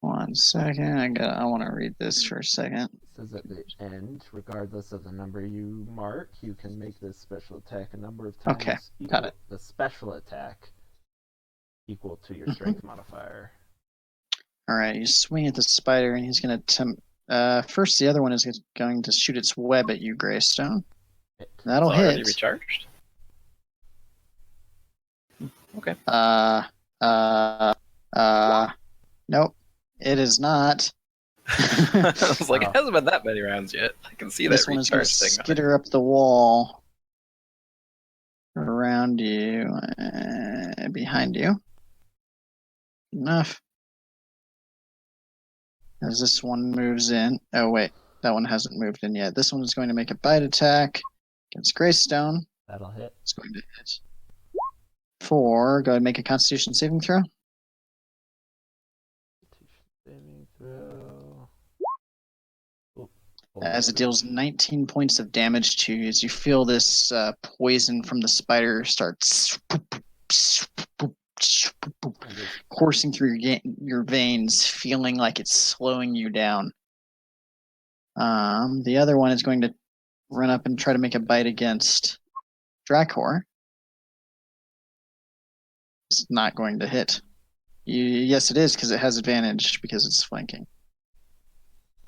1 second. I want to read this for a second. It says at the end, regardless of the number you mark, you can make this special attack a number of times. Okay, got it. The special attack equal to your strength modifier. All right, you swing at the spider, and he's going to attempt. First, the other one is going to shoot its web at you, Greystone. That'll It's already hit. recharged. Okay. Nope, it is not. I was like, it hasn't been that many rounds yet. I can see This that one is going recharge to thing. skitter up the wall around you, behind you. Enough. As this one moves in. Oh, wait. That one hasn't moved in yet. This one is going to make a bite attack against Greystone. That'll hit. It's going to hit. 4. Go ahead and make a Constitution saving throw. Saving throw. Ooh, As it deals 19 points of damage to you, as you feel this poison from the spider starts coursing through your veins, feeling like it's slowing you down. The other one is going to run up and try to make a bite against Drakor. It's not going to hit. Yes, it is, because it has advantage because it's flanking.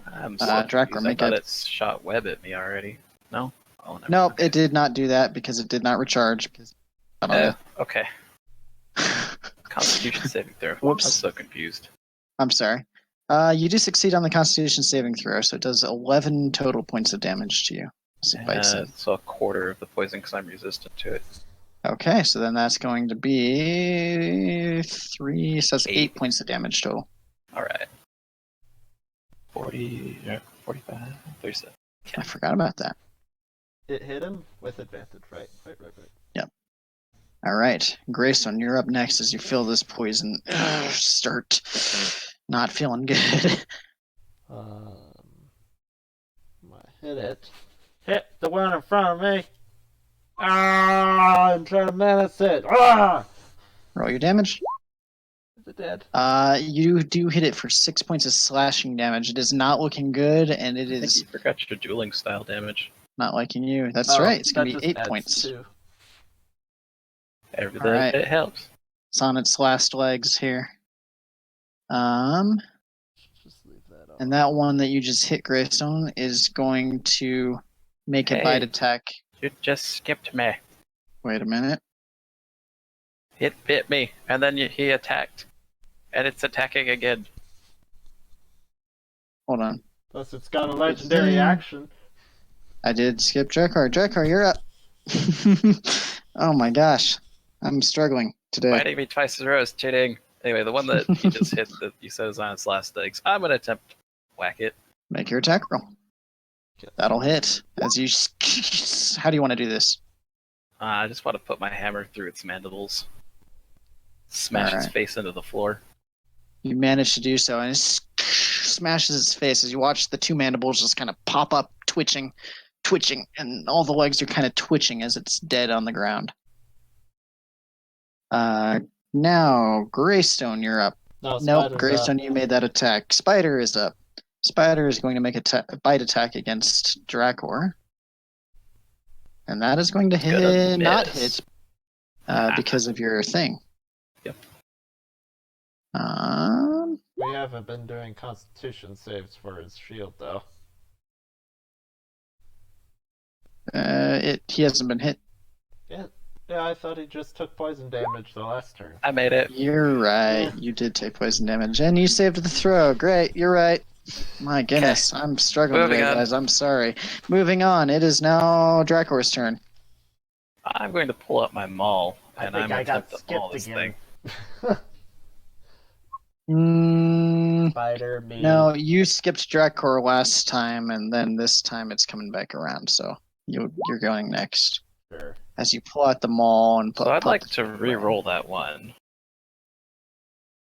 I'm so Drakor, confused. I make thought a... it shot web at me already. No? Oh, never. Nope, Okay. it did not do that because it did not recharge. I don't know. Okay. Constitution saving throw. Whoops. I'm so confused. I'm sorry. You do succeed on the Constitution saving throw, so it does 11 total points of damage to you. As it bites it. So a quarter of the poison because I'm resistant to it. Okay, so then that's going to be 3, so that's 8 8. points of damage total. Alright. 40, 45, 37. I forgot about that. It hit him with advantage, right? Right. All right, Greystone, you're up next as you feel this poison start not feeling good. I hit it. Hit the one in front of me. I'm trying to menace it. Roll your damage. Is it dead? You do hit it for 6 points of slashing damage. It is not looking good, and it I think is you forgot your dueling style damage. not liking you. That's right. It's going to be 8 points. Everything All right. it helps. It's on its last legs here. Just leave that on. And that one that you just hit, Greystone, is going to make a Hey. bite attack. You just skipped me. Wait a minute. It bit me, and then he attacked. And it's attacking again. Hold on. Plus, it's got a legendary action. I did skip Drakor. Drakor, you're up. Oh my gosh. I'm struggling today. Biting me twice in a row is cheating. Anyway, the one that he just hit that you said is on its last legs, I'm going to attempt to whack it. Make your attack roll. That'll hit. As you... How do you want to do this? I just want to put my hammer through its mandibles. Smash its face into the floor. You manage to do so, and it smashes its face as you watch the 2 mandibles just kind of pop up, twitching, and all the legs are kind of twitching as it's dead on the ground. Now, Greystone, you're up. Nope, Greystone, you made that attack. Spider is up. Spider is going to make a bite attack against Drakor. And that is going to not hit because of your thing. Yep. We haven't been doing Constitution saves for his shield, though. He hasn't been hit. Yeah, I thought he just took poison damage the last turn. I made it. You're right. Yeah. You did take poison damage, and you saved the throw. Great. You're right. My goodness, I'm struggling today, guys. I'm sorry. Moving on. It is now Drakor's turn. I'm going to pull up my maul, and I'm going to attempt to maul this thing. Spider, me. No, you skipped Drakor last time, and then this time it's coming back around, so you're going next. Sure. As you pull out the maul and So I'd like to re-roll that one.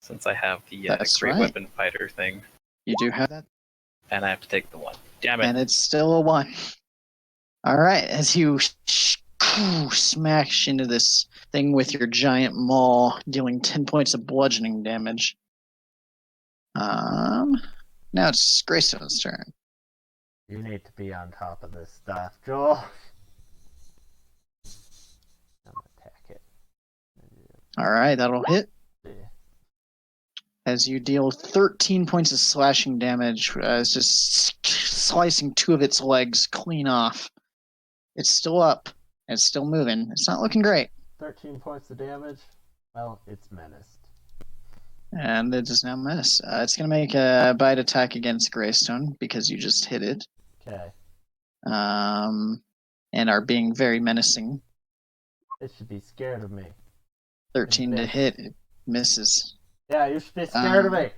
Since I have the great weapon fighter thing. You do have that? And I have to take the 1. Damn it. And it's still a 1. Alright, as you smash into this thing with your giant maul, dealing 10 points of bludgeoning damage. Now it's Greystone's turn. You need to be on top of this stuff, Joel. I'm gonna attack it. Alright, that'll hit. Yeah. As you deal 13 points of slashing damage, it's just slicing 2 of its legs clean off. It's still up. It's still moving. It's not looking great. 13 points of damage. Well, it's menaced. And it is now menaced. It's going to make a bite attack against Greystone because you just hit it. Okay. And are being very menacing. It should be scared of me. 13 to hit. It misses. Yeah, you should be scared of me.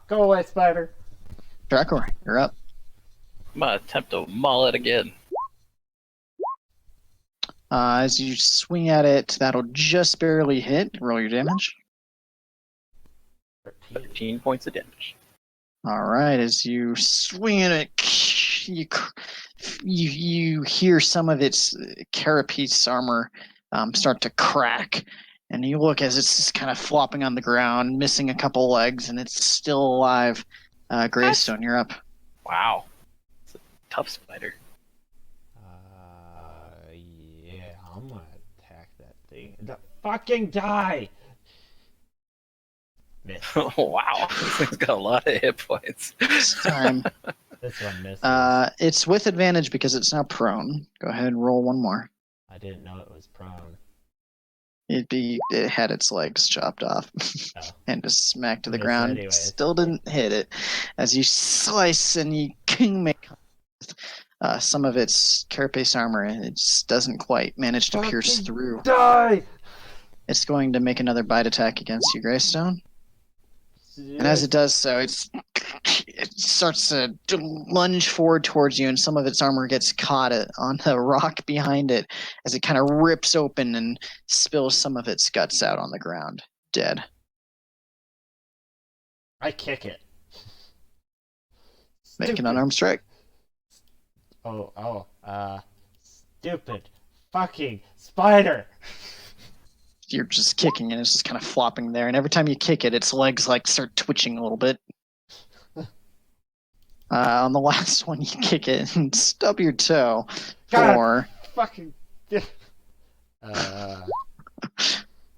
Go away, spider. Drakor, you're up. I'm going to attempt to maul it again. As you swing at it, that'll just barely hit. Roll your damage. 13 points of damage. All right, as you swing at it, you hear some of its carapace armor start to crack, and you look as it's just kind of flopping on the ground, missing a couple legs, and it's still alive. Greystone, you're up. Wow. It's a tough spider. Yeah, I'm gonna attack that thing. Fucking die! Miss. Wow. This thing's got a lot of hit points. This time, This one misses. it's with advantage because it's now prone. Go ahead and roll one more. I didn't know it was prone. It had its legs chopped off Oh. and just smacked to the Miss ground. anyways. Still didn't hit it. As you slice and you make some of its carapace armor, and it just doesn't quite manage to pierce Fucking through. Die! It's going to make another bite attack against you, Greystone. And as it does so, it starts to lunge forward towards you, and some of its armor gets caught on the rock behind it as it kind of rips open and spills some of its guts out on the ground, dead. I kick it. Make an Stupid. unarmed strike. Stupid fucking spider! You're just kicking, and it's just kind of flopping there. And every time you kick it, its legs start twitching a little bit. On the last one, you kick it and stub your toe God. for Fucking.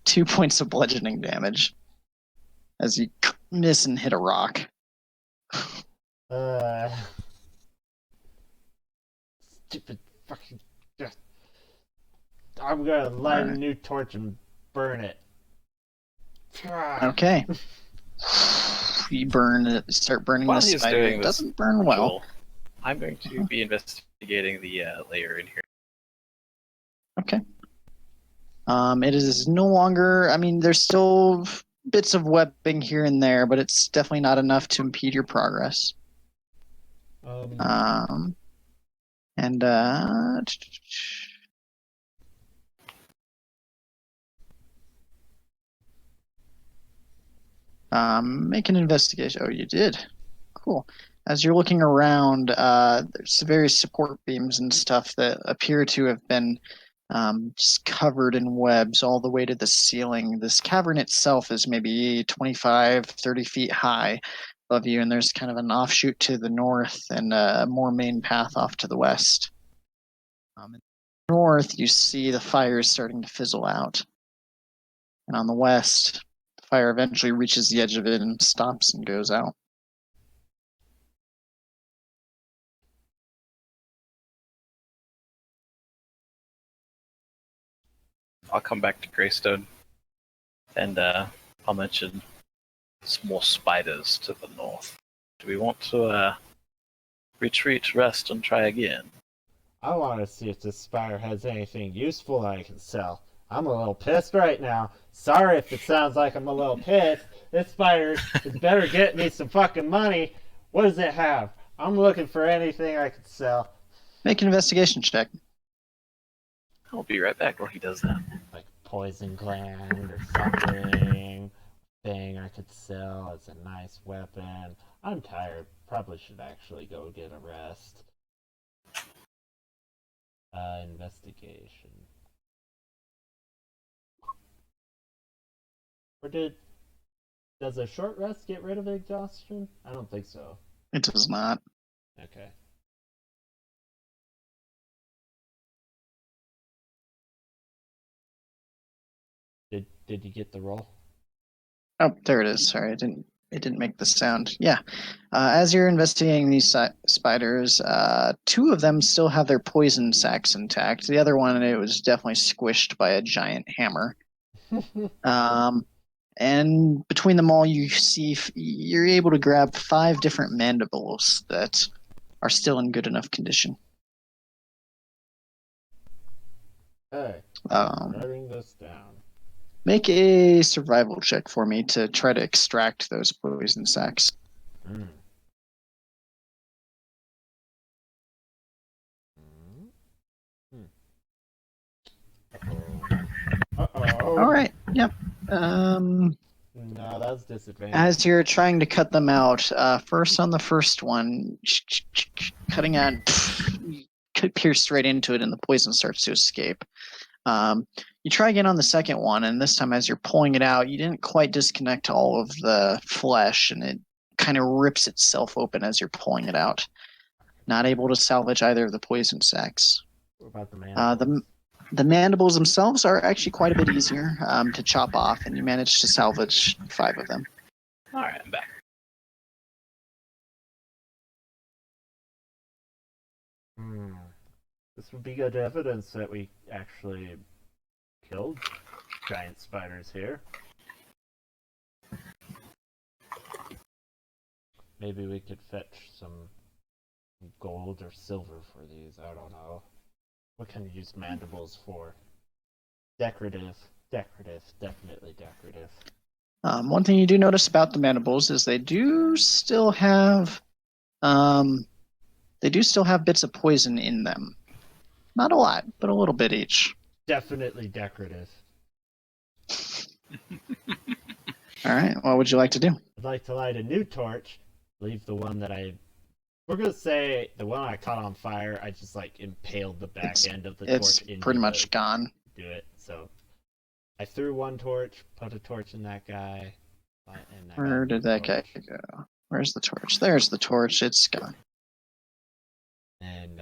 2 points of bludgeoning damage as you miss and hit a rock. Stupid fucking. I'm gonna light a new torch and burn it. Okay. You burn it, start burning While the he's spider. doing It this doesn't burn well. Joel, I'm going to be investigating the layer in here. Okay. It is no longer. I mean, there's still bits of webbing here and there, but it's definitely not enough to impede your progress. Make an investigation. Oh, you did. Cool. As you're looking around, there's various support beams and stuff that appear to have been just covered in webs all the way to the ceiling. This cavern itself is maybe 25, 30 feet high above you, and there's kind of an offshoot to the north and a more main path off to the west. In the north, you see the fire is starting to fizzle out. And on the west, the fire eventually reaches the edge of it and stops and goes out. I'll come back to Greystone, and I'll mention small spiders to the north. Do we want to retreat, rest, and try again? I want to see if this spider has anything useful I can sell. I'm a little pissed right now. Sorry if it sounds like I'm a little pissed. This spider is better get me some fucking money. What does it have? I'm looking for anything I can sell. Make an investigation check. I'll be right back while he does that. Like poison gland or something. Thing I could sell as a nice weapon. I'm tired. Probably should actually go get a rest. Investigation. Or does a short rest get rid of exhaustion? I don't think so. It does not. Okay. Did you get the roll? Oh, there it is. Sorry, it didn't make the sound. Yeah. As you're investigating these spiders, two of them still have their poison sacs intact. The other one, it was definitely squished by a giant hammer. And between them all, you're able to grab 5 different mandibles that are still in good enough condition. Hey, I'm writing this down. Make a survival check for me to try to extract those poison sacs. All right. Yep. No, that's disadvantage. As you're trying to cut them out, first on the first one, cutting out, could pierce right into it, and the poison starts to escape. You try again on the second one, and this time, as you're pulling it out, you didn't quite disconnect all of the flesh, and it kind of rips itself open as you're pulling it out. Not able to salvage either of the poison sacs. What about the mandibles? The mandibles themselves are actually quite a bit easier to chop off, and you manage to salvage 5 of them. All right, I'm back. This would be good evidence that we actually killed giant spiders here. Maybe we could fetch some gold or silver for these. I don't know. What can you use mandibles for? Decorative. Decorative. Definitely decorative. One thing you do notice about the mandibles is they do still have bits of poison in them. Not a lot, but a little bit each. Definitely decorative. All right. What would you like to do? I'd like to light a new torch. Leave the one that we're gonna say the one I caught on fire. I just like impaled the back end of the It's torch into pretty much gone. do it. So I threw one torch, put a torch in that guy. And Where did that guy go? Where's the torch? There's the torch. It's gone. And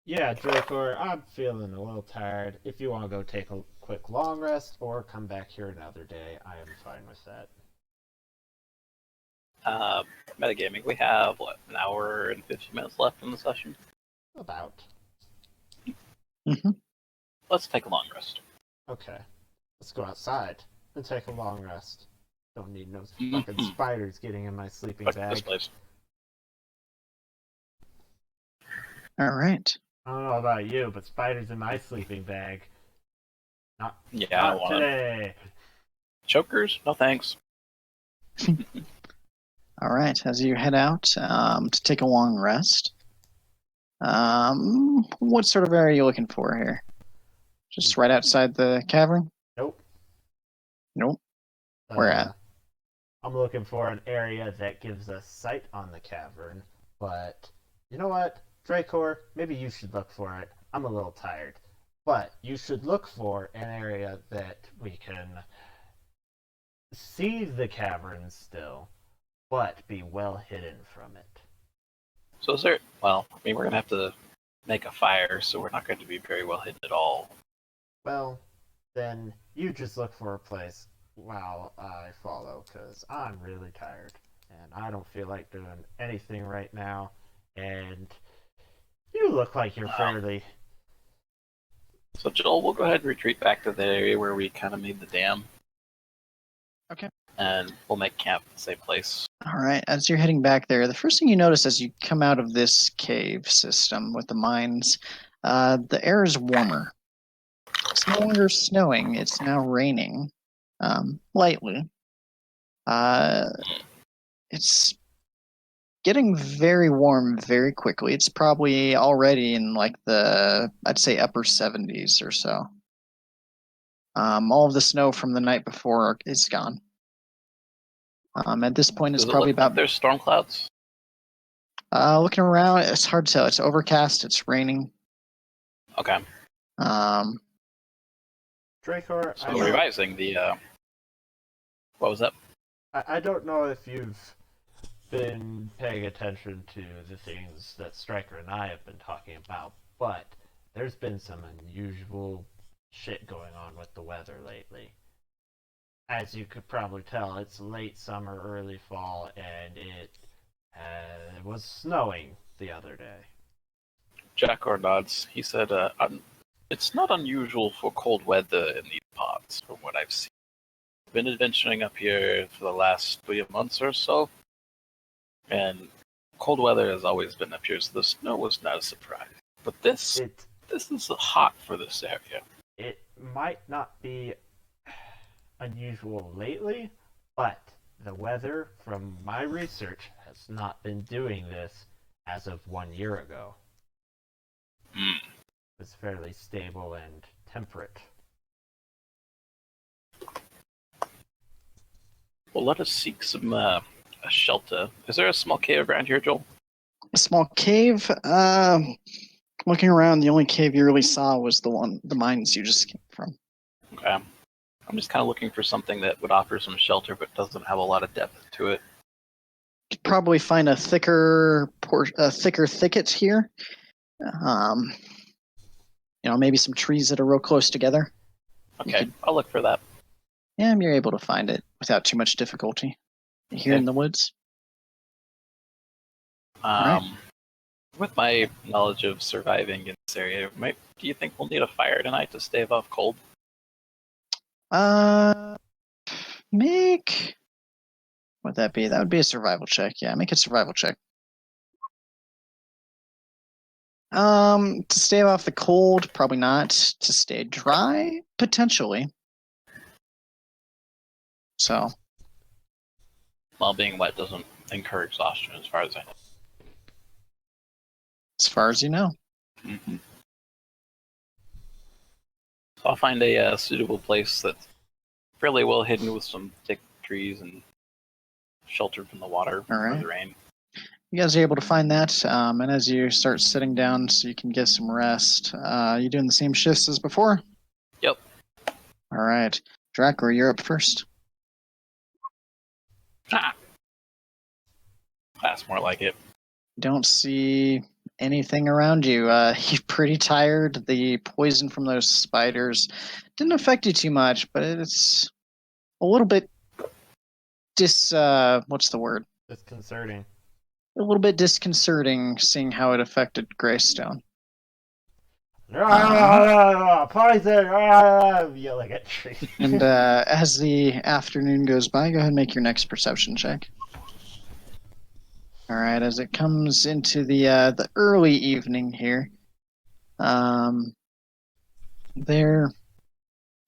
yeah, Drakor, I'm feeling a little tired. If you want to go take a quick long rest or come back here another day, I am fine with that. Metagaming, we have, what, an hour and 50 minutes left in the session? About. Mm-hmm. Let's take a long rest. Okay. Let's go outside and take a long rest. Don't need no fucking spiders getting in my sleeping Fuck bag. this place. All right. I don't know about you, but spiders in my sleeping bag. Yeah, I don't Not want today. chokers? No thanks. All right. As you head out to take a long rest, what sort of area are you looking for here? Just right outside the cavern? Nope. Nope. Where at? I'm looking for an area that gives us sight on the cavern, but you know what? Drakor, maybe you should look for it. I'm a little tired. But you should look for an area that we can see the cavern still, but be well hidden from it. So is there, well, I mean, we're going to have to make a fire, so we're not going to be very well hidden at all. Well, then you just look for a place while I follow, because I'm really tired, and I don't feel like doing anything right now, and you look like you're fairly... So Joel, we'll go ahead and retreat back to the area where we kind of made the dam. Okay. And we'll make camp in the same place. All right. As you're heading back there, the first thing you notice as you come out of this cave system with the mines, the air is warmer. It's no longer snowing. It's now raining, lightly. It's getting very warm very quickly. It's probably already in like I'd say upper 70s or so. All of the snow from the night before is gone. At this point, it's probably about... There's storm clouds? Looking around, it's hard to tell. It's overcast. It's raining. Okay. Drakor, So revising the... What was that? I don't know if you've been paying attention to the things that Stryker and I have been talking about, but there's been some unusual shit going on with the weather lately. As you could probably tell, it's late summer, early fall, and it was snowing the other day. Drakor nods. He said, it's not unusual for cold weather in these parts, from what I've seen. I've been adventuring up here for the last 3 months or so, and cold weather has always been up here, so the snow was not a surprise. But this is hot for this area. It might not be unusual lately, but the weather, from my research, has not been doing this as of 1 year ago. It's fairly stable and temperate. Well, let us seek some a shelter. Is there a small cave around here, Joel? A small cave. Looking around, the only cave you really saw was the mines you just came from. Okay. I'm just kind of looking for something that would offer some shelter, but doesn't have a lot of depth to it. You'd probably find a thicker thicket here. Maybe some trees that are real close together. Okay, I'll look for that. Yeah, you're able to find it without too much difficulty here in the woods. Right. With my knowledge of surviving in this area, do you think we'll need a fire tonight to stave off cold? Make... What'd that be? That would be a survival check. Yeah, make a survival check. To stave off the cold, probably not. To stay dry, potentially. So. Well, being wet doesn't incur exhaustion, as far as I know. As far as you know. Mm-hmm. So I'll find a suitable place that's fairly well hidden with some thick trees and sheltered from the water or the rain. You guys are able to find that, and as you start sitting down so you can get some rest, you doing the same shifts as before? Yep. All right. Drakor, you're up first. That's more like it. Don't see anything around you. You're pretty tired. The poison from those spiders didn't affect you too much, but it's a little bit what's the word? Disconcerting. A little bit disconcerting seeing how it affected Greystone. Poison! Yelling at trees. And as the afternoon goes by, go ahead and make your next perception check. All right, as it comes into the early evening here, there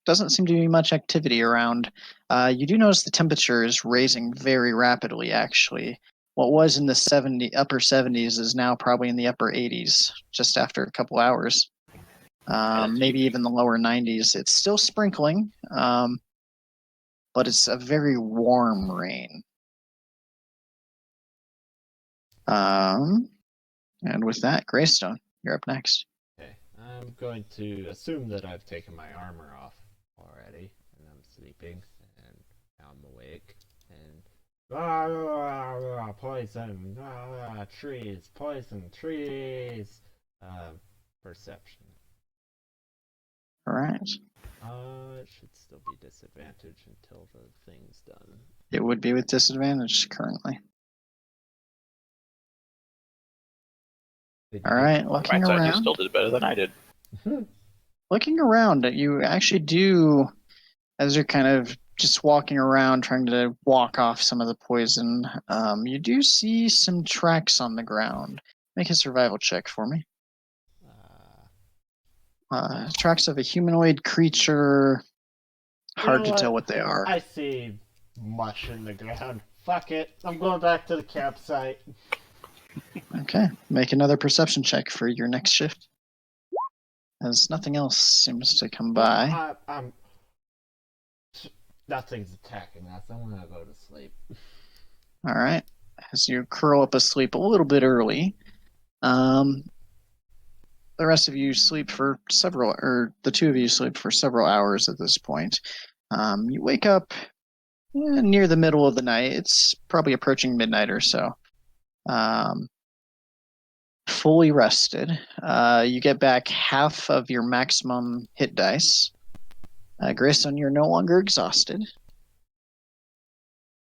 doesn't seem to be much activity around. You do notice the temperature is raising very rapidly, actually. What was in the upper 70s is now probably in the upper 80s just after a couple hours. Maybe even the lower 90s. It's still sprinkling, but it's a very warm rain. And with that, Greystone, you're up next. Okay, I'm going to assume that I've taken my armor off already, and I'm sleeping, and now I'm awake, and poison, trees, poison, trees, perception. All right. It should still be disadvantage until the thing's done. It would be with disadvantage currently. All right, looking around. You still did better than I did. Looking around, you actually do, as you're kind of just walking around trying to walk off some of the poison, you do see some tracks on the ground. Make a survival check for me. Tracks of a humanoid creature. Hard to tell what they are. I see mush in the ground. Fuck it. I'm going back to the campsite. Okay. Make another perception check for your next shift. As nothing else seems to come by. Nothing's attacking us. I'm gonna go to sleep. All right. As you curl up asleep a little bit early, the rest of you sleep for the two of you sleep for several hours at this point. You wake up near the middle of the night. It's probably approaching midnight or so. Fully rested. You get back half of your maximum hit dice. Greystone, you're no longer exhausted.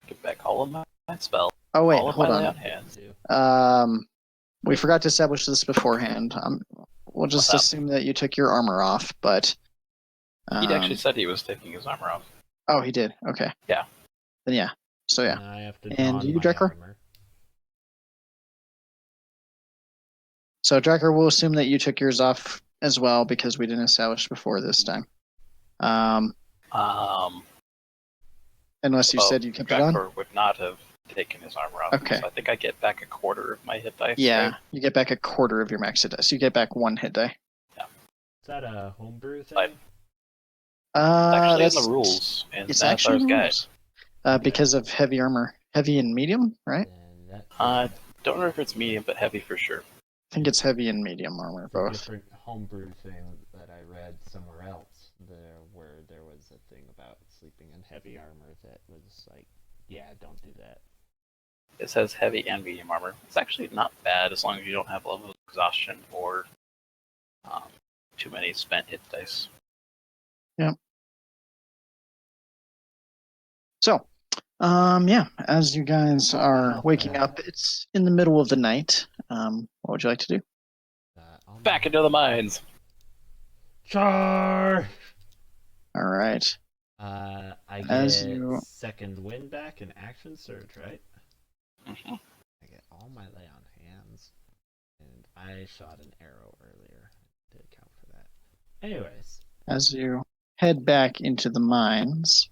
Get back all of my spells. Oh wait, all of hold my on. Hands. We forgot to establish this beforehand. We'll just assume that you took your armor off, but He actually said he was taking his armor off. Oh, he did. Okay. Yeah. Then yeah. So yeah. I have to And don you, my Drakor? armor. So Drakor, we'll assume that you took yours off as well because we didn't establish before this time. Unless you said you kept it on. Drakor would not have taken his armor off. Okay. So I think I get back a quarter of my hit dice. Yeah, Right? you get back a quarter of your max hit dice. You get back one hit die. Is that a homebrew thing? It's actually that's in the rules. And It's that's actually our in the guide. rules. because of heavy armor. Heavy and medium, right? Then that's Don't remember if it's medium, but heavy for sure. I think it's heavy and medium armor, a both. different homebrew thing that I read somewhere else, where there was a thing about sleeping in heavy armor that was like, yeah, don't do that. It says heavy and medium armor. It's actually not bad as long as you don't have a level of exhaustion or too many spent hit dice. So, yeah, as you guys are Not waking bad. up, it's in the middle of the night. What would you like to do? Back into the mines. Char! All right. I As get you- second wind back and action surge, right? Mm-hmm. I get all my lay on hands, and I shot an arrow earlier. Did count for that. Anyways, As you head back into the mines,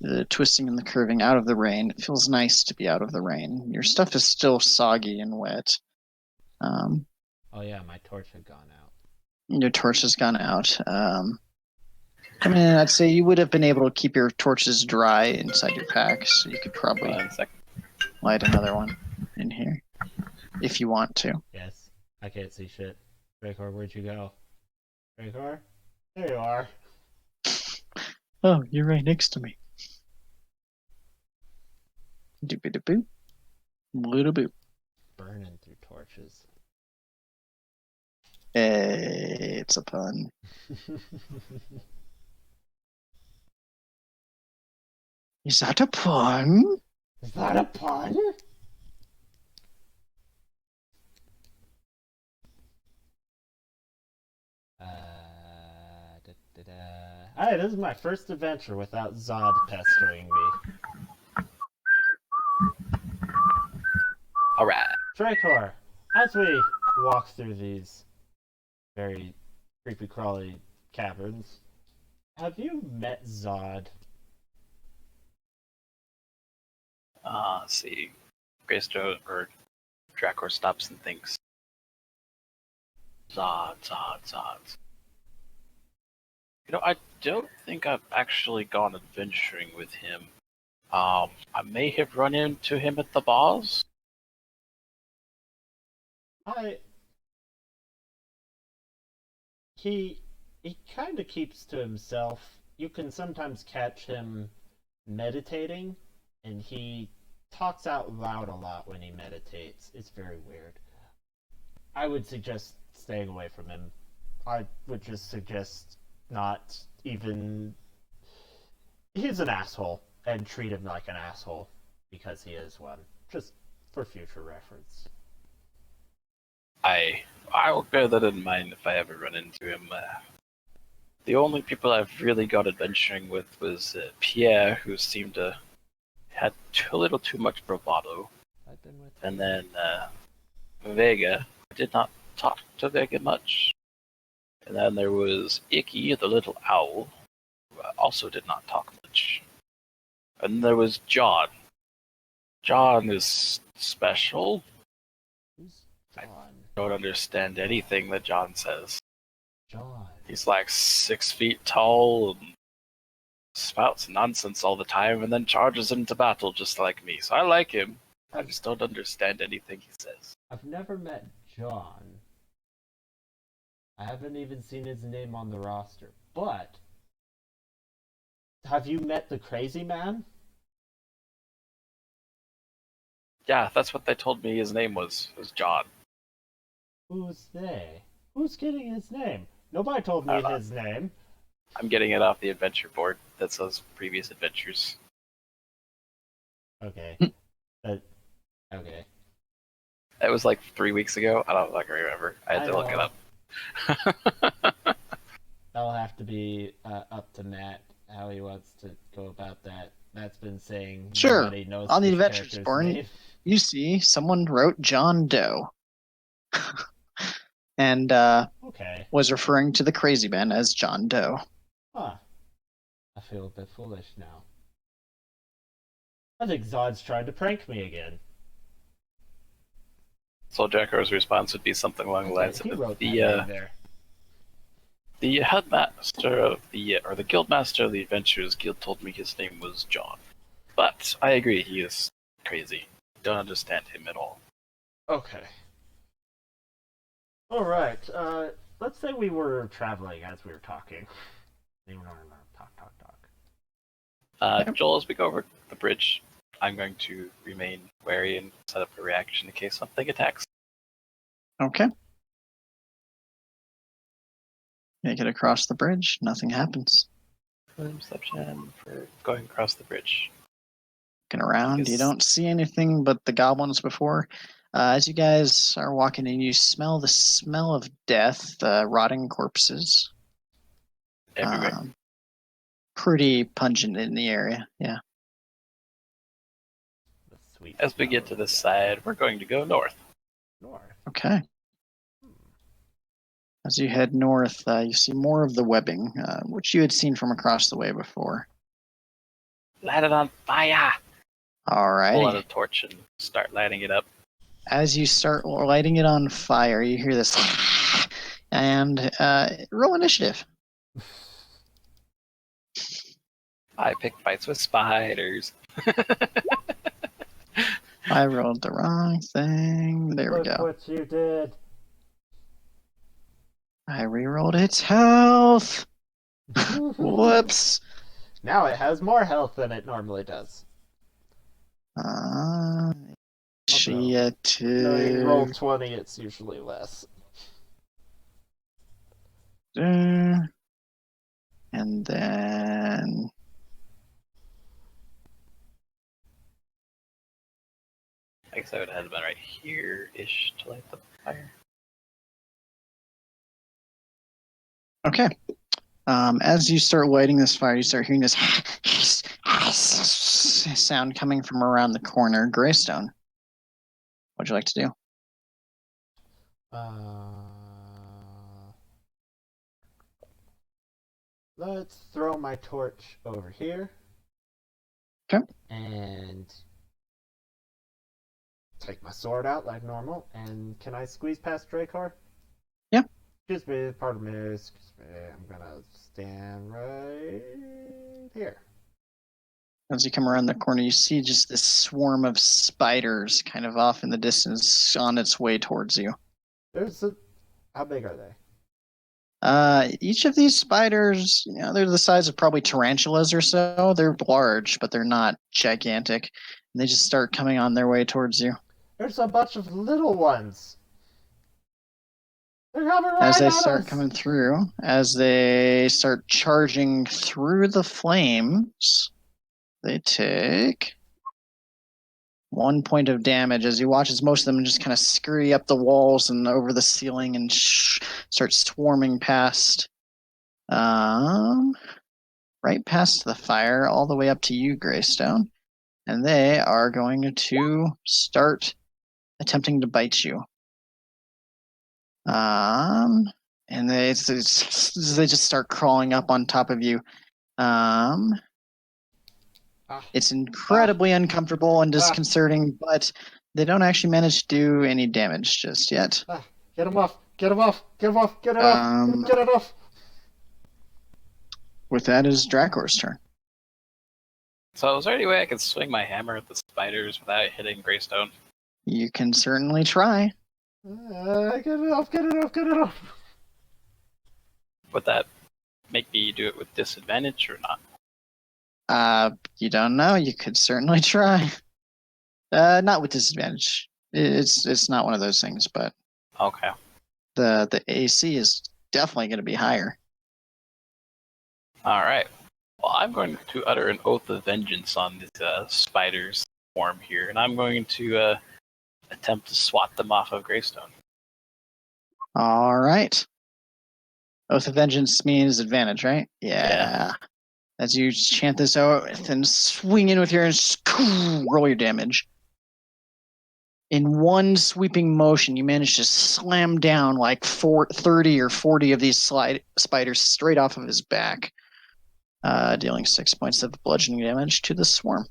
the twisting and the curving out of the rain, it feels nice to be out of the rain. Your stuff is still soggy and wet. oh yeah, my torch had gone out. Your torch has gone out. Coming in, I'd say you would have been able to keep your torches dry inside your pack, so you could probably 1 second. light another one in here if you want to. Yes, I can't see shit. Drakor, where'd you go? Drakor? There you are. Oh, you're right next to me. Doopy-doop-boop. Bloop-a-boop. Burning through torches. Hey, it's a pun. Is that a pun? Is that a pun? Alright, this is my first adventure without Zod pestering me. Alright. Drakor, as we walk through these very creepy crawly caverns, have you met Zod? Let's see. Greystone or Drakor stops and thinks. Zod. You know, I don't think I've actually gone adventuring with him. I may have run into him at the bars. He kind of keeps to himself. You can sometimes catch him meditating, and he talks out loud a lot when he meditates. It's very weird. I would suggest staying away from him. I would just suggest not even. He's an asshole, and treat him like an asshole because he is one. Just for future reference. I will bear that in mind if I ever run into him. The only people I've really got adventuring with was Pierre, who seemed to had a little too much bravado, I've been with and then Vega. I did not talk to Vega much. And then there was Icky, the little owl, who also did not talk much. And there was John. John is special. Who's John? Don't understand anything that John says. John. He's like 6 feet tall and spouts nonsense all the time and then charges into battle just like me. So I like him. I just don't understand anything he says. I've never met John. I haven't even seen his name on the roster. But have you met the crazy man? Yeah, that's what they told me his name was John. Who's they? Who's getting his name? Nobody told me his name. I'm getting it off the adventure board that says previous adventures. Okay. Okay. It was like 3 weeks ago. I don't fucking remember. I had to look it up. That'll have to be up to Matt how he wants to go about that. Matt's been saying Sure. nobody knows On the his adventures character's board, name. you see someone wrote John Doe. And Okay. was referring to the crazy man as John Doe. Huh. I feel a bit foolish now. I think Zod's trying to prank me again. So Drakor's response would be something along the lines He of wrote that name there. the headmaster of the guildmaster of the Adventurers Guild told me his name was John. But I agree, he is crazy. Don't understand him at all. Okay. Alright, let's say we were traveling as we were talking. Talk. Joel, as we go over the bridge, I'm going to remain wary and set up a reaction in case something attacks. Okay. Make it across the bridge. Nothing happens. Perception for going across the bridge. Looking around, you don't see anything but the goblins before. As you guys are walking in, you smell the smell of death, rotting corpses. Everywhere. Pretty pungent in the area, yeah. As we get to this side, we're going to go north. Okay. As you head north, you see more of the webbing, which you had seen from across the way before. Light it on fire! All right. Pull out a torch and start lighting it up. As you start lighting it on fire, you hear this, and roll initiative. I picked fights with spiders. I rolled the wrong thing. There we Look go. what you did. I re-rolled its health. Whoops. Now it has more health than it normally does. Initiative. No, you roll 20, it's usually less. And then I guess I would have been right here-ish to light the fire. okay. As you start lighting this fire, you start hearing this sound coming from around the corner. Greystone, what'd you like to do? Let's throw my torch over here. Okay. And take my sword out like normal. And can I squeeze past Drakor? Yeah. Excuse me, pardon me, excuse me. I'm gonna stand right here. As you come around the corner, you see just this swarm of spiders kind of off in the distance on its way towards you. How big are they? Each of these spiders, they're the size of probably tarantulas or so. They're large, but they're not gigantic. And they just start coming on their way towards you. There's a bunch of little ones. They're coming right As they at start us. coming through, as they start charging through the flames, they take 1 point of damage as you watch as most of them just kind of scurry up the walls and over the ceiling and start swarming past, right past the fire, all the way up to you, Greystone. And they are going to start attempting to bite you. And they just start crawling up on top of you. It's incredibly uncomfortable and disconcerting, but they don't actually manage to do any damage just yet. Get him off! Get him off! Get him off! Get it off! Get it off! With that is Drakor's turn. So is there any way I can swing my hammer at the spiders without hitting Greystone? You can certainly try. Get it off! Get it off! Get it off! Would that make me do it with disadvantage or not? You don't know. You could certainly try. Not with disadvantage. It's not one of those things, but Okay. the AC is definitely going to be higher. All right. Well, I'm going to utter an oath of vengeance on these spiders swarm here, and I'm going to attempt to swat them off of Greystone. All right. Oath of Vengeance means advantage, right? Yeah. As you chant this oath and swing in with your roll your damage. In one sweeping motion, you manage to slam down like 30 or 40 of these spiders straight off of his back, dealing 6 points of bludgeoning damage to the swarm.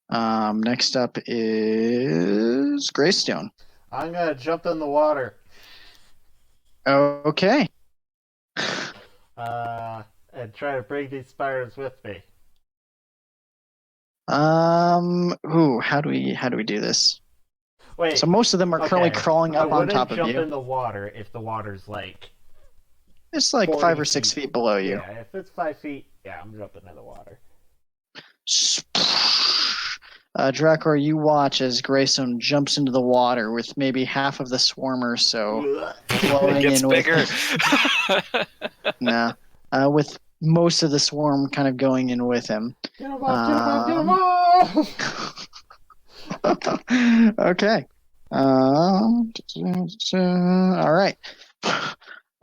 Next up is Greystone. I'm gonna jump in the water. Okay. And try to bring these spiders with me. How do we do this? Wait. So most of them are currently Okay. crawling I up on wouldn't top of jump you. in the water if the water's like It's like 40 5 or 6 feet below you. Yeah, if it's 5 feet, yeah, I'm jumping in the water. Drakor, you watch as Greystone jumps into the water with maybe half of the swarm or so It flowing gets in bigger. with most of the swarm kind of going in with him. Get him off! Get him off! Get him off! Okay. All right.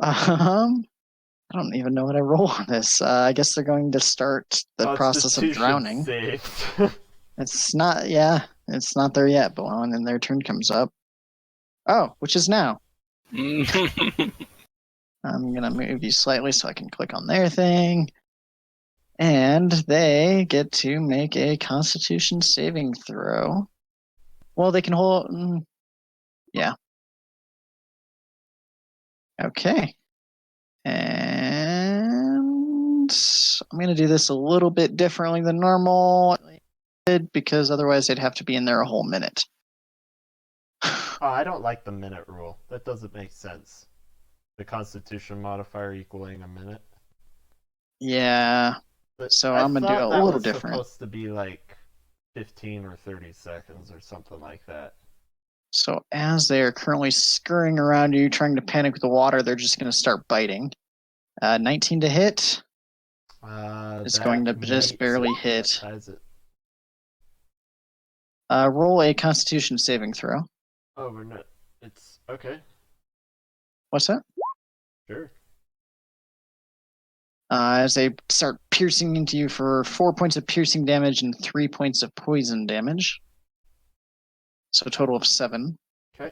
I don't even know what I roll on this. I guess they're going to start the process of drowning. It's not there yet, but when their turn comes up. Oh, which is now. I'm gonna move you slightly so I can click on their thing. And they get to make a Constitution saving throw. Well, they can hold. Yeah. Okay. And I'm going to do this a little bit differently than normal because otherwise they'd have to be in there a whole minute. Oh, I don't like the minute rule. That doesn't make sense. The Constitution modifier equaling a minute. Yeah. But So I I'm going to do it thought a that little was different. supposed to be like 15 or 30 seconds or something like that. So as they are currently scurrying around you, trying to panic with the water, they're just going to start biting. 19 to hit. It's going to just barely hit. Roll a Constitution saving throw. Oh, we're not. It's okay. What's that? Sure. As they start piercing into you for 4 points of piercing damage and 3 points of poison damage. So a total of 7. Okay.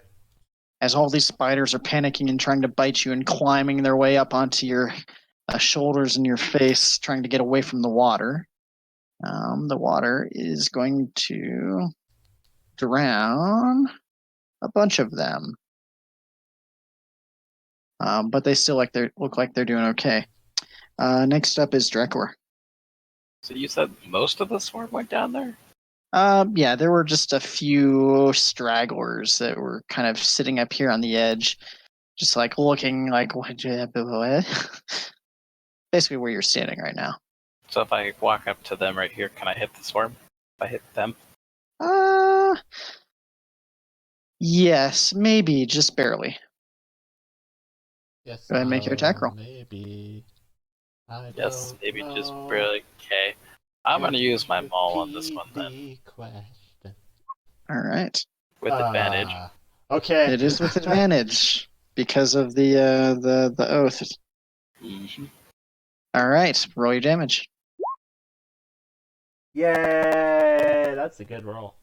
As all these spiders are panicking and trying to bite you and climbing their way up onto your shoulders and your face, trying to get away from the water. The water is going to drown a bunch of them. But they still look like they're doing okay. Next up is Drakor. So you said most of the swarm went down there? Yeah, there were just a few stragglers that were kind of sitting up here on the edge, just like looking like basically where you're standing right now. So if I walk up to them right here, can I hit the swarm? If I hit them? Yes, maybe, just barely. Yes. Go ahead and make your attack roll. Maybe. Yes, maybe just barely. Okay. I'm going to use my maul on this one then. All right. With advantage. Okay. It is with advantage because of the oath. Mm-hmm. All right, roll your damage. Yay! That's a good roll.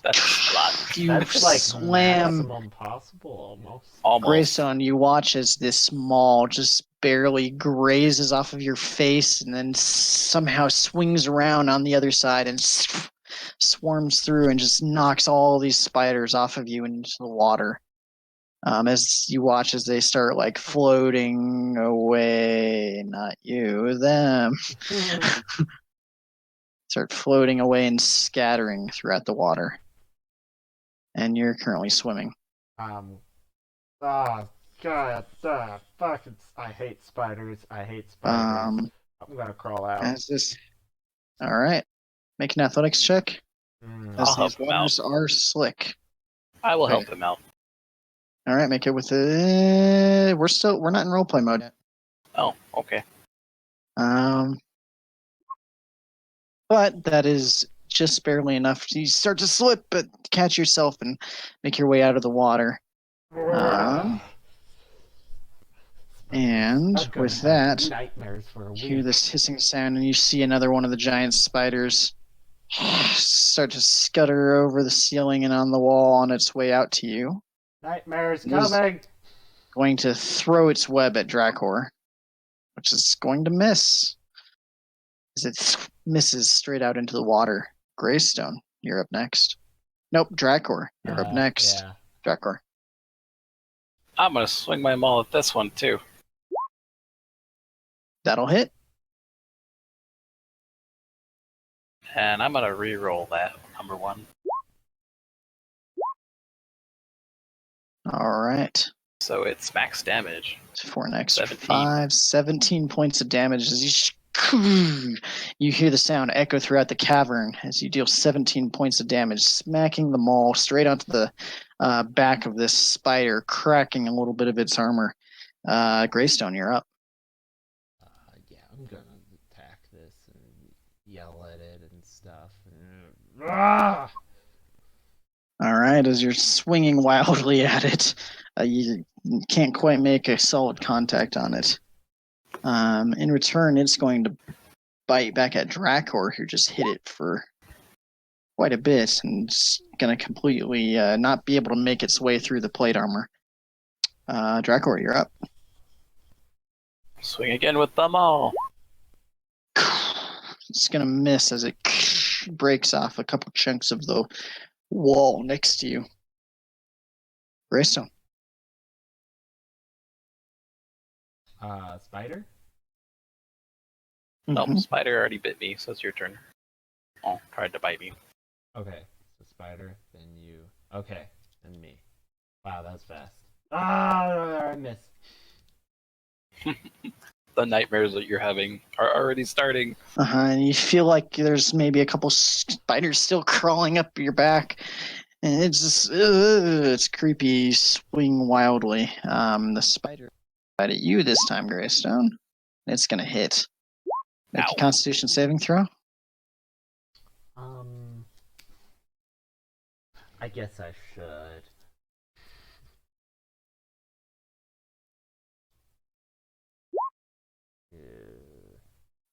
That's a lot. You That's like slam maximum possible, almost. Almost. Greystone. You watch as this maul just barely grazes off of your face and then somehow swings around on the other side and swarms through and just knocks all these spiders off of you into the water. As you watch as they start like floating away, not you, them. Start floating away and scattering throughout the water. And you're currently swimming. God, fuck! I hate spiders. I'm gonna crawl out. All right, make an athletics check. As these waters are slick. I will help them out. All right, make it with it. We're not in roleplay mode yet. Oh, okay. But that is just barely enough. You start to slip, but catch yourself and make your way out of the water. And with that, you hear this hissing sound, and you see another one of the giant spiders start to scutter over the ceiling and on the wall on its way out to you. Nightmares coming! Going to throw its web at Drakor, which is going to miss. As it misses straight out into the water. Greystone, you're up next. Nope, Drakor, you're up next. Yeah. Drakor. I'm going to swing my maul at this one, too. That'll hit. And I'm gonna re-roll that number 1. All right. So it's max damage. For an extra 17. 17 points of damage as you hear the sound echo throughout the cavern as you deal 17 points of damage, smacking the maul straight onto the back of this spider, cracking a little bit of its armor. Greystone, you're up. Yeah, I'm gonna attack this and yell at it and stuff. Ah! All right, as you're swinging wildly at it, you can't quite make a solid contact on it. In return, it's going to bite back at Drakor, who just hit it for quite a bit, and it's going to completely not be able to make its way through the plate armor. Drakor, you're up. Swing again with them all. It's going to miss as it breaks off a couple chunks of the wall next to you. Greystone. Spider? Nope, Mhm. spider already bit me, so it's your turn. Oh, tried to bite me. Okay, so spider, then you. Okay, then me. Wow, that was fast. Ah, I missed. The nightmares that you're having are already starting. And you feel like there's maybe a couple spiders still crawling up your back. And it's just, it's creepy, swing wildly. The spider bite at you this time, Greystone. It's going to hit. Make Ow. a Constitution saving throw. I guess I should.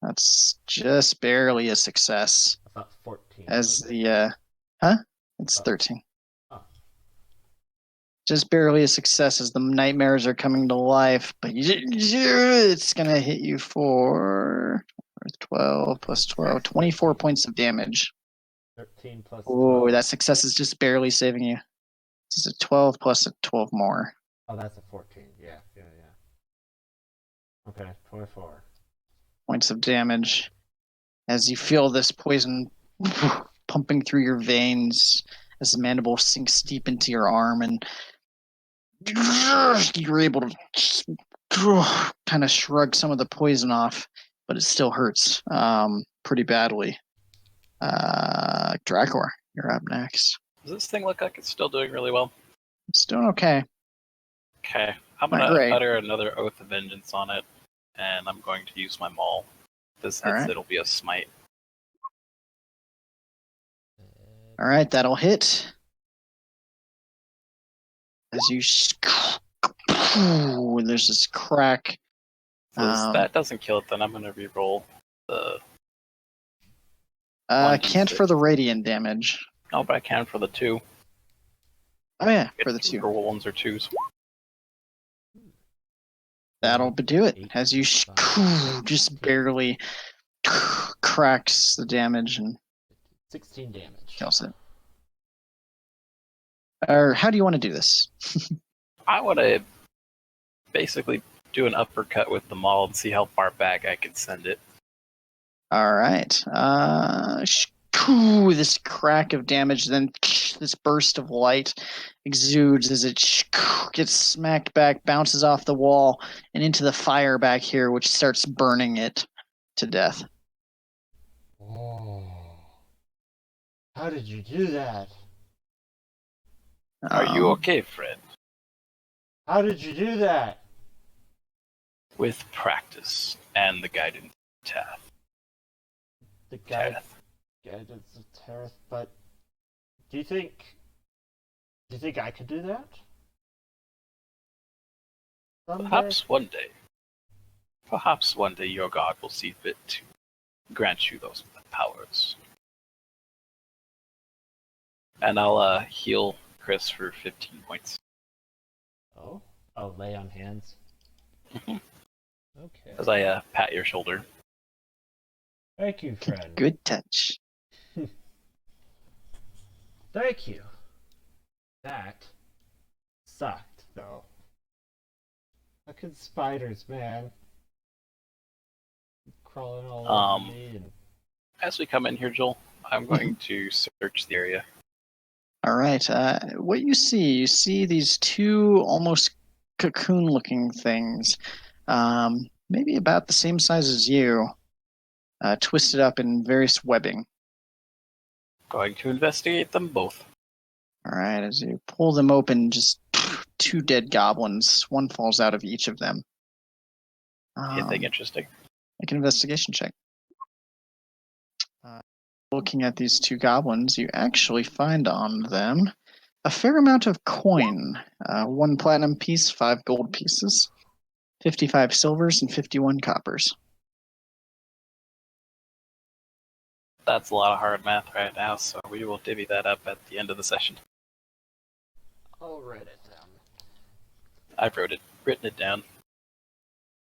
That's just barely a success. I thought 14. As was the, It's 13. Oh. Just barely a success as the nightmares are coming to life, but it's going to hit you for 12 plus 12, 24 points of damage. 13 plus Oh, 12. that success is just barely saving you. This is a 12 plus a 12 more. Oh, that's a 14. Yeah. Okay, 24. Points of damage as you feel this poison pumping through your veins as the mandible sinks deep into your arm, and you're able to kind of shrug some of the poison off, but it still hurts pretty badly. Drakor, you're up next. Does this thing look like it's still doing really well? It's doing okay. Okay, I'm Not gonna great. utter another Oath of Vengeance on it, and I'm going to use my maul. If this hits, Alright. it'll be a smite. All right, that'll hit. As you there's this crack. So if that doesn't kill it, then I'm gonna re-roll the. Can't for the radiant damage. No, but I can for the 2. Oh yeah, for the 2. For 1s or 2s. That'll do it. As you just barely cracks the damage and 16 damage. kills it. Or how do you want to do this? I want to basically do an uppercut with the maul and see how far back I can send it. All right. This crack of damage, then this burst of light exudes as it gets smacked back, bounces off the wall, and into the fire back here, which starts burning it to death. Oh. How did you do that? Are you okay, friend? How did you do that? With practice and the guidance path. The guidance of Terrace, but do you think I could do that? Someday? Perhaps one day your god will see fit to grant you those powers. And I'll heal Chris for 15 points. Oh, lay on hands. Okay. As I pat your shoulder. Thank you, friend. Good touch. Thank you. That sucked, though. Fucking spiders, man. Crawling all over me and... as we come in here, Joel, I'm going to search the area. All right. What you see these two almost cocoon-looking things, maybe about the same size as you, twisted up in various webbing. Going to investigate them both. All right. As you pull them open, just two dead goblins. One falls out of each of them. Anything interesting? Make an investigation check. Looking at these two goblins, you actually find on them a fair amount of coin. 1 platinum piece, 5 gold pieces, 55 silvers, and 51 coppers. That's a lot of hard math right now, so we will divvy that up at the end of the session. I'll write it down. I've written it down.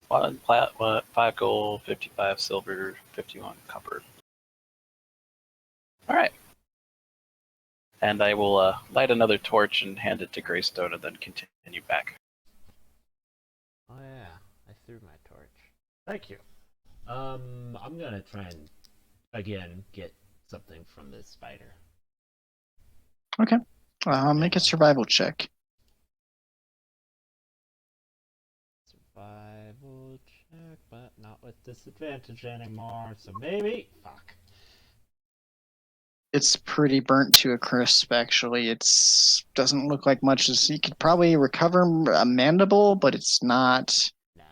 1 plat, 5 gold, 55 silver, 51 copper. All right. And I will light another torch and hand it to Greystone and then continue back. Oh yeah, I threw my torch. Thank you. I'm gonna try and again get something from this spider. Okay. Make a survival check. Survival check, but not with disadvantage anymore. So maybe. Fuck. It's pretty burnt to a crisp, actually. It's doesn't look like much. You could probably recover a mandible, but it's not. Nah.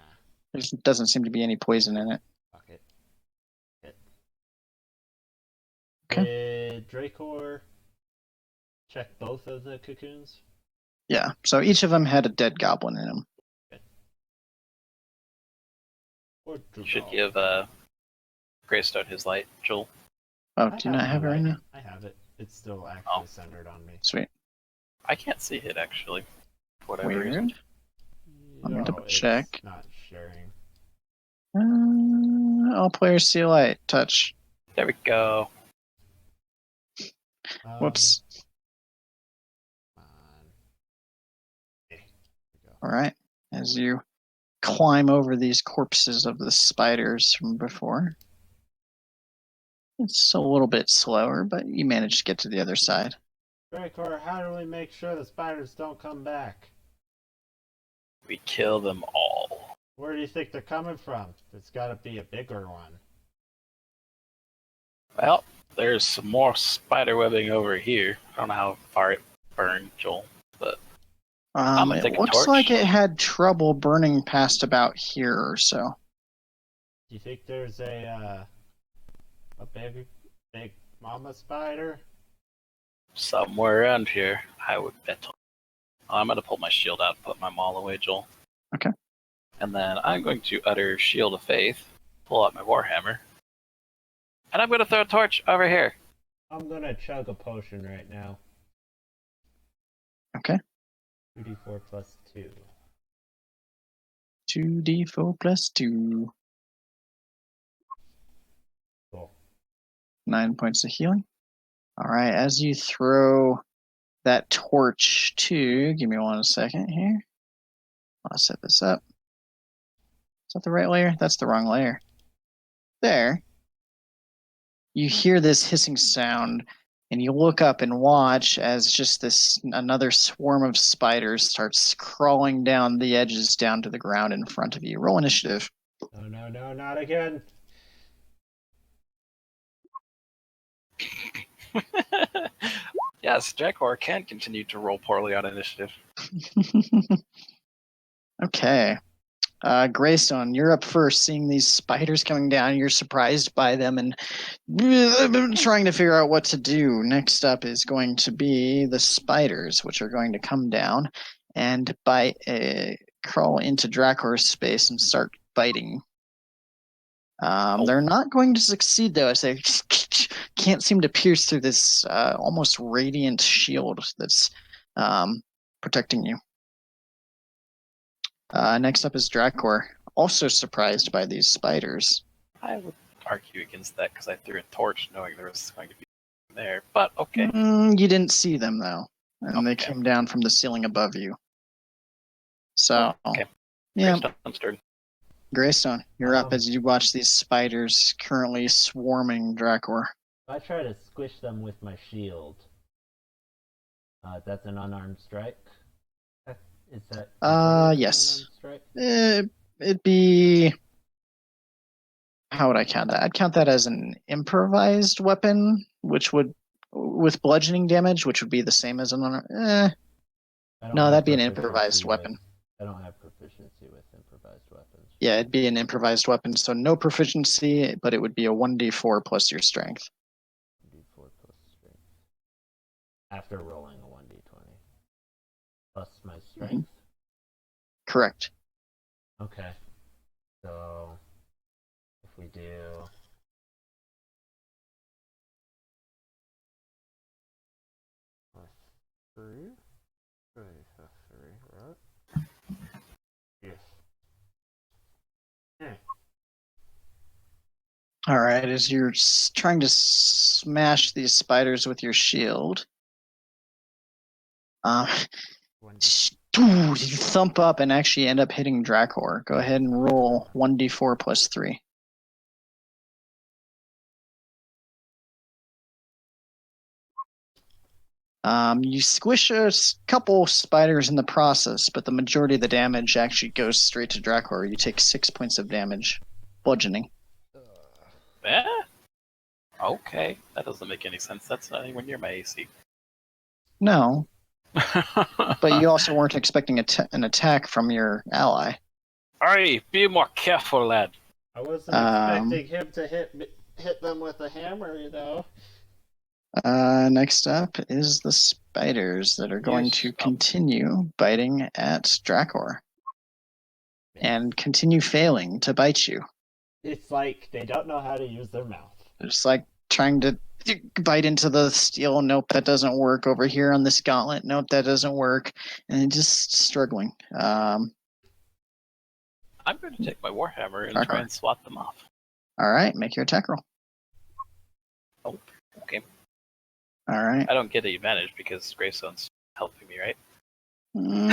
There doesn't seem to be any poison in it. Fuck it. Okay. Did Drakor check both of the cocoons? Yeah. So each of them had a dead goblin in them. Or You should give Greystone his light, Joel. Oh, do you not have it right now? I have it. It's still actually Oh. centered on me. Sweet. I can't see it actually. For whatever Weird. reason. Let me No, double it's check. not sharing. All players see a light. Touch. There we go. Whoops. Come on. There we go. All right. As you climb over these corpses of the spiders from before. It's a little bit slower, but you manage to get to the other side. Drakor, how do we make sure the spiders don't come back? We kill them all. Where do you think they're coming from? There's gotta be a bigger one. Well, there's some more spider webbing over here. I don't know how far it burned, Joel, but I'm gonna take It a looks torch. like it had trouble burning past about here or so. Do you think there's a big mama spider? Somewhere around here, I would bet. I'm gonna pull my shield out and put my maul away, Joel. Okay. And then I'm going to utter Shield of Faith, pull out my Warhammer, and I'm gonna throw a torch over here. I'm gonna chug a potion right now. Okay. 2d4 plus 2. 2d4 plus 2. Cool. 9 points of healing. All right. As you throw that torch to, give me 1 second here. I'll set this up. Is that the right layer? That's the wrong layer. There. You hear this hissing sound, and you look up and watch as just another swarm of spiders starts crawling down the edges down to the ground in front of you. Roll initiative. No, not again. Yes, Drakor can continue to roll poorly on initiative. Okay. Greystone, you're up first, seeing these spiders coming down. You're surprised by them and trying to figure out what to do. Next up is going to be the spiders, which are going to come down and crawl into Drakor's space and start biting. They're not going to succeed, though, as they can't seem to pierce through this almost radiant shield that's protecting you. Next up is Drakor, also surprised by these spiders. I would argue against that because I threw a torch knowing there was going to be there, but okay. You didn't see them, though, and they Okay. came down from the ceiling above you. So, Okay. yeah. Greystone's turn. Greystone, you're up as you watch these spiders currently swarming Drakor. I try to squish them with my shield. That's an unarmed strike. Is that considered Yes. an unarmed strike? It'd be. How would I count that? I'd count that as an improvised weapon, which would, with bludgeoning damage, which would be the same as an No, that'd be an improvised weapon. I don't have proficiency with improvised weapons. Yeah, it'd be an improvised weapon, so no proficiency, but it would be a 1d4 plus your strength. 1d4 plus strength. After rolling a 1d20. Plus my strength? Correct. Okay. So, if we do... Three? Three, right? Yes. Yeah. All right, as you're trying to smash these spiders with your shield, you thump up and actually end up hitting Drakor. Go ahead and roll 1d4 plus 3. You squish a couple spiders in the process, but the majority of the damage actually goes straight to Drakor. You take 6 points of damage, bludgeoning. Eh? Okay, that doesn't make any sense. That's not anywhere near my AC. No, but you also weren't expecting an attack from your ally. Alright, be more careful, lad. I wasn't expecting him to hit them with a hammer, you know. Next up is the spiders that are going to continue biting at Drakor and continue failing to bite you. It's like they don't know how to use their mouth. They're just like trying to bite into the steel. Nope, that doesn't work. Over here on this gauntlet, nope, that doesn't work. And just struggling. I'm going to take my warhammer and try and swat them off. All right, make your attack roll. Oh, okay. All right. I don't get an advantage because Greystone's helping me, right? I'm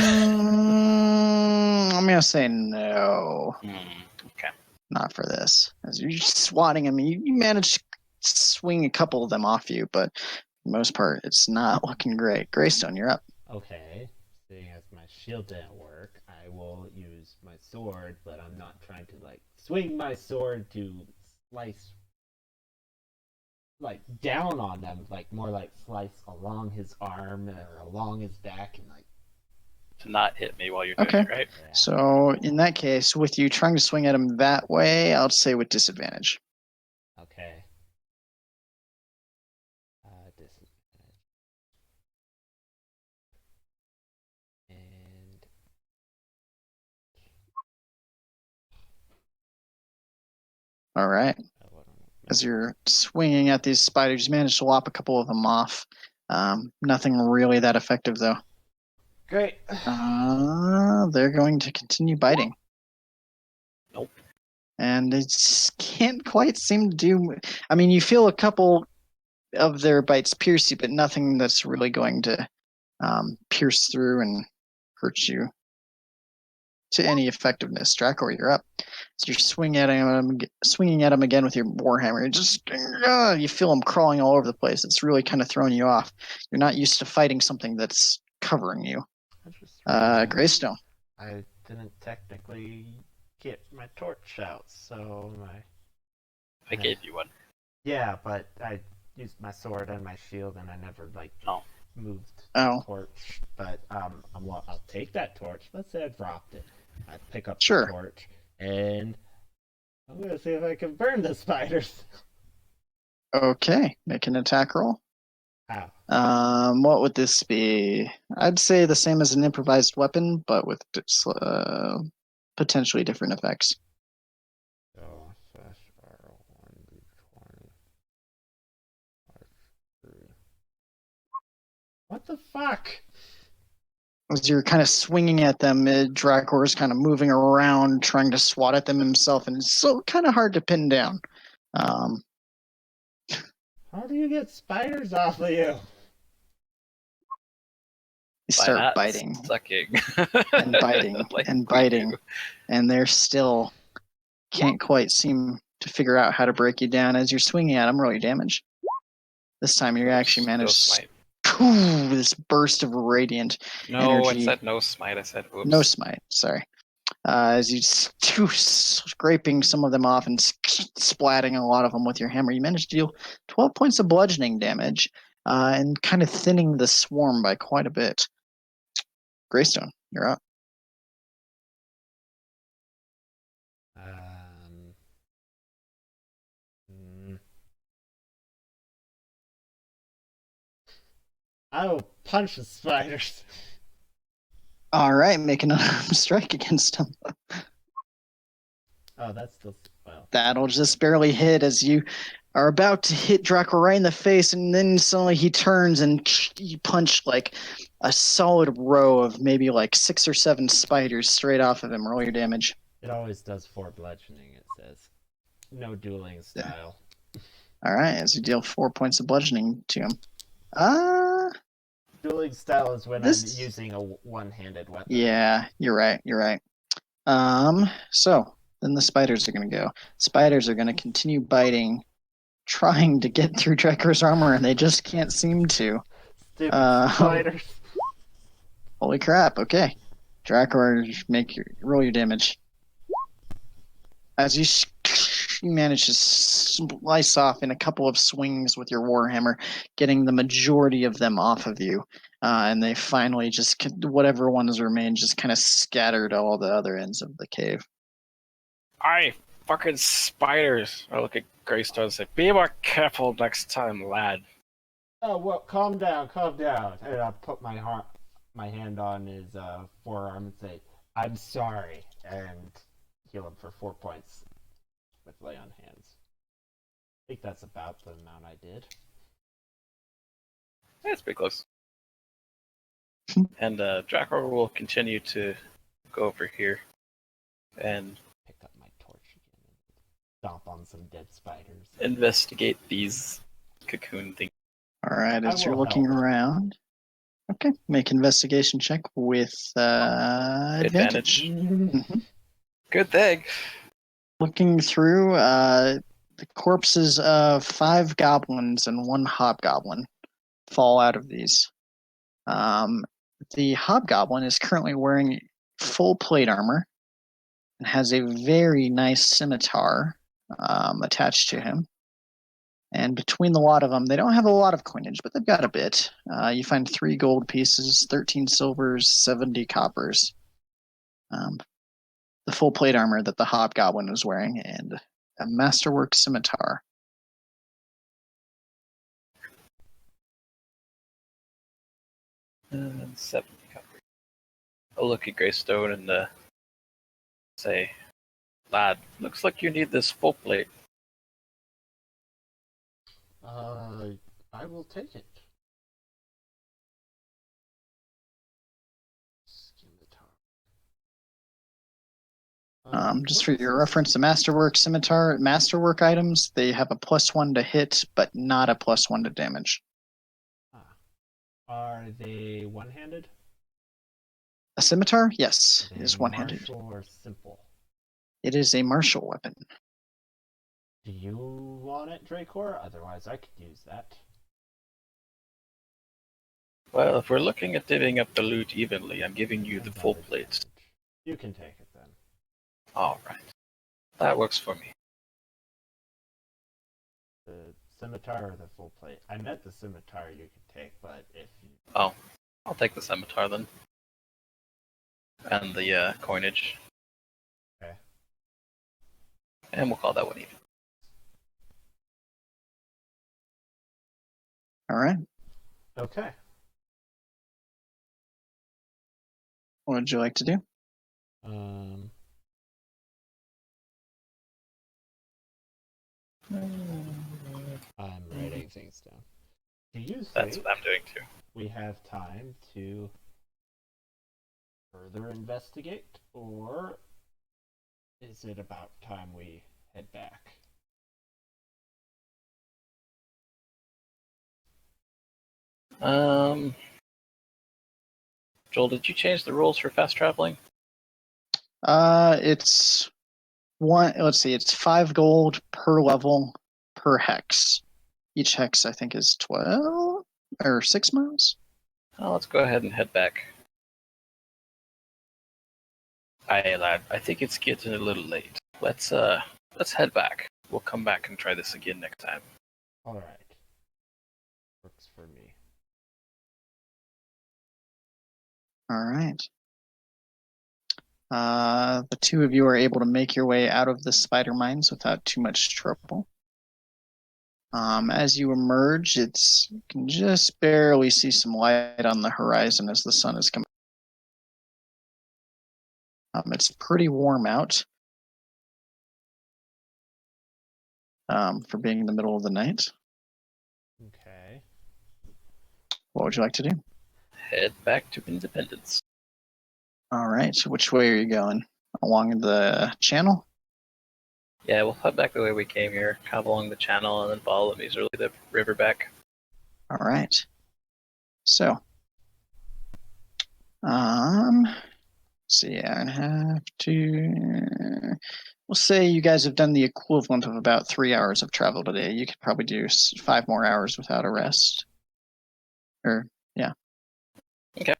going to say no. Okay. Not for this. As you're swatting them, you manage to swing a couple of them off you, but for the most part, it's not looking great. Greystone, you're up. Okay. Seeing as my shield didn't work, I will use my sword, but I'm not trying to, like, swing my sword to slice, like, down on them, like, more like slice along his arm or along his back and, like, to not hit me while you're doing it, right? Yeah. So in that case, with you trying to swing at him that way, I'll say with disadvantage. Okay. Disadvantage. And... All right. As you're swinging at these spiders, you manage to lop a couple of them off. Nothing really that effective, though. Great. They're going to continue biting. Nope. And they just can't quite seem to do... I mean, you feel a couple of their bites pierce you, but nothing that's really going to pierce through and hurt you to any effectiveness. Drakor, you're up. So you're swinging at him again with your warhammer. You feel him crawling all over the place. It's really kind of throwing you off. You're not used to fighting something that's covering you. Greystone. I didn't technically get my torch out, so I gave you one. Yeah, but I used my sword and my shield, and I never moved the torch. But I'll take that torch. Let's say I dropped it. I pick up the torch, and I'm gonna see if I can burn the spiders. Okay, make an attack roll. How? What would this be? I'd say the same as an improvised weapon, but with potentially different effects. So /R1d20. What the fuck? As you're kind of swinging at them, Drakor is kind of moving around, trying to swat at them himself, and it's so kind of hard to pin down. How do you get spiders off of you? They start biting sucking and biting like and biting, and they're still can't quite seem to figure out how to break you down. As you're swinging at him, roll your damage. This time you actually No managed smite. this burst of radiant No, energy. I said no smite. I said oops. No smite, sorry. As you scraping some of them off and splatting a lot of them with your hammer, you managed to deal 12 points of bludgeoning damage and kind of thinning the swarm by quite a bit. Greystone, you're up. I will punch the spiders. All right, make an unarmed strike against him. Oh, that's still well. That'll just barely hit as you are about to hit Drakor right in the face, and then suddenly he turns and you punch like a solid row of maybe like 6 or 7 spiders straight off of him. Roll your damage. It always does 4 bludgeoning, it says. No dueling style. All right, as you deal 4 points of bludgeoning to him. Dueling style is when I'm using a one-handed weapon. Yeah, you're right. So then the spiders are going to go. Spiders are going to continue biting, trying to get through Drakor's armor, and they just can't seem to. Stupid spiders. Holy crap! Okay, Drakor, roll your damage. As you manage to slice off in a couple of swings with your warhammer, getting the majority of them off of you. And they finally just, whatever ones remain, just kind of scattered all the other ends of the cave. Aye, fucking spiders. I look at Greystone and say, be more careful next time, lad. Oh, well, calm down. And I'll put my hand on his forearm and say, I'm sorry, and heal him for 4 points with lay on hands. I think that's about the amount I did. Yeah, it's pretty close. And Drakor will continue to go over here and pick up my torch again and stomp on some dead spiders. Investigate these cocoon things. Alright, as you're looking around. Okay, make investigation check with advantage. Mm-hmm. Good thing. Looking through the corpses of 5 goblins and 1 hobgoblin fall out of these. The hobgoblin is currently wearing full plate armor and has a very nice scimitar attached to him. And between the lot of them, they don't have a lot of coinage, but they've got a bit. You find 3 gold pieces, 13 silvers, 70 coppers. The full plate armor that the hobgoblin was wearing, and a masterwork scimitar. And 70 coppers. I'll look at Greystone and say, lad, looks like you need this full plate. I will take it. Just for your reference, the masterwork scimitar, masterwork items, they have a +1 to hit, but not a +1 to damage. Are they one-handed? A scimitar, yes, is one-handed. Martial or simple? It is a martial weapon. Do you want it, Drakor? Otherwise, I could use that. Well, if we're looking at divvying up the loot evenly, I'm giving you the full plates. You can take it then. Alright. That works for me. The scimitar or the full plate? I meant the scimitar you could take, but if you... Oh, I'll take the scimitar then. And the coinage. Okay. And we'll call that one even. Alright. Okay. What would you like to do? I'm writing things down. Do you That's think what I'm doing too. we have time to further investigate, or is it about time we head back? Joel, did you change the rules for fast traveling? It's let's see, it's 5 gold per level per hex. Each hex, I think, is 12 or 6 miles. Oh, let's go ahead and head back. Aye, lad. I think it's getting a little late. Let's head back. We'll come back and try this again next time. All right. Works for me. All right. The two of you are able to make your way out of the spider mines without too much trouble. As you emerge, you can just barely see some light on the horizon as the sun is coming. It's pretty warm out for being in the middle of the night. Okay. What would you like to do? Head back to Independence. All right. So which way are you going? Along the channel? Yeah, we'll head back the way we came here, kind of along the channel, and then follow the Meserly the river back. All right. So, so yeah, I have to. We'll say you guys have done the equivalent of about 3 hours of travel today. You could probably do 5 more hours without a rest. Or yeah. Okay.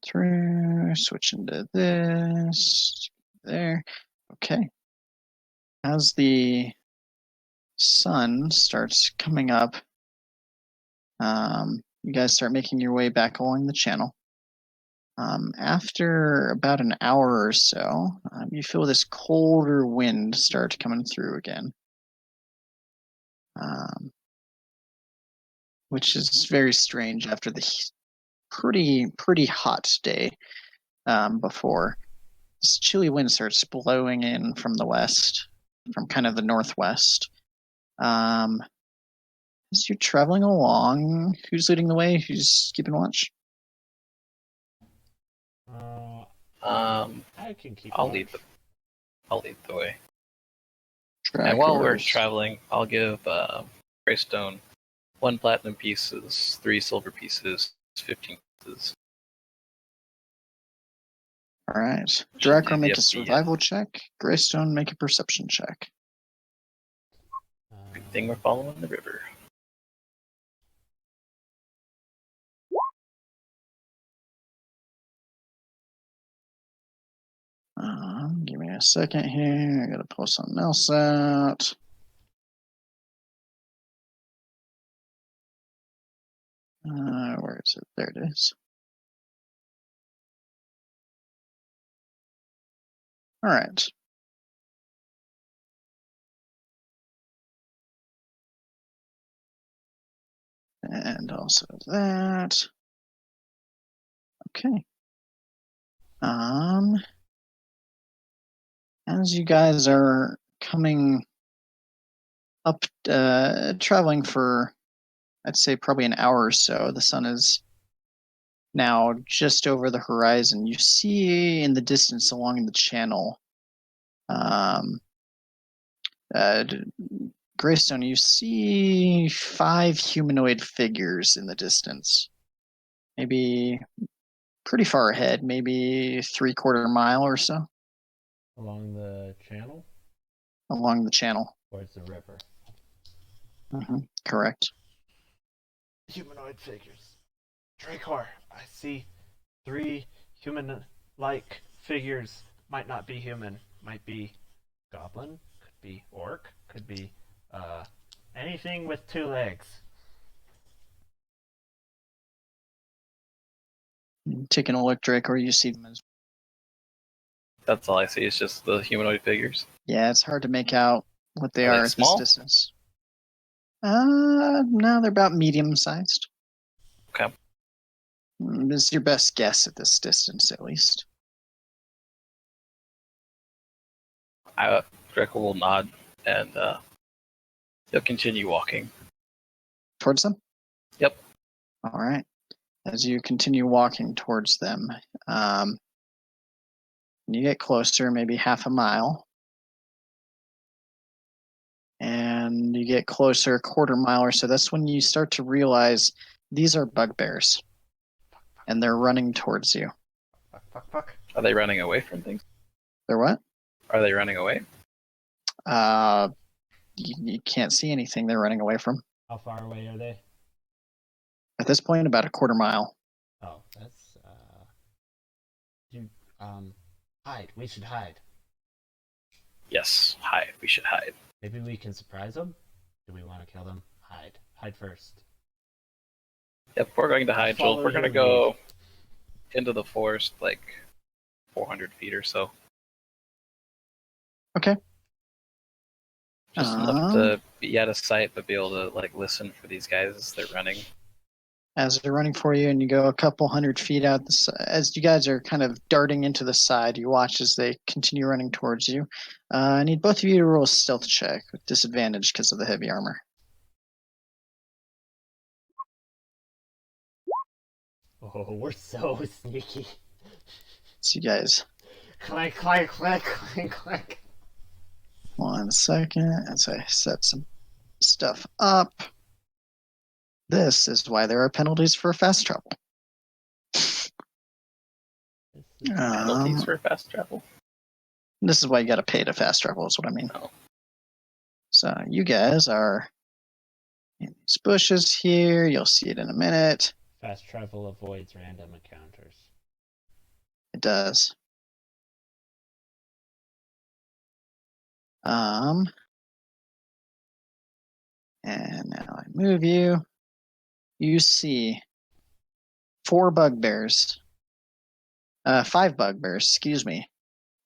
Through switch into this there. Okay. As the sun starts coming up, you guys start making your way back along the channel. After about an hour or so, you feel this colder wind start coming through again, which is very strange after the pretty hot day before. This chilly wind starts blowing in from the west, from kind of the northwest. As you're traveling along, who's leading the way? Who's keeping watch? I can keep. I'll watch. lead the way. Trackers. And while we're traveling, I'll give Greystone 1 platinum pieces, 3 silver pieces, 15 pieces. All right. Should Drakor, do make the a survival check. Greystone, make a perception check. Good thing we're following the river. Give me a second here. I gotta pull something else out. Where is it? There it is. All right. And also that. Okay. As you guys are coming up, traveling for, I'd say probably an hour or so, the sun is now just over the horizon. You see in the distance along the channel, Greystone, you see 5 humanoid figures in the distance. Maybe pretty far ahead, maybe 3/4 mile or so. Along the channel? Along the channel. Towards the river. Correct. Humanoid figures. Drakor, I see 3 human-like figures. Might not be human. Might be goblin. Could be orc. Could be anything with 2 legs. Taking a look, Drakor, you see them as. That's all I see. It's just the humanoid figures. Yeah, it's hard to make out what they Are are they at small? this distance. No, they're about medium-sized. Okay. This is your best guess at this distance, at least. Drakor will nod and he'll continue walking. Towards them? Yep. All right. As you continue walking towards them, you get closer, maybe half a mile. And you get closer, 1/4 mile or so. That's when you start to realize these are bugbears. And they're running towards you. Fuck. Are they running away from things? They're what? Are they running away? You can't see anything they're running away from. How far away are they? At this point, about a quarter mile. Oh, that's you hide. We should hide. Yes, hide. We should hide. Maybe we can surprise them? Do we want to kill them? Hide. Hide first. Yep, we're going to hide, Joel. Follow We're going to your go lead. into the forest, like 400 feet or so. Okay. Just enough to be out of sight, but be able to like listen for these guys as they're running. As they're running for you, and you go a couple hundred feet out, as you guys are kind of darting into the side, you watch as they continue running towards you. I need both of you to roll a stealth check with disadvantage because of the heavy armor. Oh, we're so sneaky. So you guys, Clank, clank, clank, clank, clank. 1 second as I set some stuff up. This is why there are penalties for fast travel. Penalties for fast travel. This is why you got to pay to fast travel, is what I mean. Oh. So you guys are in these bushes here. You'll see it in a minute. Fast travel avoids random encounters. It does. And now I move you. You see 5 bugbears, excuse me.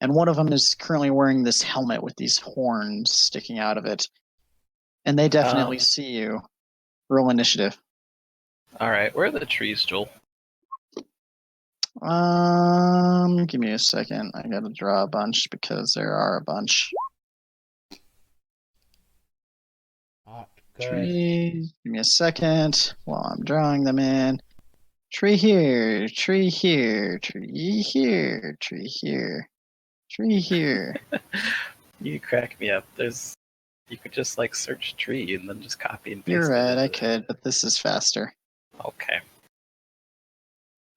And one of them is currently wearing this helmet with these horns sticking out of it. And they definitely see you. Roll initiative. All right, where are the trees, Joel? Give me a second. I gotta draw a bunch because there are a bunch. Not good. Trees. Give me a second while I'm drawing them in. Tree here, tree here, tree here, tree here, tree here. You crack me up. You could just like search tree and then just copy and paste. You're it right, into I the- could, but this is faster. Okay.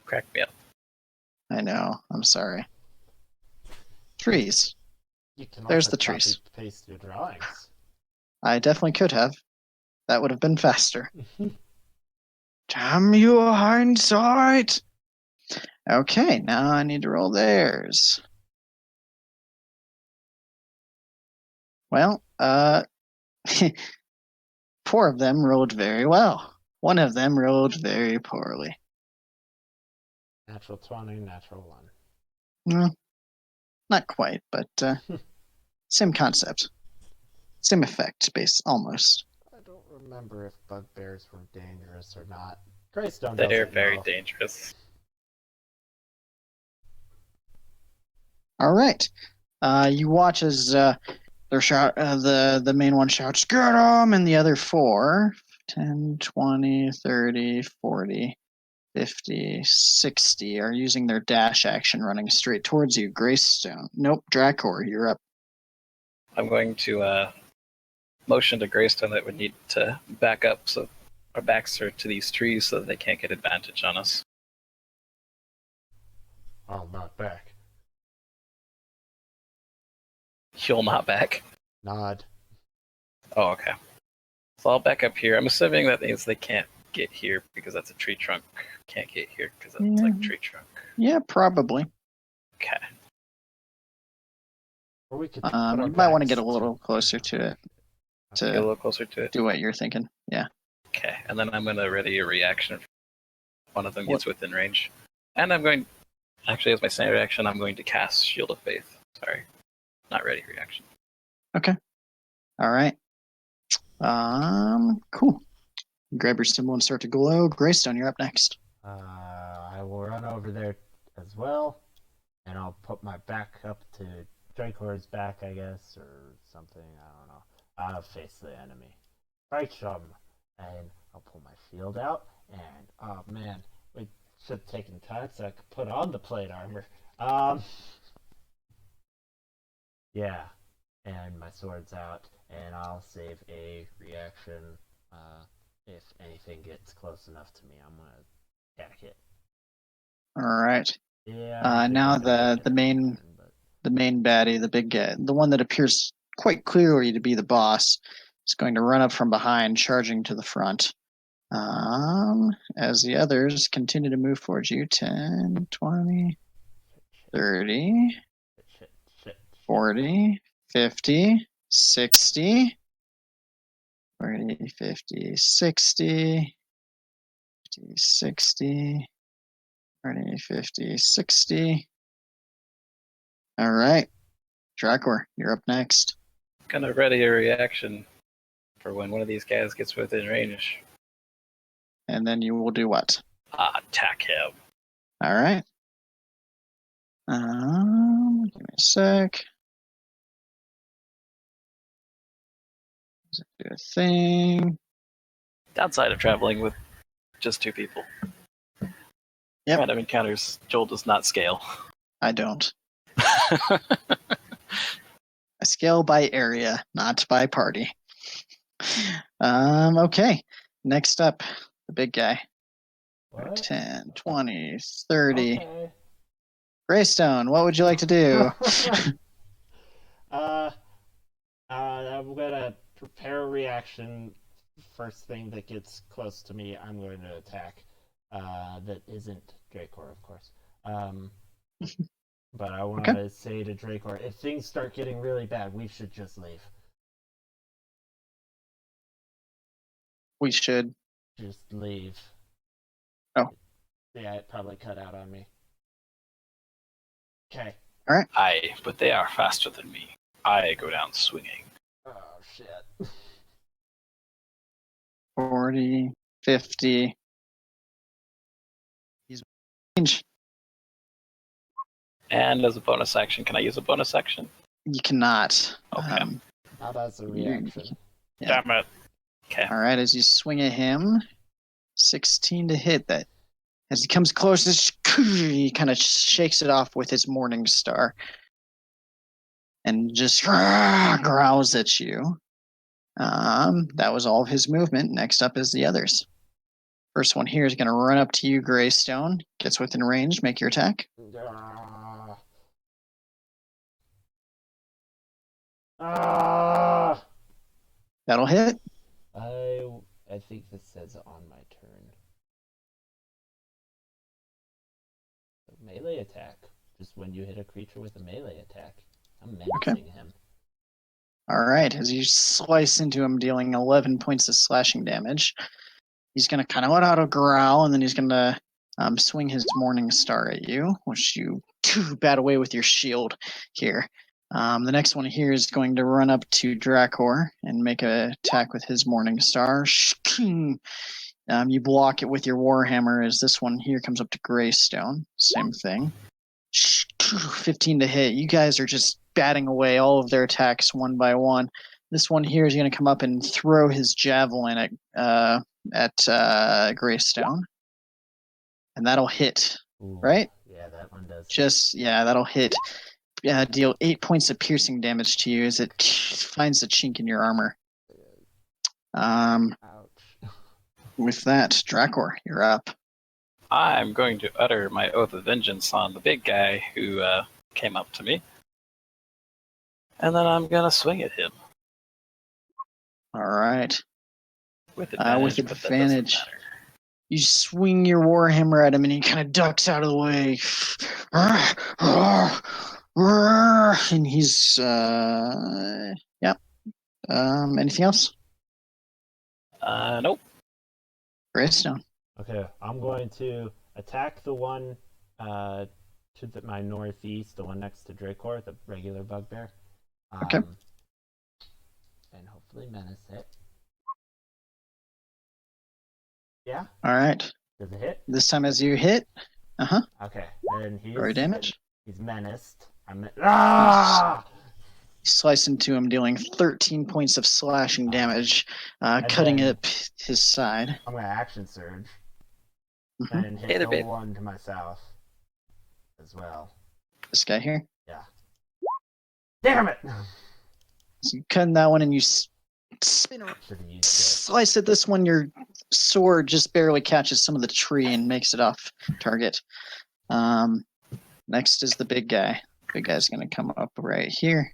Crack me up. I know. I'm sorry. Trees. You can There's also the trees. copy paste your drawings. I definitely could have. That would have been faster. Damn you, hindsight! Okay, now I need to roll theirs. Well, 4 of them rolled very well. 1 of them rolled very poorly. Natural 20, natural 1. No, not quite, but same concept. Same effect, base almost. I don't remember if bugbears were dangerous or not. Greystone They're doesn't very know. dangerous. All right. You watch as the main one shouts, "Get 'em!" and the other 4, 10, 20, 30, 40, 50, 60 are using their dash action running straight towards you. Greystone. Nope, Drakor, you're up. I'm going to motion to Greystone that we need to back up so our backs are to these trees so that they can't get advantage on us. I'll not back. You'll not back. Nod. Oh, okay. So I'll back up here. I'm assuming that means they can't get here because that's a tree trunk. Can't get here because that's like a tree trunk. Yeah, probably. Okay. Or we could You might want to get a little closer to it Get a to little closer to it. do what you're thinking. Yeah. Okay. And then I'm going to ready a reaction. One of them gets within range. And I'm going, actually, as my standard action, I'm going to cast Shield of Faith. Sorry. Not ready reaction. Okay. All right. Cool. Grab your symbol and start to glow. Greystone, you're up next. I will run over there as well, and I'll put my back up to Drakor's back, I guess, or something. I don't know. I'll face the enemy. Right, chum. And I'll pull my shield out, and oh man, we should have taken time so I could put on the plate armor. Yeah, and my sword's out, and I'll save a reaction. If anything gets close enough to me, I'm gonna attack it. All right. Yeah. I think Now I'm gonna the get main turn, but- the main baddie, the big guy, the one that appears quite clearly to be the boss, is going to run up from behind, charging to the front. As the others continue to move towards you, 10, 20, 30, Shit, shit. 40, 50, 60, 40, 50, 60, 50, 60, 40, 50, 60. All right. Drakor, you're up next. Gonna ready a reaction for when one of these guys gets within range. And then you will do what? Attack him. All right. Give me a sec. Do a thing. Downside of traveling with just 2 people. Yep. Random encounters, Joel does not scale. I don't. I scale by area, not by party. Okay. Next up, the big guy. What? 10, 20, 30. Okay. Greystone, what would you like to do? I'm gonna prepare a reaction. First thing that gets close to me, I'm going to attack. That isn't Drakor, of course. But I want to say to Drakor, if things start getting really bad, we should just leave. We should. Just leave. Oh. Yeah, it probably cut out on me. Okay. Aye, but they are faster than me. I go down swinging. Oh, shit. 40, 50. He's range. And as a bonus action, can I use a bonus action? You cannot. Okay. Not as a reaction. Yeah. Damn it. Okay. All right, as you swing at him, 16 to hit. That as he comes close, he kind of shakes it off with his morning star, and just growls at you. That was all of his movement. Next up is the others. First one here is going to run up to you, Greystone. Gets within range. Make your attack. That'll hit. I think this says on my turn. Melee attack. Just when you hit a creature with a melee attack. I'm menacing him. All right, as you slice into him, dealing 11 points of slashing damage. He's going to kind of let out a growl, and then he's going to swing his morning star at you, which you bat away with your shield here. The next one here is going to run up to Drakor and make an attack with his morning star. You block it with your warhammer as this one here comes up to Greystone. Same thing. 15 to hit. You guys are just batting away all of their attacks one by one. This one here is going to come up and throw his javelin at Greystone, and that'll hit. Ooh, right? Yeah, that one does. That'll hit. Deal 8 points of piercing damage to you as it finds a chink in your armor. Ouch. With that, Drakor, you're up. I'm going to utter my oath of vengeance on the big guy who came up to me. And then I'm going to swing at him. All right. With advantage. With but that doesn't advantage. matter. You swing your warhammer at him, and he kind of ducks out of the way. And he's anything else? Nope. Greystone. Okay, I'm going to attack the one to my northeast, the one next to Drakor, the regular bugbear. Okay. And hopefully menace it. Yeah? All right. Does it hit? This time as you hit, Okay, then roll damage. He's menaced. You slice into him, dealing 13 points of slashing damage, cutting then up his side. I'm going to action surge Mhm. and hit Hey there, the babe. one to my south as well. This guy here. Yeah. Damn it! So you cut that one, and you spin around. Should have used it. Slice at this one, your sword just barely catches some of the tree and makes it off target. Next is the big guy. Big guy's going to come up right here.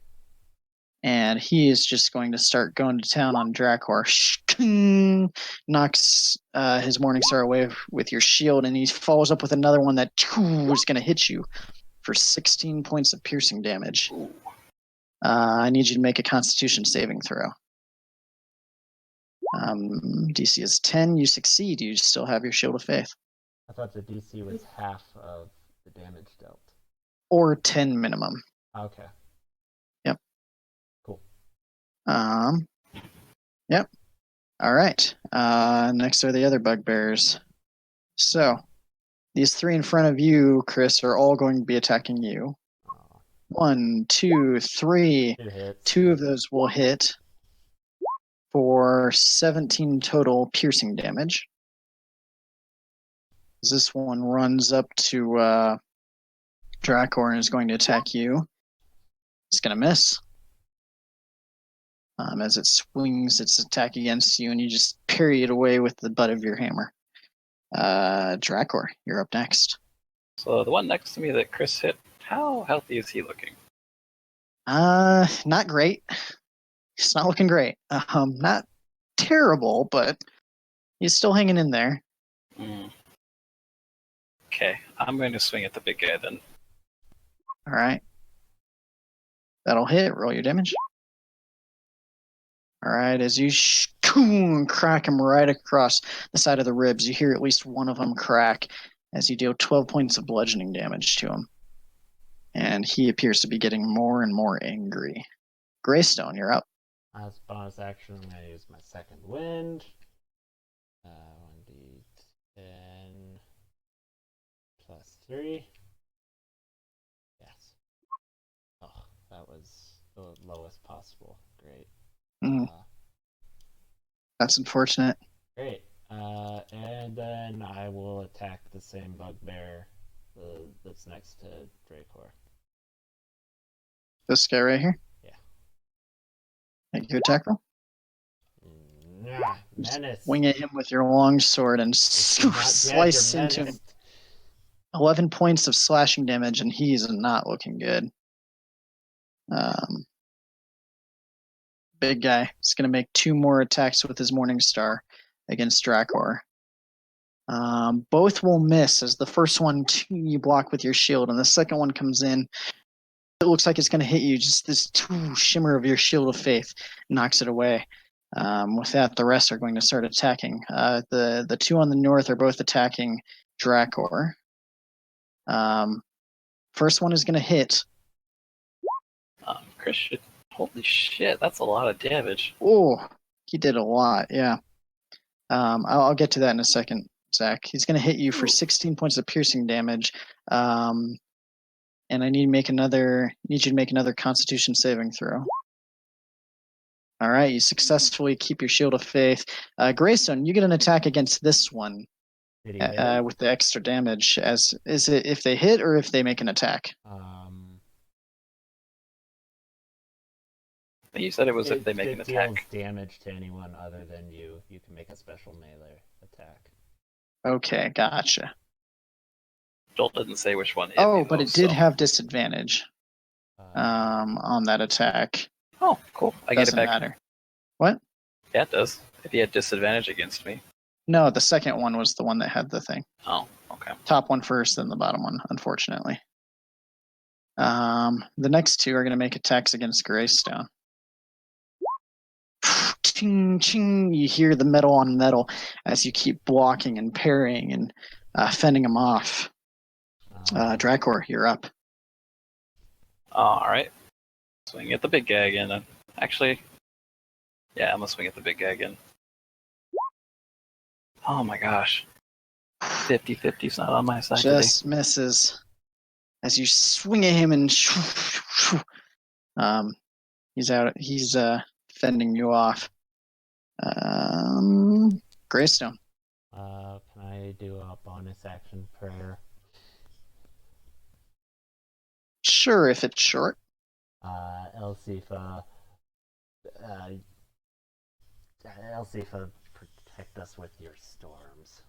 And he is just going to start going to town on Drakor. Knocks his Morningstar away with your shield, and he follows up with another one that is going to hit you for 16 points of piercing damage. I need you to make a Constitution saving throw. DC is 10. You succeed. You still have your Shield of Faith. I thought the DC was half of the damage dealt. Or 10 minimum. Okay. Yep. Cool. Yep. All right. Next are the other bugbears. So, these three in front of you, Chris, are all going to be attacking you. 1, 2, 3. 2 hits. 2 of those will hit for 17 total piercing damage. This one runs up to Drakor and is going to attack you. It's going to miss. As it swings its attack against you, and you just parry it away with the butt of your hammer. Drakor, you're up next. So the one next to me that Chris hit, how healthy is he looking? Not great. He's not looking great. Not terrible, but he's still hanging in there. Okay, I'm going to swing at the big guy then. All right. That'll hit. Roll your damage. All right, as you crack him right across the side of the ribs, you hear at least one of them crack as you deal 12 points of bludgeoning damage to him. And he appears to be getting more and more angry. Greystone, you're up. As bonus action, I'm going to use my second wind. 1d10 plus 3. Yes. Oh, that was the lowest possible. Great. That's unfortunate. Great. And then I will attack the same bugbear that's next to Drakor. This guy right here? Yeah. Make your attack roll. Nah, menace. Wing at him with your long sword and slice into him. 11 points of slashing damage, and he's not looking good. Big guy is going to make 2 more attacks with his Morningstar against Drakor. Both will miss, as the first one you block with your shield, and the second one comes in. It looks like it's going to hit you. Just this shimmer of your Shield of Faith knocks it away. With that, the rest are going to start attacking. The 2 on the north are both attacking Drakor. First one is going to hit. Chris should... Holy shit, that's a lot of damage. Oh, he did a lot, yeah. I'll get to that in a second, Zach. He's going to hit you for 16 points of piercing damage. And I need you to make another Constitution saving throw. All right, you successfully keep your Shield of Faith. Greystone, you get an attack against this one with the extra damage. Is it if they hit or if they make an attack? You said it was if they make an attack. It deals damage to anyone other than you. You can make a special melee attack. Okay, gotcha. Joel didn't say which one. But it did have disadvantage on that attack. Oh, cool. I get it back. Doesn't matter. What? Yeah, it does. If he had disadvantage against me. No, the second one was the one that had the thing. Oh, okay. Top one first, then the bottom one, unfortunately. The next 2 are going to make attacks against Greystone. Ching, ching, you hear the metal on metal as you keep blocking and parrying and fending them off. Drakor, you're up. Alright. Swing at the big guy again then. Actually, yeah, I'm gonna swing at the big guy again. Oh my gosh. 50-50's not on my side Just today. misses. As you swing at him and he's fending you off. Greystone. Can I do a bonus action prayer? Sure, if it's short. Elsifa, protect us with your storms.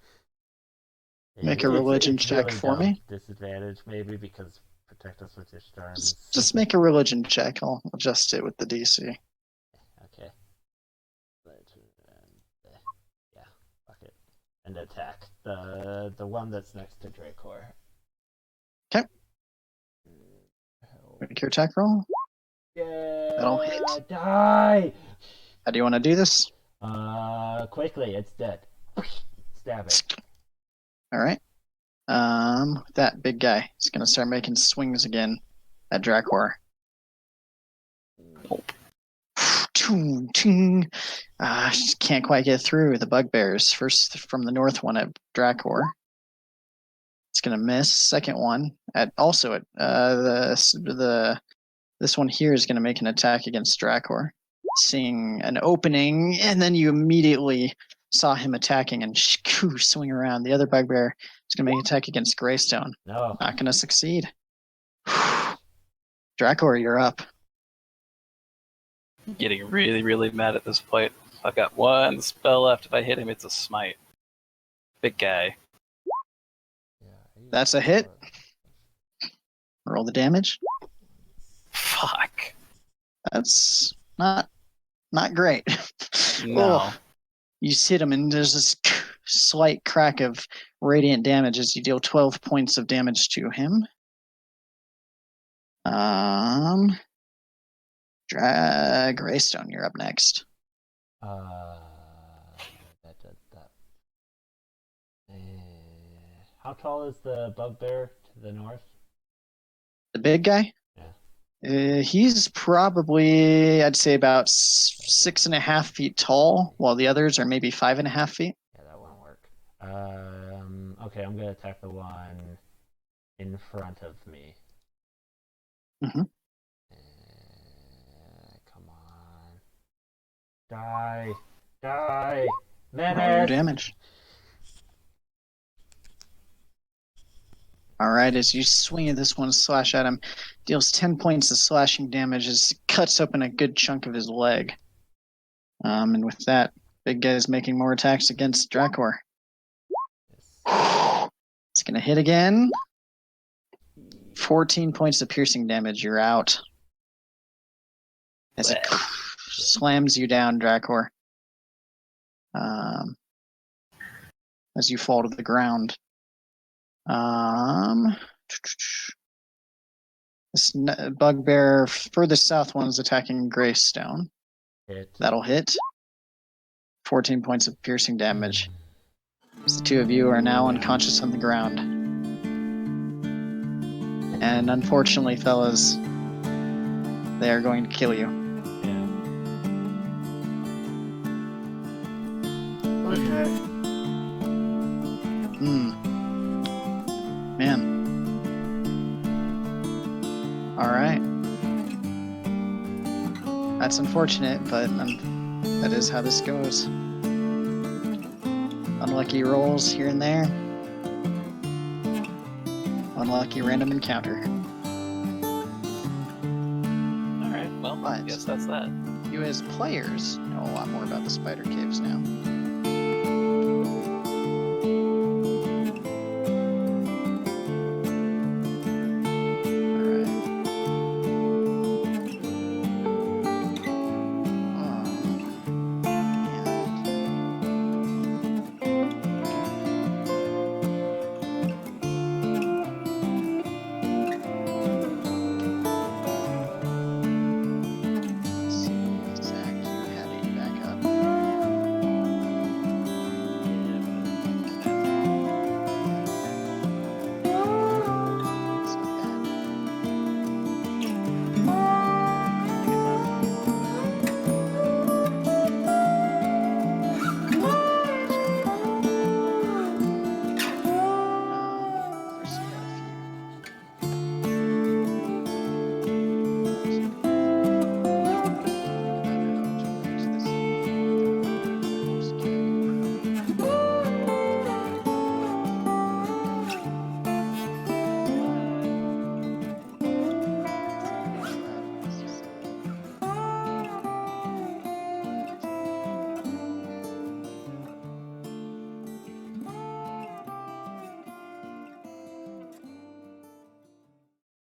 Make a religion check for me. Disadvantage maybe because Protect us with your storms. Just make a religion check. I'll adjust it with the DC. Okay. Yeah, fuck it. And attack. The one that's next to Drakor. Okay. Make your attack roll. Yeah. That'll hit. Die! How do you want to do this? Quickly, it's dead. Stab it. All right. That big guy is gonna start making swings again at Drakor. Chung, chung. Just can't quite get through the bugbears. First from the north one at Drakor. It's gonna miss. Second one at this one here is gonna make an attack against Drakor. Seeing an opening, and then you immediately saw him attacking and swing around. The other bugbear is gonna make an attack against Greystone. No. Not gonna succeed. Drakor, you're up. I'm getting really, really mad at this point. I've got one spell left. If I hit him, it's a smite. Big guy. That's a hit. Roll the damage. Fuck. That's not great. No. Oh, you hit him, and there's this slight crack of radiant damage as you deal 12 points of damage to him. Greystone, you're up next. How tall is the bugbear to the north? The big guy? Yeah. He's probably, I'd say, about 6.5 feet tall, while the others are maybe 5.5 feet. Yeah, that won't work. Okay, I'm gonna attack the one in front of me. Mhm. Come on. Die. Die. Roll your Menace. damage. All right, as you swing at this one, slash at him, deals 10 points of slashing damage as it cuts open a good chunk of his leg. And with that, big guy's making more attacks against Drakor. It's gonna hit again. 14 points of piercing damage. You're out. As it slams you down, Drakor. As you fall to the ground. This bugbear furthest south one is attacking Greystone. Hit. That'll hit. 14 points of piercing damage. So the two of you are now unconscious on the ground. And unfortunately, fellas, they are going to kill you. Yeah. Okay. Man. All right. That's unfortunate, but that is how this goes. Unlucky rolls here and there. Unlucky random encounter. Alright, well, I guess that's that. You as players know a lot more about the spider caves now.